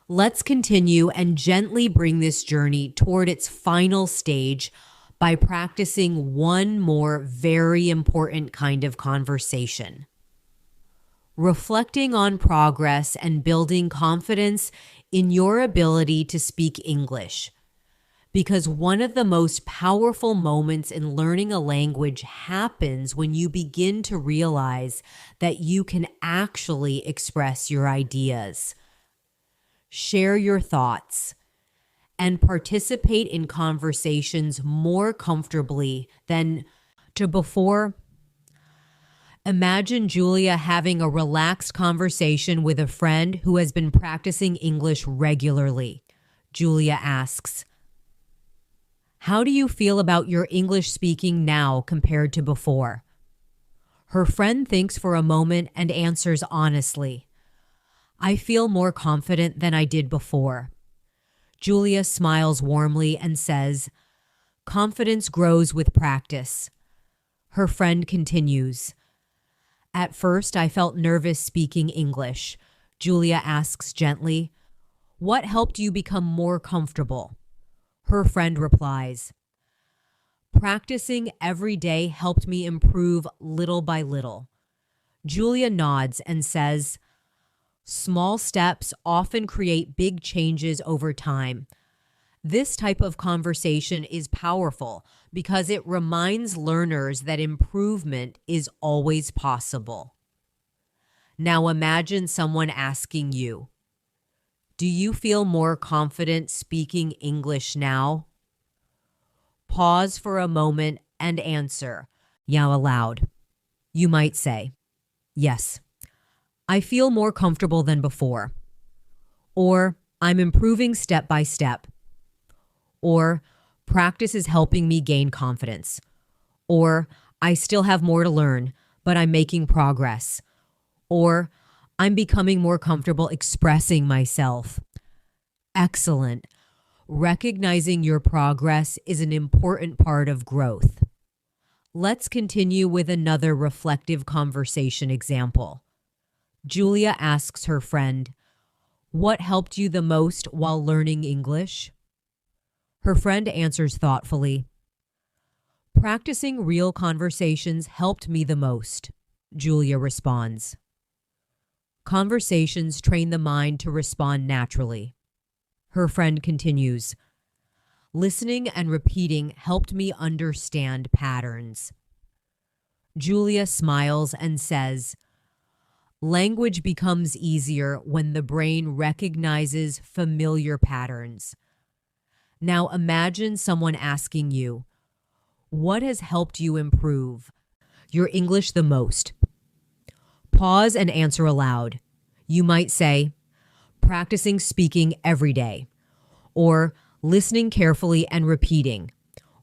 Let's continue and gently bring this journey toward its final stage by practicing one more very important kind of conversation. Reflecting on progress and building confidence in your ability to speak English. Because one of the most powerful moments in learning a language happens when you begin to realize that you can actually express your ideas, share your thoughts, and participate in conversations more comfortably than to before. Imagine Julia having a relaxed conversation with a friend who has been practicing English regularly. Julia asks, "How do you feel about your English speaking now compared to before?" Her friend thinks for a moment and answers honestly, "I feel more confident than I did before." Julia smiles warmly and says, "Confidence grows with practice." Her friend continues, "At first, I felt nervous speaking English." Julia asks gently, "What helped you become more comfortable?" Her friend replies, "Practicing every day helped me improve little by little." Julia nods and says, "Small steps often create big changes over time." This type of conversation is powerful because it reminds learners that improvement is always possible. Now imagine someone asking you, "Do you feel more confident speaking English now?" Pause for a moment and answer, yeah, aloud. You might say, "Yes, I feel more comfortable than before." Or, "I'm improving step by step." Or, "Practice is helping me gain confidence." Or, "I still have more to learn, but I'm making progress." Or, "I'm becoming more comfortable expressing myself." Excellent. Recognizing your progress is an important part of growth. Let's continue with another reflective conversation example. Julia asks her friend, "What helped you the most while learning English?" Her friend answers thoughtfully, "Practicing real conversations helped me the most." Julia responds. Conversations train the mind to respond naturally. Her friend continues, "Listening and repeating helped me understand patterns." Julia smiles and says, "Language becomes easier when the brain recognizes familiar patterns." Now imagine someone asking you, "What has helped you improve your English the most?" Pause and answer aloud. You might say, "Practicing speaking every day," or "listening carefully and repeating,"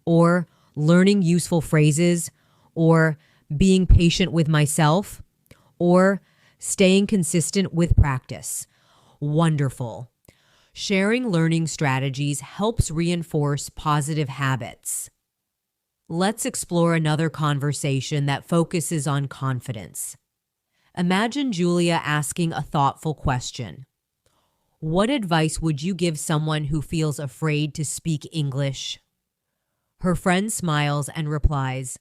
or "learning useful phrases," or "being patient with myself," or "staying consistent with practice." Wonderful. Sharing learning strategies helps reinforce positive habits. Let's explore another conversation that focuses on confidence. Imagine Julia asking a thoughtful question. What advice would you give someone who feels afraid to speak English? Her friend smiles and replies,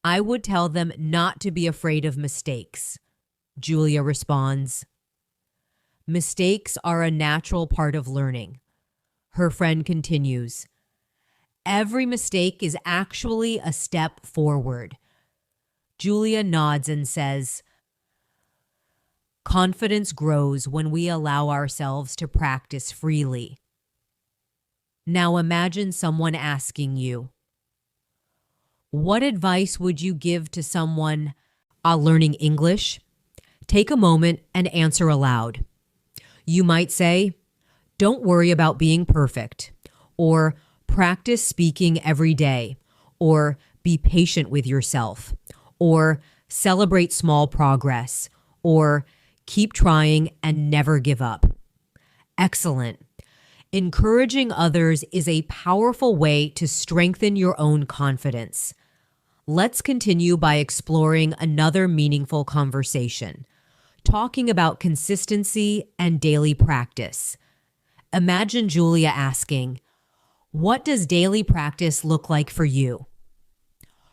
I would tell them not to be afraid of mistakes. Julia responds, mistakes are a natural part of learning. Her friend continues, every mistake is actually a step forward. Julia nods and says, confidence grows when we allow ourselves to practice freely. Now imagine someone asking you, what advice would you give to someone learning English? Take a moment and answer aloud. You might say, don't worry about being perfect, or practice speaking every day, or be patient with yourself, or celebrate small progress, or keep trying and never give up. Excellent. Encouraging others is a powerful way to strengthen your own confidence. Let's continue by exploring another meaningful conversation, talking about consistency and daily practice. Imagine Julia asking, what does daily practice look like for you?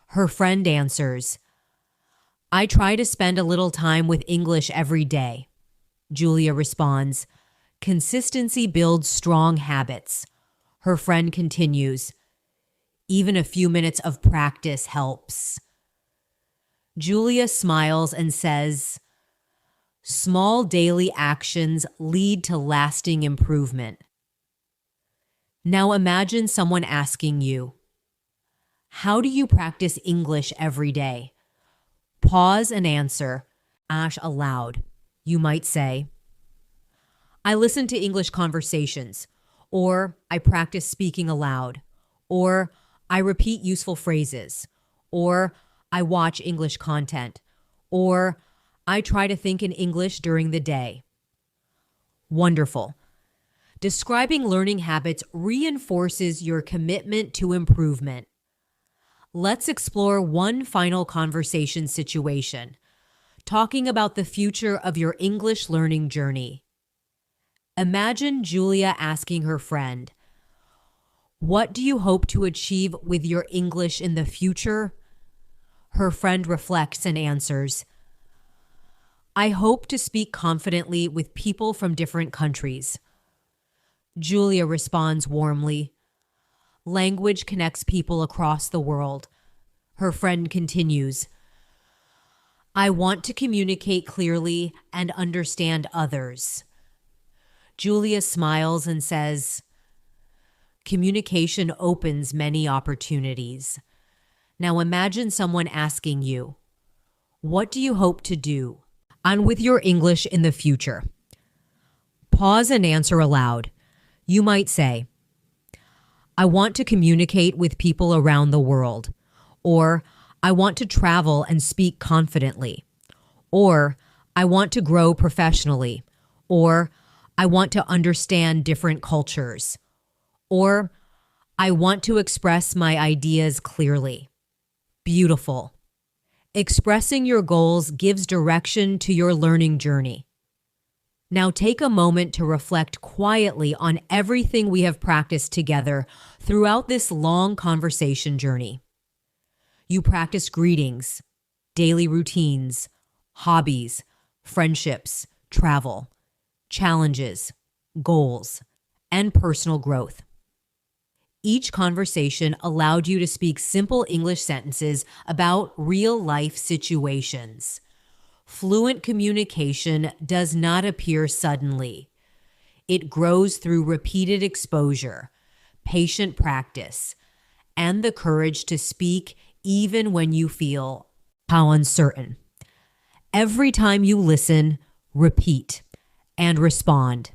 Her friend answers, I try to spend a little time with English every day. Julia responds, consistency builds strong habits. Her friend continues, even a few minutes of practice helps. Julia smiles and says, small daily actions lead to lasting improvement. Now imagine someone asking you, how do you practice English every day? Pause and answer, ash aloud. You might say, I listen to English conversations, or I practice speaking aloud, or I repeat useful phrases, or I watch English content, or I try to think in English during the day. Wonderful. Describing learning habits reinforces your commitment to improvement. Let's explore one final conversation situation, talking about the future of your English learning journey. Imagine Julia asking her friend, what do you hope to achieve with your English in the future? Her friend reflects and answers, I hope to speak confidently with people from different countries. Julia responds warmly, language connects people across the world. Her friend continues, I want to communicate clearly and understand others. Julia smiles and says, communication opens many opportunities. Now imagine someone asking you, what do you hope to do on with your English in the future? Pause and answer aloud. You might say, I want to communicate with people around the world, or I want to travel and speak confidently, or I want to grow professionally, or I want to understand different cultures, or I want to express my ideas clearly. Beautiful. Expressing your goals gives direction to your learning journey. Now take a moment to reflect quietly on everything we have practiced together throughout this long conversation journey. You practice greetings, daily routines, hobbies, friendships, travel, challenges, goals, and personal growth. Each conversation allowed you to speak simple English sentences about real-life situations. Fluent communication does not appear suddenly. It grows through repeated exposure, patient practice, and the courage to speak even when you feel how uncertain. Every time you listen, repeat, and respond,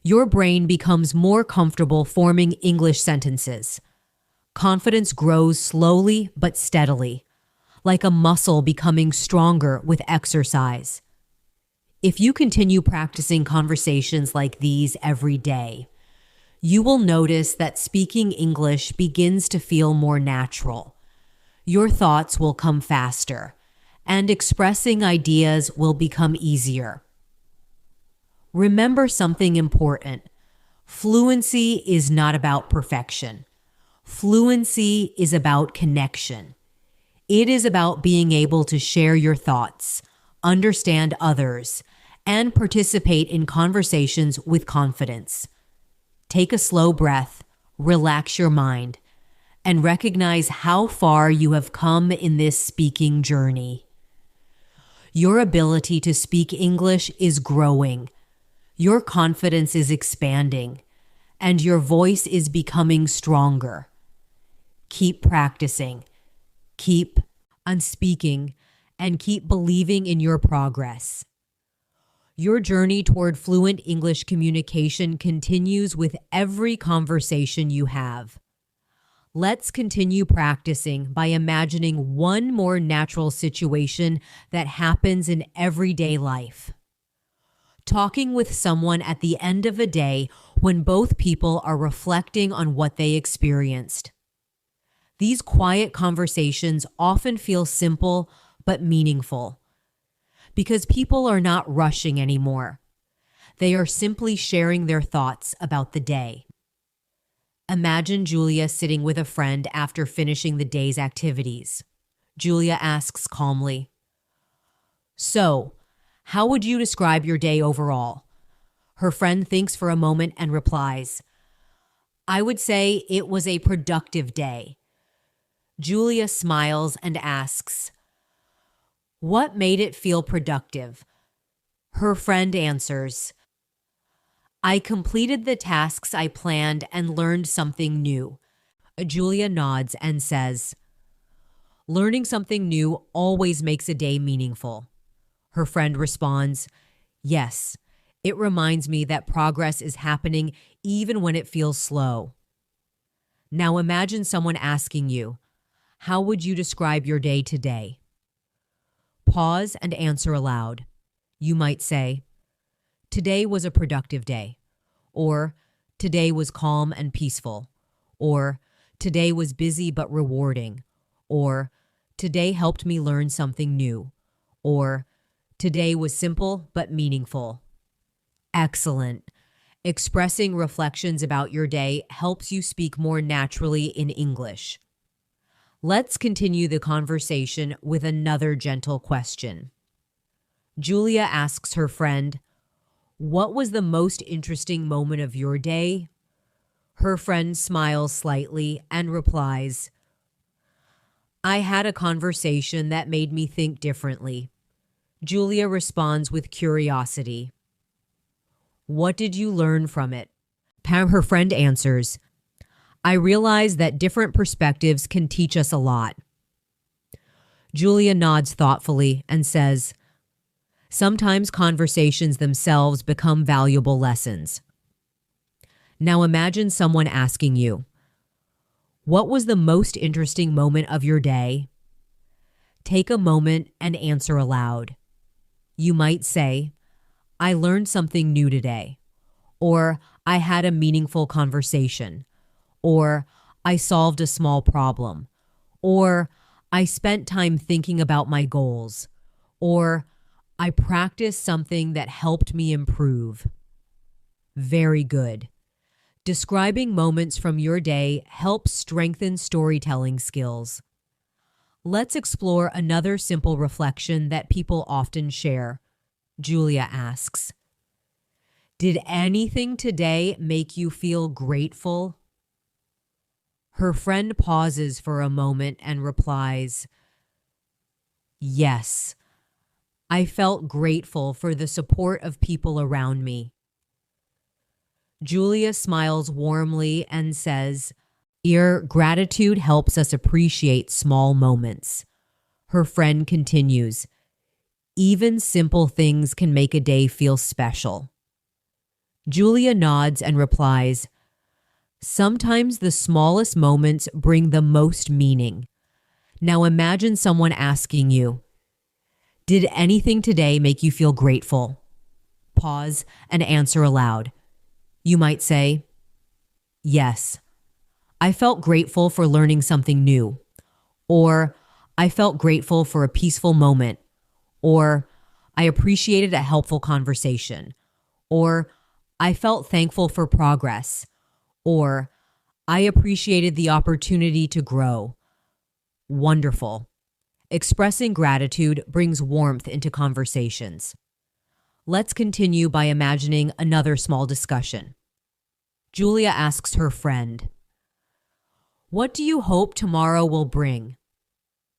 your brain becomes more comfortable forming English sentences. Confidence grows slowly but steadily, like a muscle becoming stronger with exercise. If you continue practicing conversations like these every day, you will notice that speaking English begins to feel more natural. Your thoughts will come faster, and expressing ideas will become easier. Remember something important. Fluency is not about perfection. Fluency is about connection. It is about being able to share your thoughts, understand others, and participate in conversations with confidence. Take a slow breath, relax your mind, and recognize how far you have come in this speaking journey. Your ability to speak English is growing. Your confidence is expanding, and your voice is becoming stronger. Keep practicing, keep on speaking, and keep believing in your progress. Your journey toward fluent English communication continues with every conversation you have. Let's continue practicing by imagining one more natural situation that happens in everyday life. Talking with someone at the end of a day when both people are reflecting on what they experienced. These quiet conversations often feel simple but meaningful because people are not rushing anymore. They are simply sharing their thoughts about the day. Imagine Julia sitting with a friend after finishing the day's activities. Julia asks calmly, "So, how would you describe your day overall?" Her friend thinks for a moment and replies, "I would say it was a productive day." Julia smiles and asks, "What made it feel productive?" Her friend answers, "I completed the tasks I planned and learned something new." Julia nods and says, "Learning something new always makes a day meaningful." Her friend responds, "Yes, it reminds me that progress is happening even when it feels slow." Now imagine someone asking you, "How would you describe your day today?" Pause and answer aloud. You might say, "Today was a productive day," or "Today was calm and peaceful," or "Today was busy but rewarding," or "Today helped me learn something new," or "Today was simple but meaningful." Excellent. Expressing reflections about your day helps you speak more naturally in English. Let's continue the conversation with another gentle question. Julia asks her friend, "What was the most interesting moment of your day?" Her friend smiles slightly and replies, "I had a conversation that made me think differently." Julia responds with curiosity, "What did you learn from it?" Her friend answers, "I realized that different perspectives can teach us a lot." Julia nods thoughtfully and says, "Sometimes conversations themselves become valuable lessons." Now imagine someone asking you, "What was the most interesting moment of your day?" Take a moment and answer aloud. You might say, "I learned something new today," or "I had a meaningful conversation," or "I solved a small problem," or "I spent time thinking about my goals," or "I practiced something that helped me improve." Very good. Describing moments from your day helps strengthen storytelling skills. Let's explore another simple reflection that people often share. Julia asks, "Did anything today make you feel grateful?" Her friend pauses for a moment and replies, "Yes, I felt grateful for the support of people around me." Julia smiles warmly and says, "Your gratitude helps us appreciate small moments." Her friend continues, "Even simple things can make a day feel special." Julia nods and replies, "Sometimes the smallest moments bring the most meaning." Now imagine someone asking you, "Did anything today make you feel grateful?" Pause and answer aloud. You might say, yes, I felt grateful for learning something new. Or, I felt grateful for a peaceful moment. Or, I appreciated a helpful conversation. Or, I felt thankful for progress. Or, I appreciated the opportunity to grow. Wonderful. Expressing gratitude brings warmth into conversations. Let's continue by imagining another small discussion. Julia asks her friend, "What do you hope tomorrow will bring?"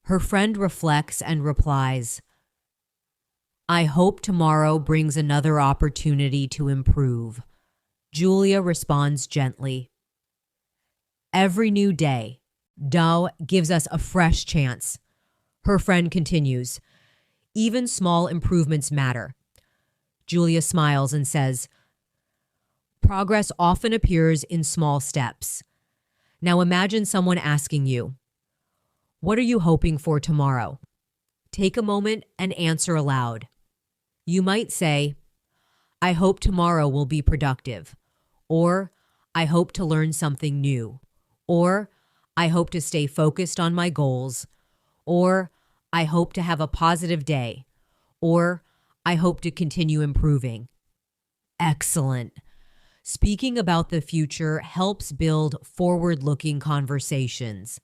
Her friend reflects and replies, "I hope tomorrow brings another opportunity to improve." Julia responds gently, "Every new day, Dao gives us a fresh chance." Her friend continues, "Even small improvements matter." Julia smiles and says, "Progress often appears in small steps." Now imagine someone asking you, "What are you hoping for tomorrow?" Take a moment and answer aloud. You might say, "I hope tomorrow will be productive," or "I hope to learn something new," or "I hope to stay focused on my goals," or "I hope to have a positive day," or "I hope to continue improving." Excellent. Speaking about the future helps build forward-looking conversations.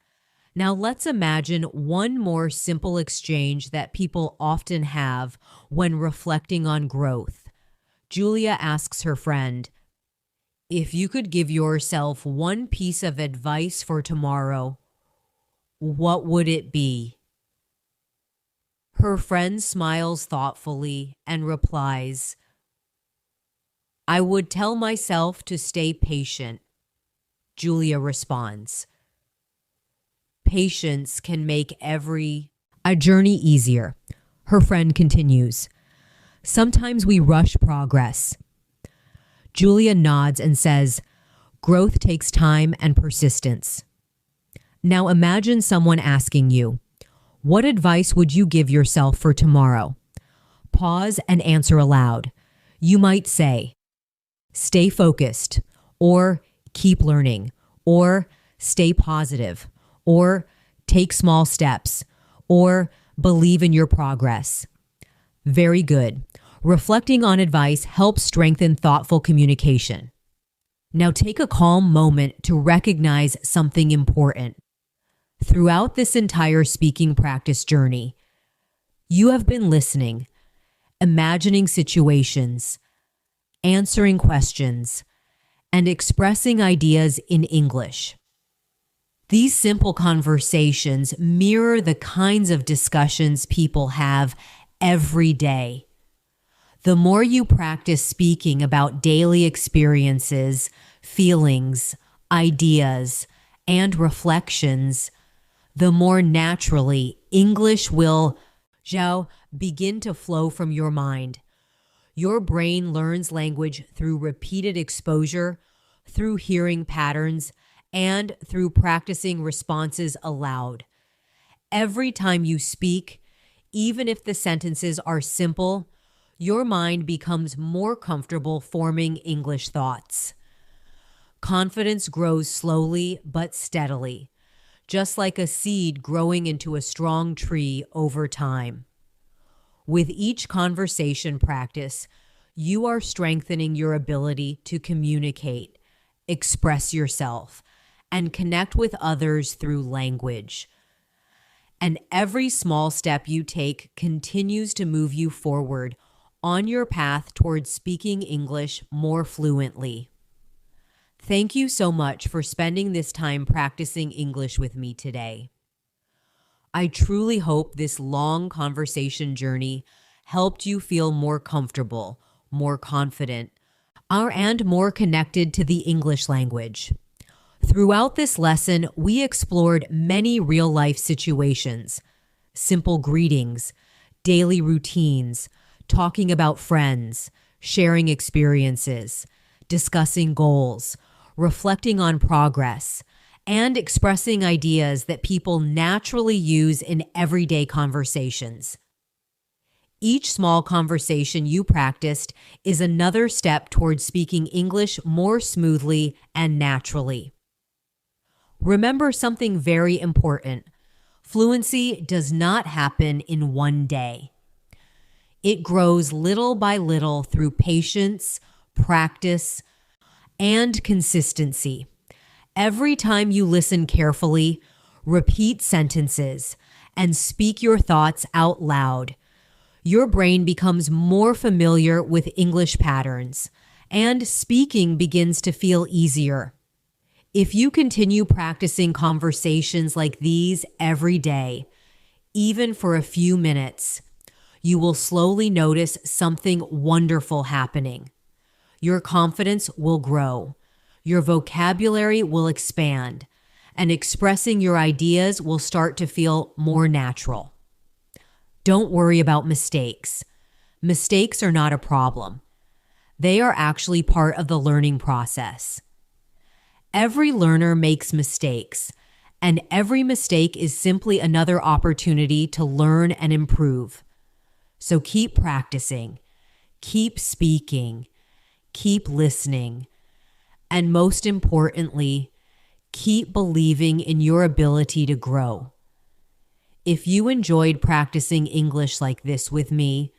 Now let's imagine one more simple exchange that people often have when reflecting on growth. Julia asks her friend, "If you could give yourself one piece of advice for tomorrow, what would it be?" Her friend smiles thoughtfully and replies, "I would tell myself to stay patient." Julia responds, "Patience can make a journey easier." Her friend continues, "Sometimes we rush progress." Julia nods and says, "Growth takes time and persistence." Now imagine someone asking you, "What advice would you give yourself for tomorrow?" Pause and answer aloud. You might say, "Stay focused," or "Keep learning," or "Stay positive," or "Take small steps," or "Believe in your progress." Very good. Reflecting on advice helps strengthen thoughtful communication. Now take a calm moment to recognize something important. Throughout this entire speaking practice journey, you have been listening, imagining situations, answering questions, and expressing ideas in English. These simple conversations mirror the kinds of discussions people have every day. The more you practice speaking about daily experiences, feelings, ideas, and reflections, the more naturally English will begin to flow from your mind. Your brain learns language through repeated exposure, through hearing patterns, and through practicing responses aloud. Every time you speak, even if the sentences are simple, your mind becomes more comfortable forming English thoughts. Confidence grows slowly but steadily, just like a seed growing into a strong tree over time. With each conversation practice, you are strengthening your ability to communicate, express yourself, and connect with others through language. And every small step you take continues to move you forward on your path towards speaking English more fluently. Thank you so much for spending this time practicing English with me today. I truly hope this long conversation journey helped you feel more comfortable, more confident, and more connected to the English language. Throughout this lesson, we explored many real-life situations, simple greetings, daily routines, talking about friends, sharing experiences, discussing goals, reflecting on progress, and expressing ideas that people naturally use in everyday conversations. Each small conversation you practiced is another step towards speaking English more smoothly and naturally. Remember something very important. Fluency does not happen in one day. It grows little by little through patience, practice, and consistency. Every time you listen carefully, repeat sentences, and speak your thoughts out loud, your brain becomes more familiar with English patterns, and speaking begins to feel easier. If you continue practicing conversations like these every day, even for a few minutes, you will slowly notice something wonderful happening. Your confidence will grow, your vocabulary will expand, and expressing your ideas will start to feel more natural. Don't worry about mistakes. Mistakes are not a problem. They are actually part of the learning process. Every learner makes mistakes, and every mistake is simply another opportunity to learn and improve. So keep practicing, keep speaking, keep listening, and most importantly, keep believing in your ability to grow. If you enjoyed practicing English like this with me,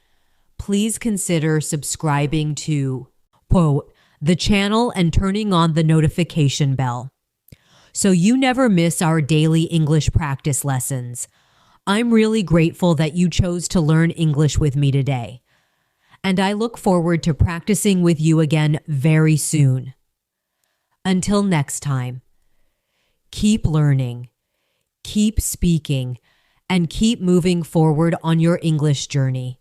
please consider subscribing to, quote, the channel and turning on the notification bell so you never miss our daily English practice lessons. I'm really grateful that you chose to learn English with me today, and I look forward to practicing with you again very soon. Until next time, keep learning, keep speaking, and keep moving forward on your English journey.